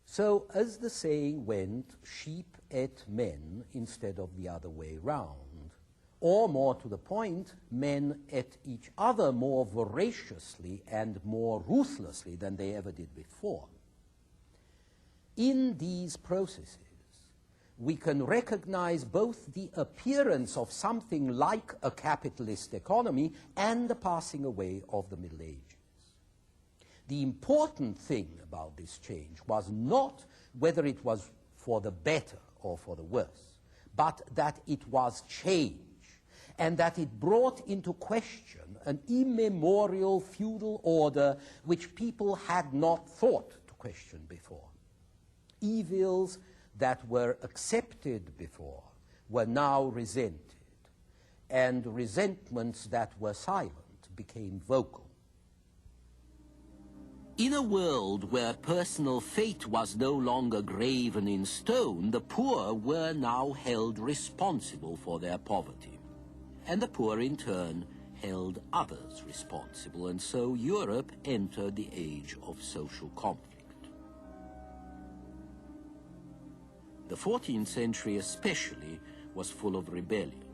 So, as the saying went, sheep ate men instead of the other way round. Or, more to the point, men ate each other more voraciously and more ruthlessly than they ever did before. In these processes, we can recognize both the appearance of something like a capitalist economy and the passing away of the Middle Ages. The important thing about this change was not whether it was for the better or for the worse, but that it was change, and that it brought into question an immemorial feudal order which people had not thought to question before. Evils that were accepted before were now resented, and resentments that were silent became vocal.
In a world where personal fate was no longer graven in stone, the poor were now held responsible for their poverty, and the poor in turn held others responsible, and so Europe entered the age of social conflict. The 14th century especially was full of rebellions.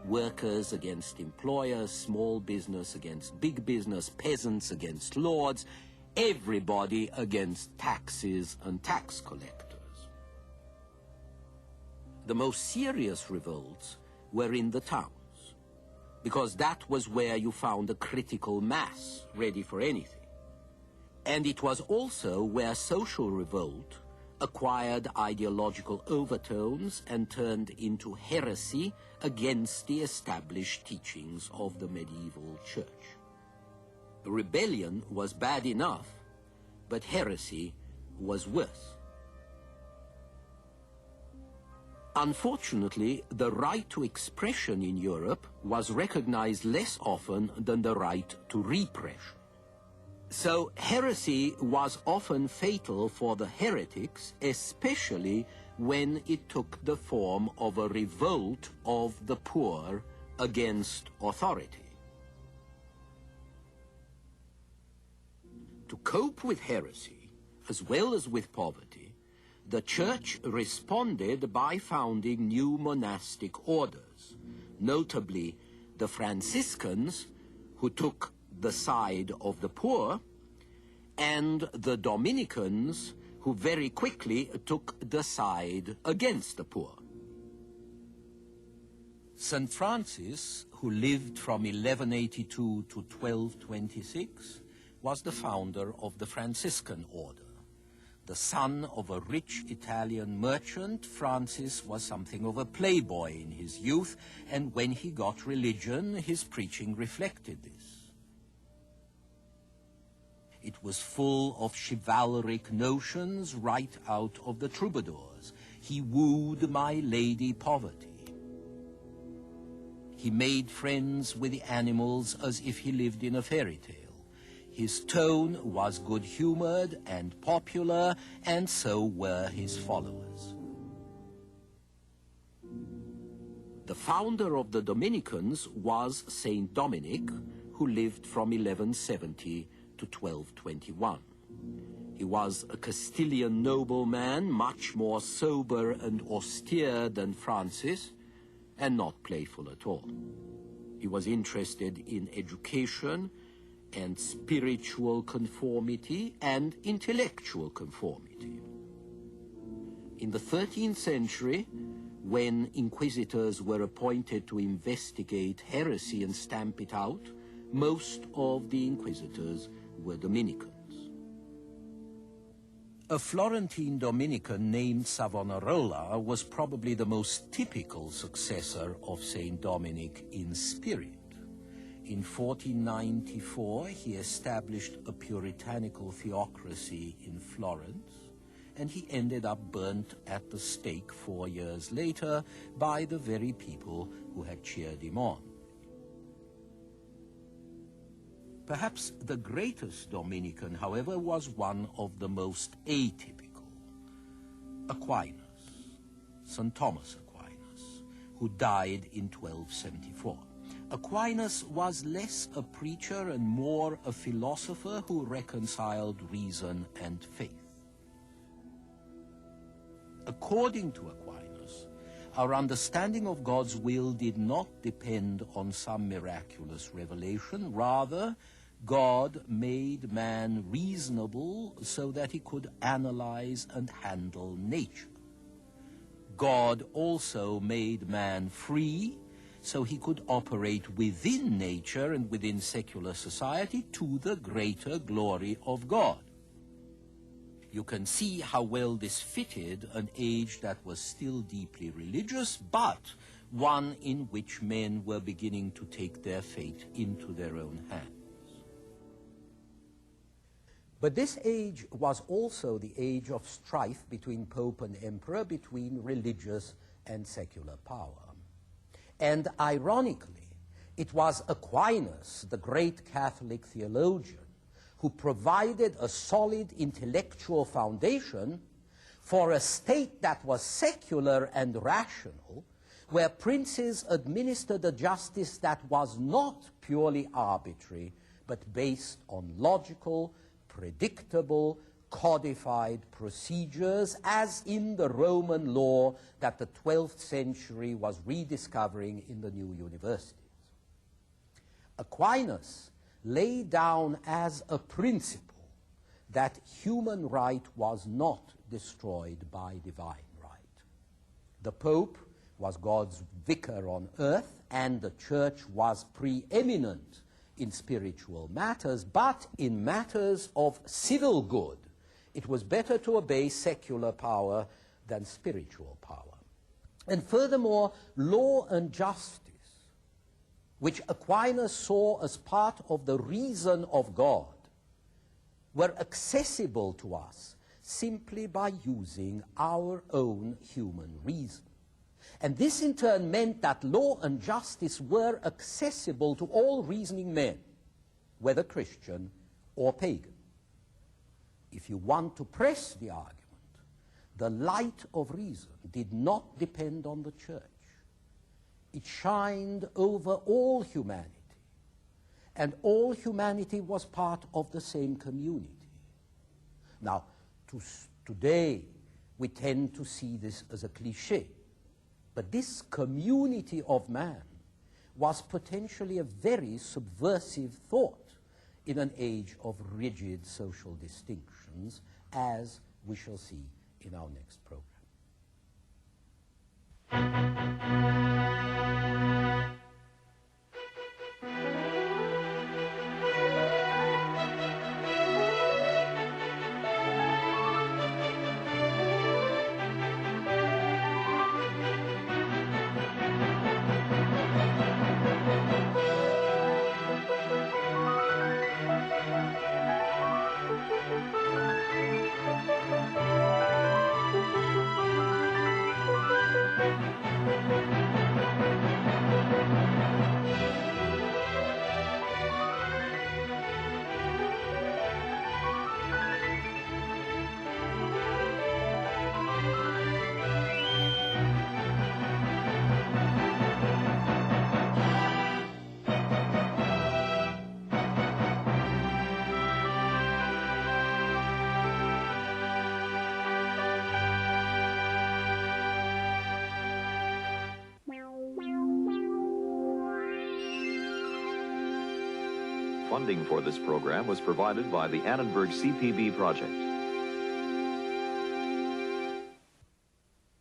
Workers against employers, small business against big business, peasants against lords, everybody against taxes and tax collectors. The most serious revolts were in the towns, because that was where you found a critical mass ready for anything. And it was also where social revolt acquired ideological overtones and turned into heresy against the established teachings of the medieval church. Rebellion was bad enough, but heresy was worse. Unfortunately, the right to expression in Europe was recognized less often than the right to repression. So heresy was often fatal for the heretics, especially when it took the form of a revolt of the poor against authority. To cope with heresy, as well as with poverty, the Church responded by founding new monastic orders, notably the Franciscans, who took the side of the poor, and the Dominicans, who very quickly took the side against the poor. St. Francis, who lived from 1182 to 1226, was the founder of the Franciscan order. The son of a rich Italian merchant, Francis was something of a playboy in his youth, and when he got religion, his preaching reflected this. It was full of chivalric notions right out of the troubadours. He wooed my lady poverty. He made friends with the animals as if he lived in a fairy tale. His tone was good-humored and popular, and so were his followers. The founder of the Dominicans was Saint Dominic, who lived from 1170 to 1221. He was a Castilian nobleman, much more sober and austere than Francis, and not playful at all. He was interested in education and spiritual conformity and intellectual conformity. In the 13th century, when inquisitors were appointed to investigate heresy and stamp it out, most of the inquisitors were Dominicans. A Florentine Dominican named Savonarola was probably the most typical successor of Saint Dominic in spirit. In 1494, he established a puritanical theocracy in Florence, and he ended up burnt at the stake 4 years later by the very people who had cheered him on. Perhaps the greatest Dominican, however, was one of the most atypical, Aquinas, St. Thomas Aquinas, who died in 1274. Aquinas was less a preacher and more a philosopher who reconciled reason and faith. According to Aquinas, our understanding of God's will did not depend on some miraculous revelation. Rather, God made man reasonable so that he could analyze and handle nature. God also made man free so he could operate within nature and within secular society to the greater glory of God. You can see how well this fitted an age that was still deeply religious, but one in which men were beginning to take their fate into their own hands. But this age was also the age of strife between Pope and Emperor, between religious and secular power. And ironically, it was Aquinas, the great Catholic theologian, who provided a solid intellectual foundation for a state that was secular and rational, where princes administered a justice that was not purely arbitrary, but based on logical, predictable, codified procedures, as in the Roman law that the 12th century was rediscovering in the new universities. Aquinas laid down as a principle that human right was not destroyed by divine right. The Pope was God's vicar on earth, and the Church was preeminent in spiritual matters, but in matters of civil good,
It was better to obey secular power than spiritual power. And furthermore, law and justice, which Aquinas saw as part of the reason of God, were accessible to us simply by using our own human reason. And this in turn meant that law and justice were accessible to all reasoning men, whether Christian or pagan. If you want to press the argument, the light of reason did not depend on the church. It shined over all humanity, and all humanity was part of the same community. Now, today, we tend to see this as a cliché, but this community of man was potentially a very subversive thought in an age of rigid social distinctions, as we shall see in our next program.
Funding for this program was provided by the Annenberg CPB project.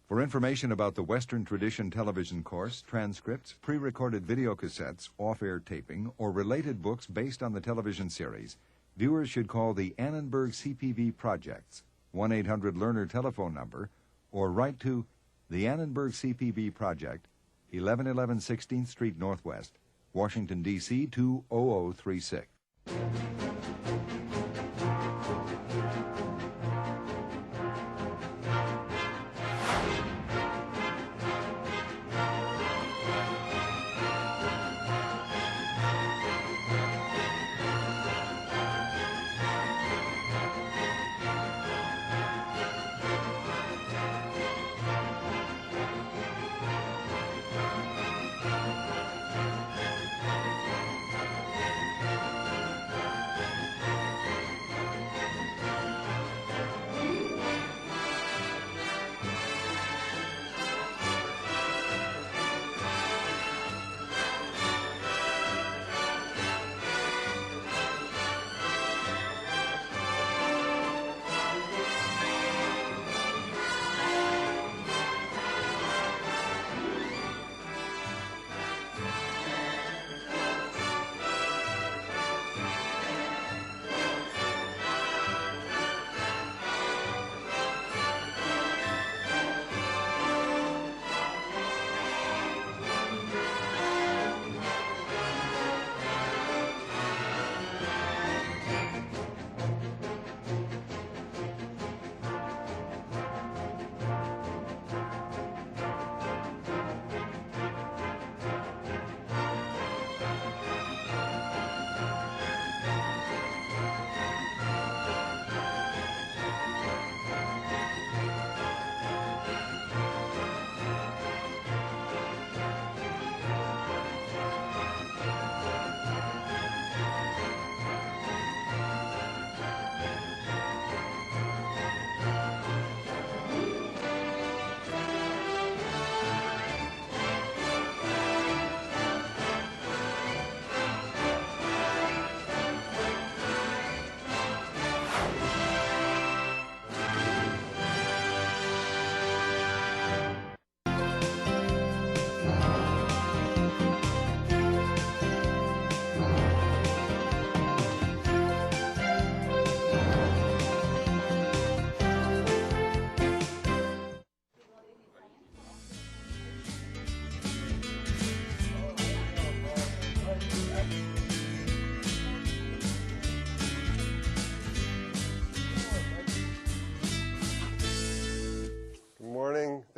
For information about the Western Tradition television course, transcripts, pre-recorded video cassettes, off-air taping, or related books based on the television series, viewers should call the Annenberg CPB Project's 1-800-LEARNER telephone number or write to the Annenberg CPB Project, 1111 16th Street Northwest, Washington, D.C. 20036.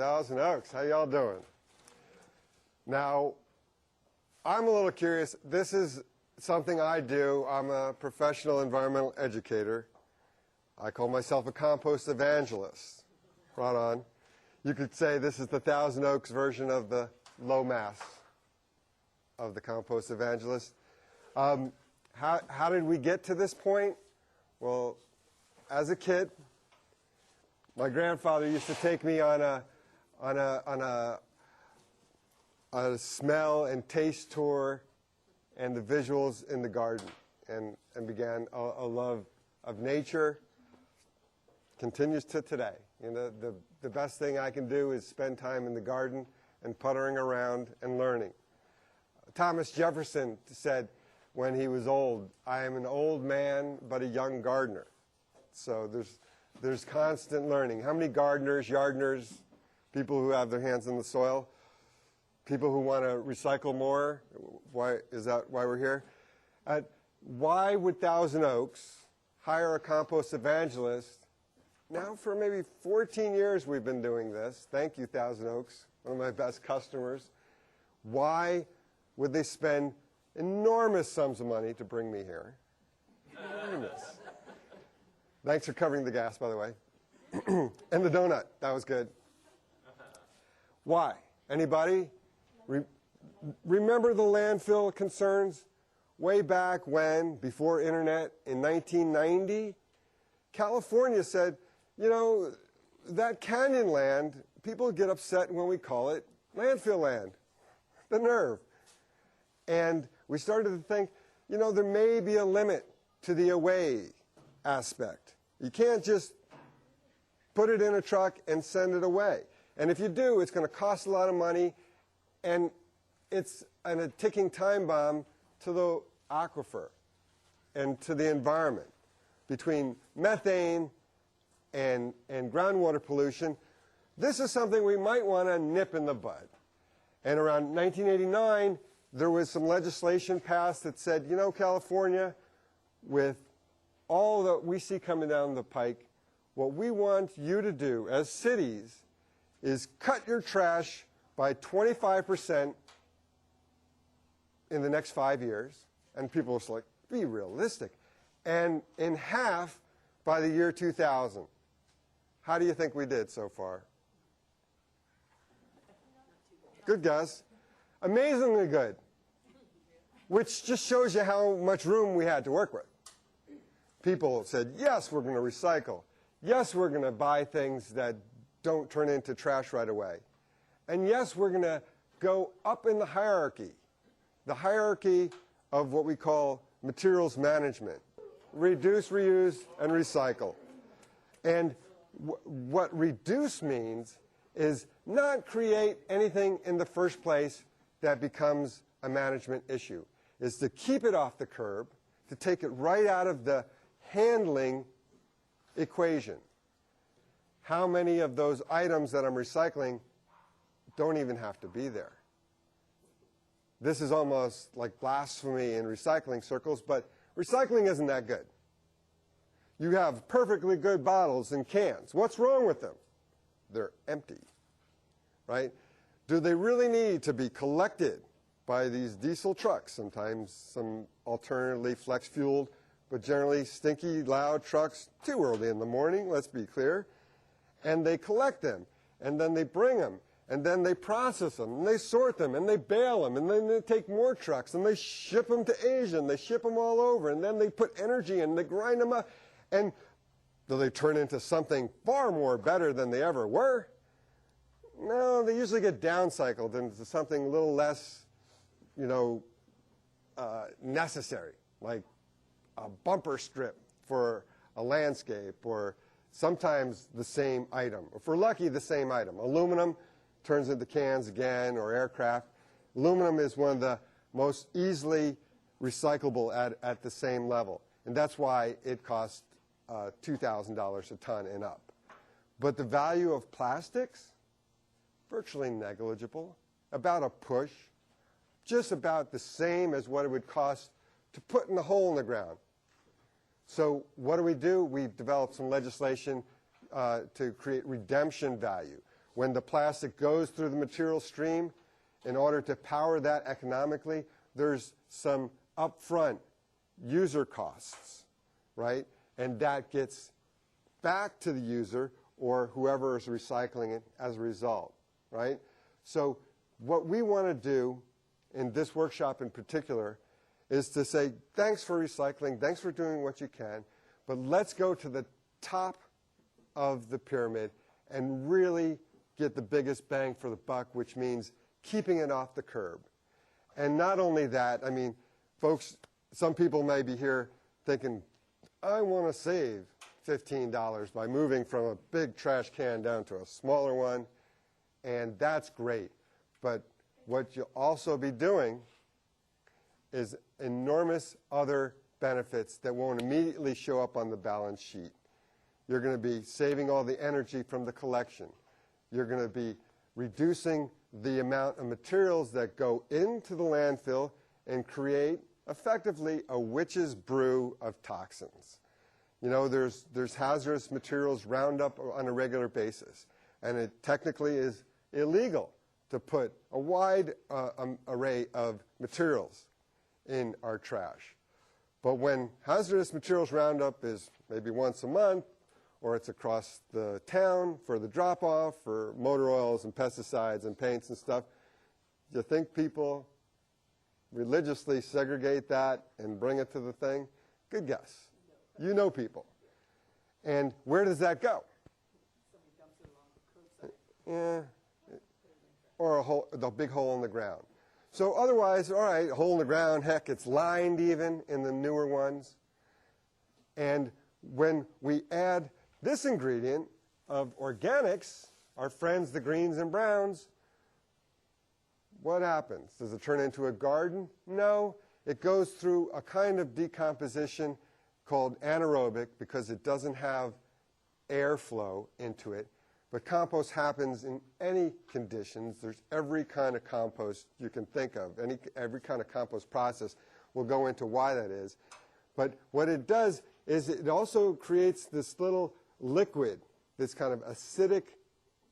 Thousand Oaks, how y'all doing? Now, I'm a little curious. This is something I do. I'm a professional environmental educator. I call myself a compost evangelist. Right on. You could say this is the Thousand Oaks version of the low mass of the compost evangelist. How did we get to this point? Well, as a kid, my grandfather used to take me on a smell and taste tour and the visuals in the garden, and began a love of nature. Continues to today. You know, the best thing I can do is spend time in the garden and puttering around and learning. Thomas Jefferson said when he was old, "I am an old man but a young gardener." So there's constant learning. How many gardeners, yardners, people who have their hands in the soil, people who want to recycle more? Why is that why we're here? Why would Thousand Oaks hire a compost evangelist? Now for maybe 14 years we've been doing this. Thank you, Thousand Oaks, one of my best customers. Why would they spend enormous sums of money to bring me here? Enormous. Thanks for covering the gas, by the way. And the donut, that was good. Why? Anybody? Remember the landfill concerns? Way back when, before internet, in 1990, California said, you know, that canyon land, people get upset when we call it landfill land. The nerve. And we started to think, you know, there may be a limit to the away aspect. You can't just put it in a truck and send it away. And if you do, it's going to cost a lot of money, and it's a ticking time bomb to the aquifer and to the environment. Between methane and groundwater pollution, this is something we might want to nip in the bud. And around 1989, there was some legislation passed that said, you know, California, with all that we see coming down the pike, what we want you to do as cities is cut your trash by 25% in the next 5 years. And people are like, be realistic. And in half by the year 2000. How do you think we did so far? Good guess. Amazingly good. Which just shows you how much room we had to work with. People said, yes, we're going to recycle. Yes, we're going to buy things that don't turn into trash right away. And yes, we're going to go up in the hierarchy of what we call materials management. Reduce, reuse, and recycle. And what reduce means is not create anything in the first place that becomes a management issue. Is to keep it off the curb, to take it right out of the handling equation. How many of those items that I'm recycling don't even have to be there? This is almost like blasphemy in recycling circles, but recycling isn't that good. You have perfectly good bottles and cans. What's wrong with them? They're empty, right? Do they really need to be collected by these diesel trucks? Sometimes some alternatively flex-fueled, but generally stinky, loud trucks, too early in the morning, let's be clear. And they collect them, and then they bring them, and then they process them, and they sort them, and they bale them, and then they take more trucks, and they ship them to Asia, and they ship them all over, and then they put energy in, and they grind them up. And do they turn into something far more better than they ever were? No, they usually get downcycled into something a little less, you know, necessary, like a bumper strip for a landscape, or sometimes the same item. If we're lucky, the same item. Aluminum turns into cans again, or aircraft. Aluminum is one of the most easily recyclable at the same level. And that's why it costs $2,000 a ton and up. But the value of plastics, virtually negligible, about a push, just about the same as what it would cost to put in a hole in the ground. So what do? We've developed some legislation to create redemption value. when the plastic goes through the material stream, in order to power that economically, there's some upfront user costs, right? And that gets back to the user or whoever is recycling it as a result, right? So what we want to do in this workshop in particular is to say, thanks for recycling, thanks for doing what you can, but let's go to the top of the pyramid and really get the biggest bang for the buck, which means keeping it off the curb. And not only that, I mean, folks, some people may be here thinking, I want to save $15 by moving from a big trash can down to a smaller one, and that's great. But what you'll also be doing is enormous other benefits that won't immediately show up on the balance sheet. You're going to be saving all the energy from the collection. You're going to be reducing the amount of materials that go into the landfill and create effectively a witch's brew of toxins. You know, there's hazardous materials Roundup on a regular basis, and it technically is illegal to put a wide array of materials in our trash. But when hazardous materials Roundup is maybe once a month, or it's across the town for the drop-off for motor oils and pesticides and paints and stuff, you think people religiously segregate that and bring it to the thing? Good guess. You know people. And where does that go? Yeah, or the big hole in the ground. So otherwise, all right, hole in the ground, heck, it's lined even in the newer ones. And when we add this ingredient of organics, our friends, the greens and browns, what happens? Does it turn into a garden? No. It goes through a kind of decomposition called anaerobic because it doesn't have airflow into it. But compost happens in any conditions. There's every kind of compost you can think of. Every kind of compost process. We'll go into why that is. But what it does is it also creates this little liquid, this kind of acidic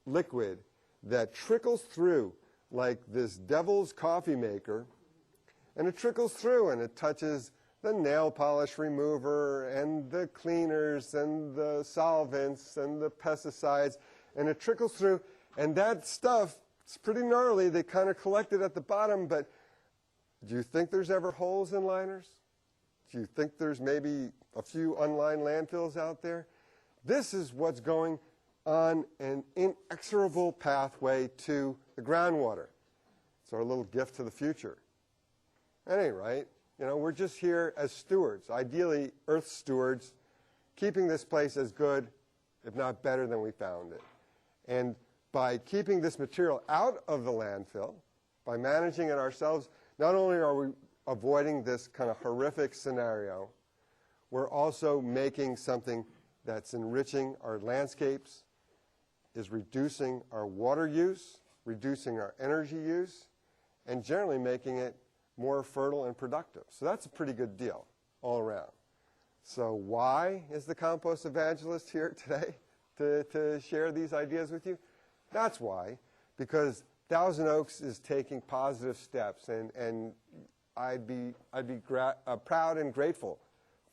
liquid that trickles through like this devil's coffee maker, and it trickles through and it touches the nail polish remover and the cleaners and the solvents and the pesticides, and it trickles through, and that stuff, it's pretty gnarly. They kind of collect it at the bottom, but do you think there's ever holes in liners? Do you think there's maybe a few unlined landfills out there? This is what's going on an inexorable pathway to the groundwater. It's our little gift to the future. At any rate, you know, we're just here as stewards, ideally earth stewards, keeping this place as good, if not better than we found it. And by keeping this material out of the landfill, by managing it ourselves, not only are we avoiding this kind of horrific scenario, we're also making something that's enriching our landscapes, is reducing our water use, reducing our energy use, and generally making it more fertile and productive. So that's a pretty good deal all around. So why is the compost evangelist here today to share these ideas with you? That's why, because Thousand Oaks is taking positive steps, and I'd be proud and grateful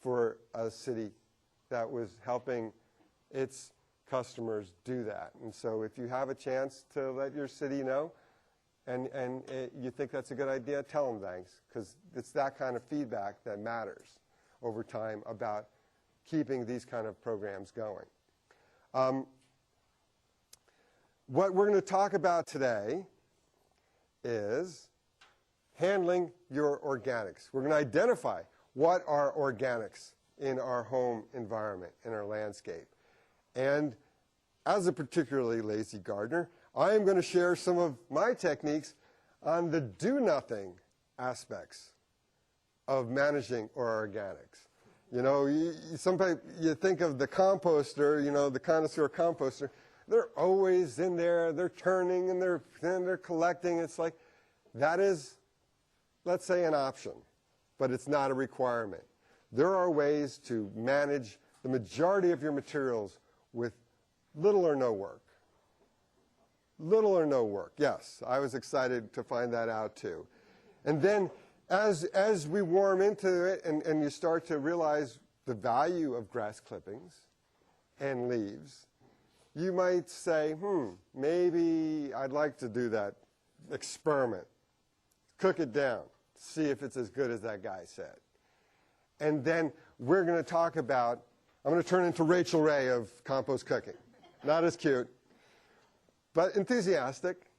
for a city that was helping its customers do that. And so if you have a chance to let your city know and you think that's a good idea, tell them thanks, because it's that kind of feedback that matters over time about keeping these kind of programs going. What we're going to talk about today is handling your organics. We're going to identify what are organics in our home environment, in our landscape. And as a particularly lazy gardener, I am going to share some of my techniques on the do-nothing aspects of managing our organics. You know, sometimes you think of the composter, you know, the connoisseur composter. They're always in there. They're turning and they're collecting. It's like that is, let's say, an option, but it's not a requirement. There are ways to manage the majority of your materials with little or no work. Little or no work, yes. I was excited to find that out too. And then as we warm into it and you start to realize the value of grass clippings and leaves, you might say, maybe I'd like to do that experiment. Cook it down, see if it's as good as that guy said. And then we're going to talk about, I'm going to turn into Rachel Ray of compost cooking. Not as cute, but enthusiastic.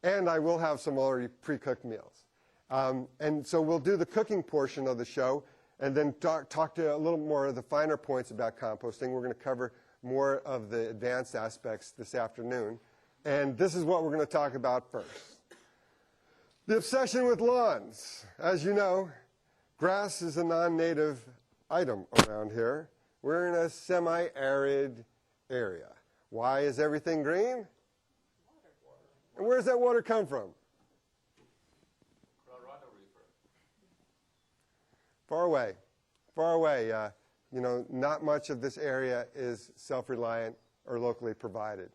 And I will have some already pre-cooked meals. And so we'll do the cooking portion of the show and then talk to a little more of the finer points about composting. We're going to cover more of the advanced aspects this afternoon. And this is what we're going to talk about first. The obsession with lawns. As you know, grass is a non-native item around here. We're in a semi-arid area. Why is everything green? And where does that water come from? Far away. Far away. Not much of this area is self-reliant or locally provided.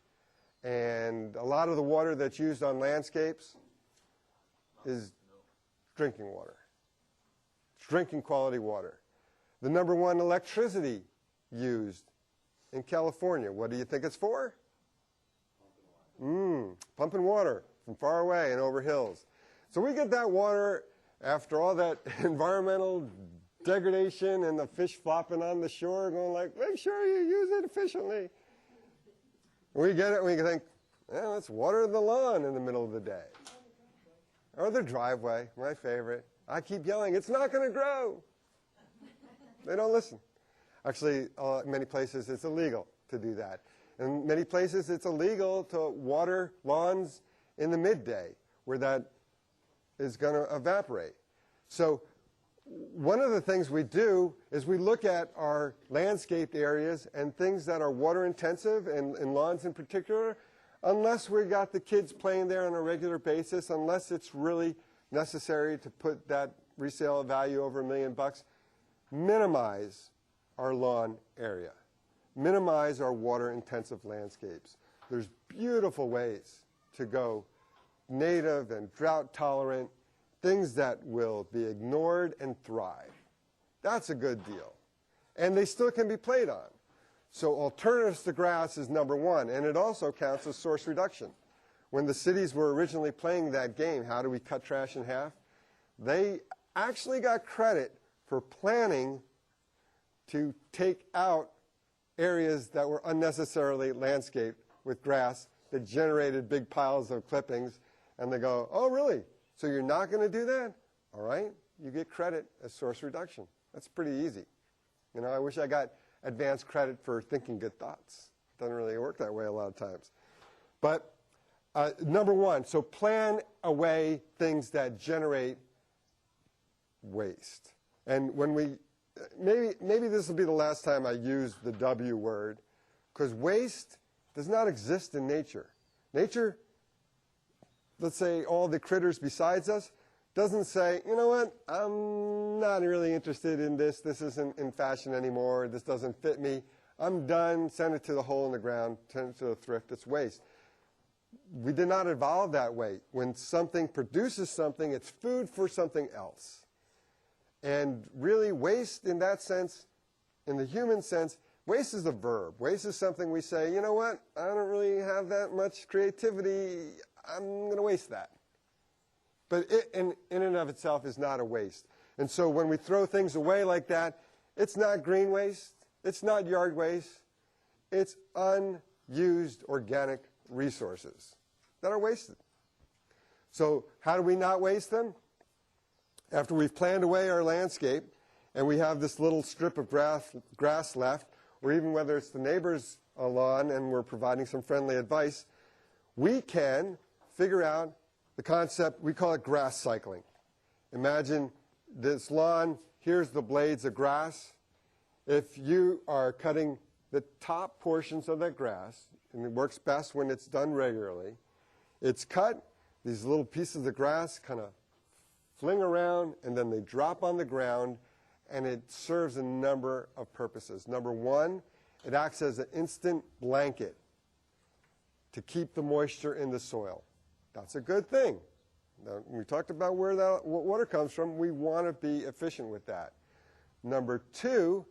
And a lot of the water that's used on landscapes is drinking water. It's drinking quality water. The number one electricity used in California, what do you think it's for? Pumping water from far away and over hills. So we get that water after all that environmental degradation and the fish flopping on the shore going like, make sure you use it efficiently. We get it and we think, let's water the lawn in the middle of the day. Or the driveway, my favorite. I keep yelling, it's not going to grow. They don't listen. Actually, many places it's illegal to do that. In many places it's illegal to water lawns in the midday where that is going to evaporate. So one of the things we do is we look at our landscaped areas and things that are water intensive, and lawns in particular, unless we got the kids playing there on a regular basis, unless it's really necessary to put that resale value over $1 million, minimize our lawn area. Minimize our water-intensive landscapes. There's beautiful ways to go native and drought-tolerant, things that will be ignored and thrive. That's a good deal. And they still can be played on. So alternatives to grass is number one, and it also counts as source reduction. When the cities were originally playing that game, how do we cut trash in half? They actually got credit for planning to take out areas that were unnecessarily landscaped with grass that generated big piles of clippings, and they go, oh, really? So you're not going to do that? All right, you get credit as source reduction. That's pretty easy. I wish I got advanced credit for thinking good thoughts. Doesn't really work that way a lot of times. But number one, so plan away things that generate waste. And when we, maybe this will be the last time I use the W word, because waste does not exist in nature. Nature, let's say all the critters besides us, doesn't say, you know what, I'm not really interested in this. This isn't in fashion anymore. This doesn't fit me. I'm done. Send it to the hole in the ground. Send it to the thrift. It's waste. We did not evolve that way. When something produces something, it's food for something else. And really, waste in that sense, in the human sense, waste is a verb. Waste is something we say, you know what, I don't really have that much creativity. I'm going to waste that. But it, in and of itself, is not a waste. And so when we throw things away like that, it's not green waste. It's not yard waste. It's unused organic resources that are wasted. So how do we not waste them? After we've planned away our landscape and we have this little strip of grass left, or even whether it's the neighbor's lawn and we're providing some friendly advice, we can figure out the concept, we call it grass cycling. Imagine this lawn, here's the blades of grass. If you are cutting the top portions of that grass, and it works best when it's done regularly, it's cut, these little pieces of grass kind of fling around, and then they drop on the ground, and it serves a number of purposes. Number one, it acts as an instant blanket to keep the moisture in the soil. That's a good thing. Now, we talked about where that water comes from. We want to be efficient with that. Number two,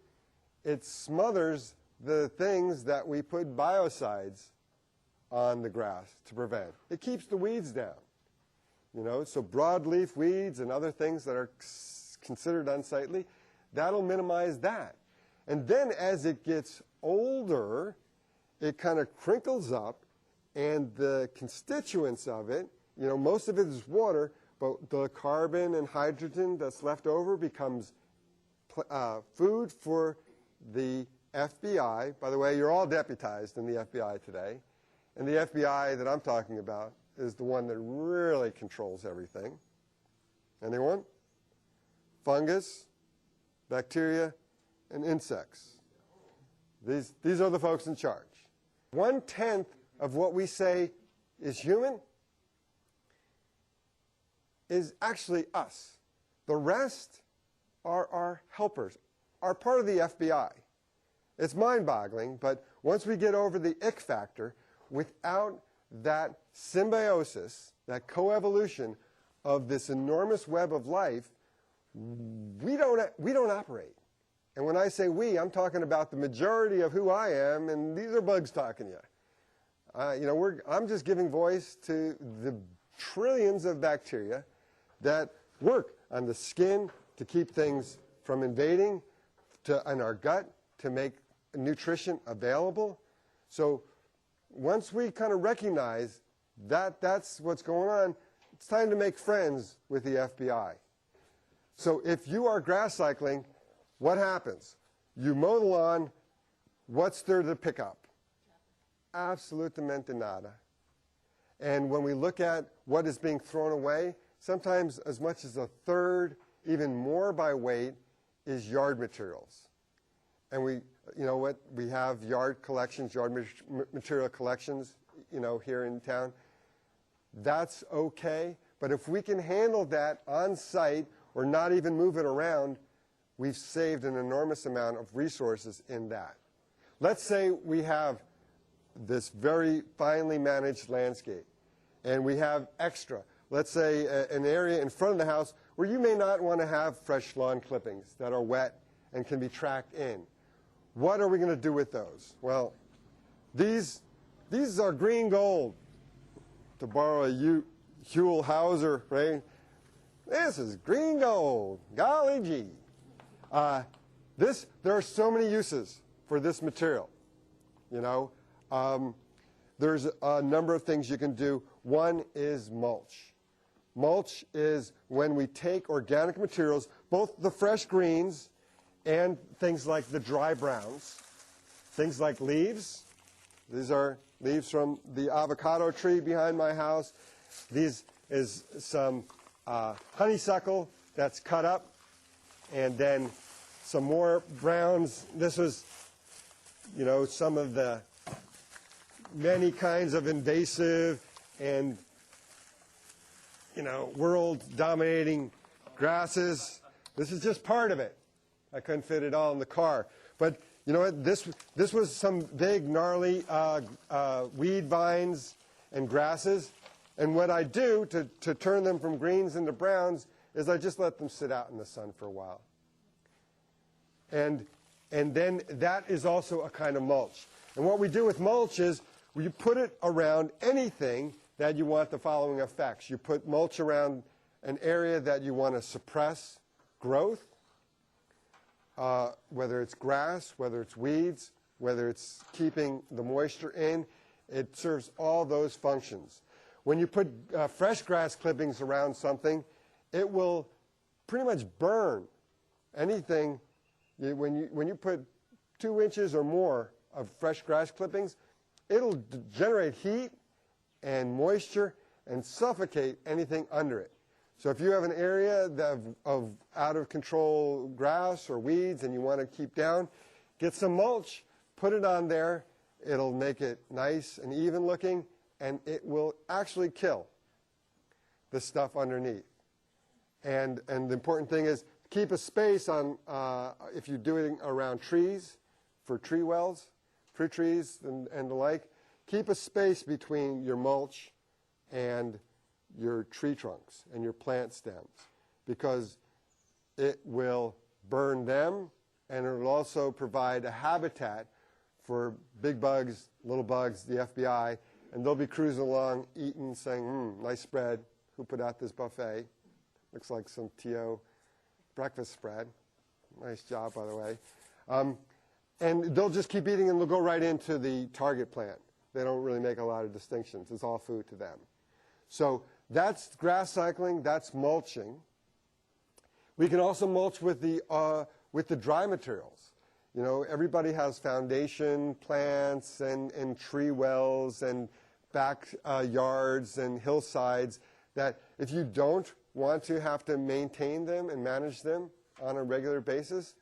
it smothers the things that we put biocides on the grass to prevent. It keeps the weeds down. You know, so broadleaf weeds and other things that are considered unsightly, that'll minimize that. And then as it gets older, it kind of crinkles up, and the constituents of it, you know, most of it is water, but the carbon and hydrogen that's left over becomes food for the FBI. By the way, you're all deputized in the FBI today. And the FBI that I'm talking about is the one that really controls everything. Anyone? Fungus, bacteria, and insects. These are the folks in charge. 1/10 of what we say is human is actually us. The rest are our helpers, are part of the FBI. It's mind-boggling, but once we get over the ick factor, without that symbiosis, that coevolution of this enormous web of life, we don't operate. And when I say we, I'm talking about the majority of who I am, and these are bugs talking to you. You know, I'm just giving voice to the trillions of bacteria that work on the skin to keep things from invading, in our gut to make nutrition available. So once we kind of recognize that that's what's going on, it's time to make friends with the FBI. So if you are grass cycling, what happens? You mow the lawn, what's there to pick up? Absolutamente nada. And when we look at what is being thrown away, sometimes as much as a third, even more by weight, is yard materials. And we, you know what, we have yard collections, yard material collections, you know, here in town. That's okay, but if we can handle that on site or not even move it around, we've saved an enormous amount of resources in that. Let's say we have this very finely managed landscape, and we have extra. Let's say an area in front of the house where you may not want to have fresh lawn clippings that are wet and can be tracked in. What are we going to do with those? Well, these are green gold, to borrow a Huell Hauser, right? This is green gold, golly gee. There are so many uses for this material, you know. There's a number of things you can do. One is mulch. Mulch is when we take organic materials, both the fresh greens and things like the dry browns, things like leaves. These are leaves from the avocado tree behind my house. These is some honeysuckle that's cut up, and then some more browns. This was, you know, some of the many kinds of invasive and, you know, world-dominating grasses. This is just part of it. I couldn't fit it all in the car. But you know what? This was some big, gnarly weed vines and grasses. And what I do to turn them from greens into browns is I just let them sit out in the sun for a while. And then that is also a kind of mulch. And what we do with mulch is you put it around anything that you want the following effects. You put mulch around an area that you want to suppress growth, whether it's grass, whether it's weeds, whether it's keeping the moisture in. It serves all those functions. When you put fresh grass clippings around something, it will pretty much burn anything. When you put 2 inches or more of fresh grass clippings, it'll generate heat and moisture and suffocate anything under it. So if you have an area of out-of-control grass or weeds and you want to keep down, get some mulch, put it on there. It'll make it nice and even looking, and it will actually kill the stuff underneath. And the important thing is keep a space on, if you're doing around trees, for tree wells, fruit trees and the like, keep a space between your mulch and your tree trunks and your plant stems, because it will burn them, and it will also provide a habitat for big bugs, little bugs, the FBI, and they'll be cruising along, eating, saying, nice spread. Who put out this buffet? Looks like some T.O. breakfast spread. Nice job, by the way. And they'll just keep eating, and they'll go right into the target plant. They don't really make a lot of distinctions. It's all food to them. So that's grass cycling. That's mulching. We can also mulch with the dry materials. You know, everybody has foundation plants and tree wells and backyards and hillsides that if you don't want to have to maintain them and manage them on a regular basis,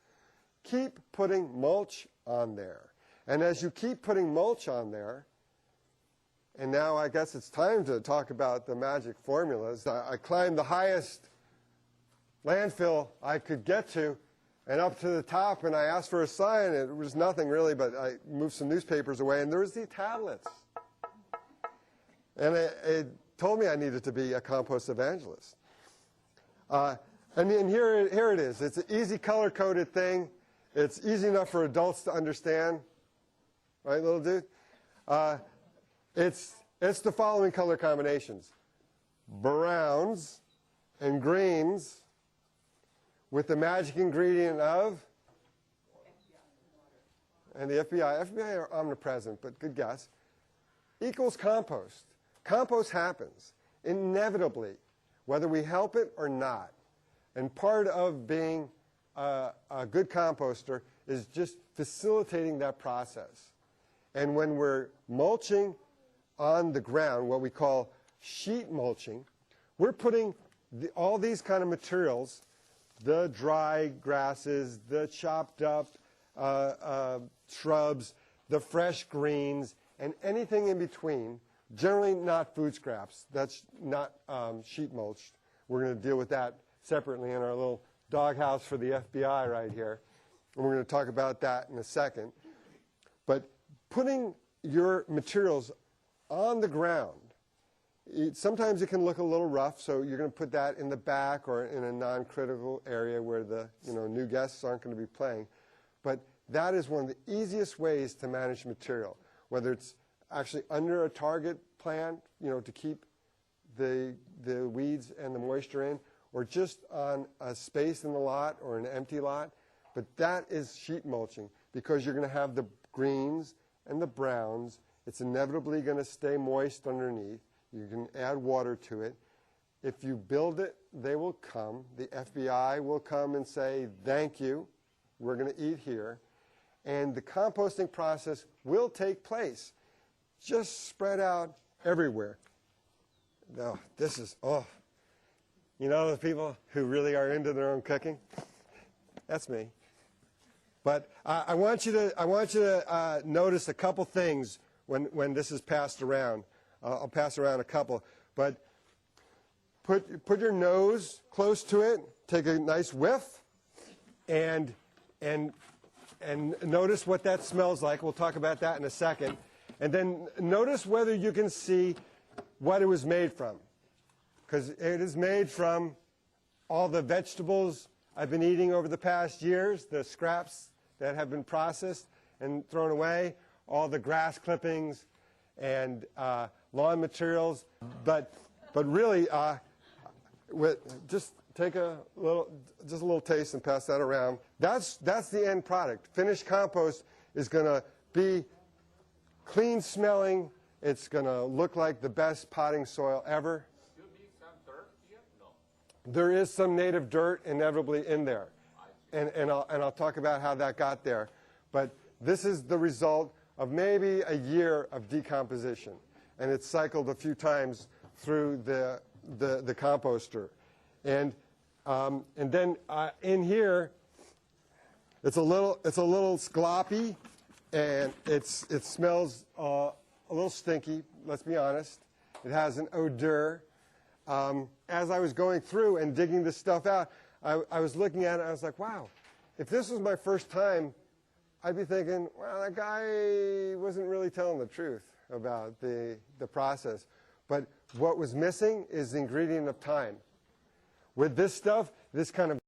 keep putting mulch on there. And as you keep putting mulch on there, and now I guess it's time to talk about the magic formulas. I climbed the highest landfill I could get to, and up to the top, and I asked for a sign. It was nothing really, but I moved some newspapers away, and there was the tablets. And it told me I needed to be a compost evangelist. And here it is. It's an easy color-coded thing. It's easy enough for adults to understand. Right, little dude? It's the following color combinations. Browns and greens with the magic ingredient of, and the FBI. FBI are omnipresent, but good guess, equals compost. Compost happens inevitably, whether we help it or not. And part of being a good composter is just facilitating that process. And when we're mulching on the ground, what we call sheet mulching, we're putting all these kind of materials, the dry grasses, the chopped up shrubs, the fresh greens, and anything in between, generally not food scraps. That's not sheet mulched. We're going to deal with that separately in our little doghouse for the FBI right here. And we're going to talk about that in a second. But putting your materials on the ground, sometimes it can look a little rough, so you're going to put that in the back or in a non-critical area where the new guests aren't going to be playing. But that is one of the easiest ways to manage material, whether it's actually under a target plant, to keep the weeds and the moisture in, or just on a space in the lot or an empty lot. But that is sheet mulching, because you're going to have the greens and the browns. It's inevitably going to stay moist underneath. You can add water to it. If you build it, they will come. The FBI will come and say, thank you, we're going to eat here. And the composting process will take place, just spread out everywhere. No, this is, the people who really are into their own cooking? That's me. But I want you to notice a couple things when this is passed around. I'll pass around a couple. But put your nose close to it. Take a nice whiff, and notice what that smells like. We'll talk about that in a second. And then notice whether you can see what it was made from. Because it is made from all the vegetables I've been eating over the past years, the scraps that have been processed and thrown away, all the grass clippings and lawn materials. But really, just take a little taste and pass that around. That's the end product. Finished compost is going to be clean smelling. It's going to look like the best potting soil ever. There is some native dirt inevitably in there, and I'll talk about how that got there. But this is the result of maybe a year of decomposition, and it's cycled a few times through the composter, and then in here, it's a little sloppy, and it smells a little stinky. Let's be honest. It has an odor. As I was going through and digging this stuff out, I was looking at it, and I was like, wow, if this was my first time, I'd be thinking, well, that guy wasn't really telling the truth. about the process. But what was missing is the ingredient of time. With this stuff, this kind of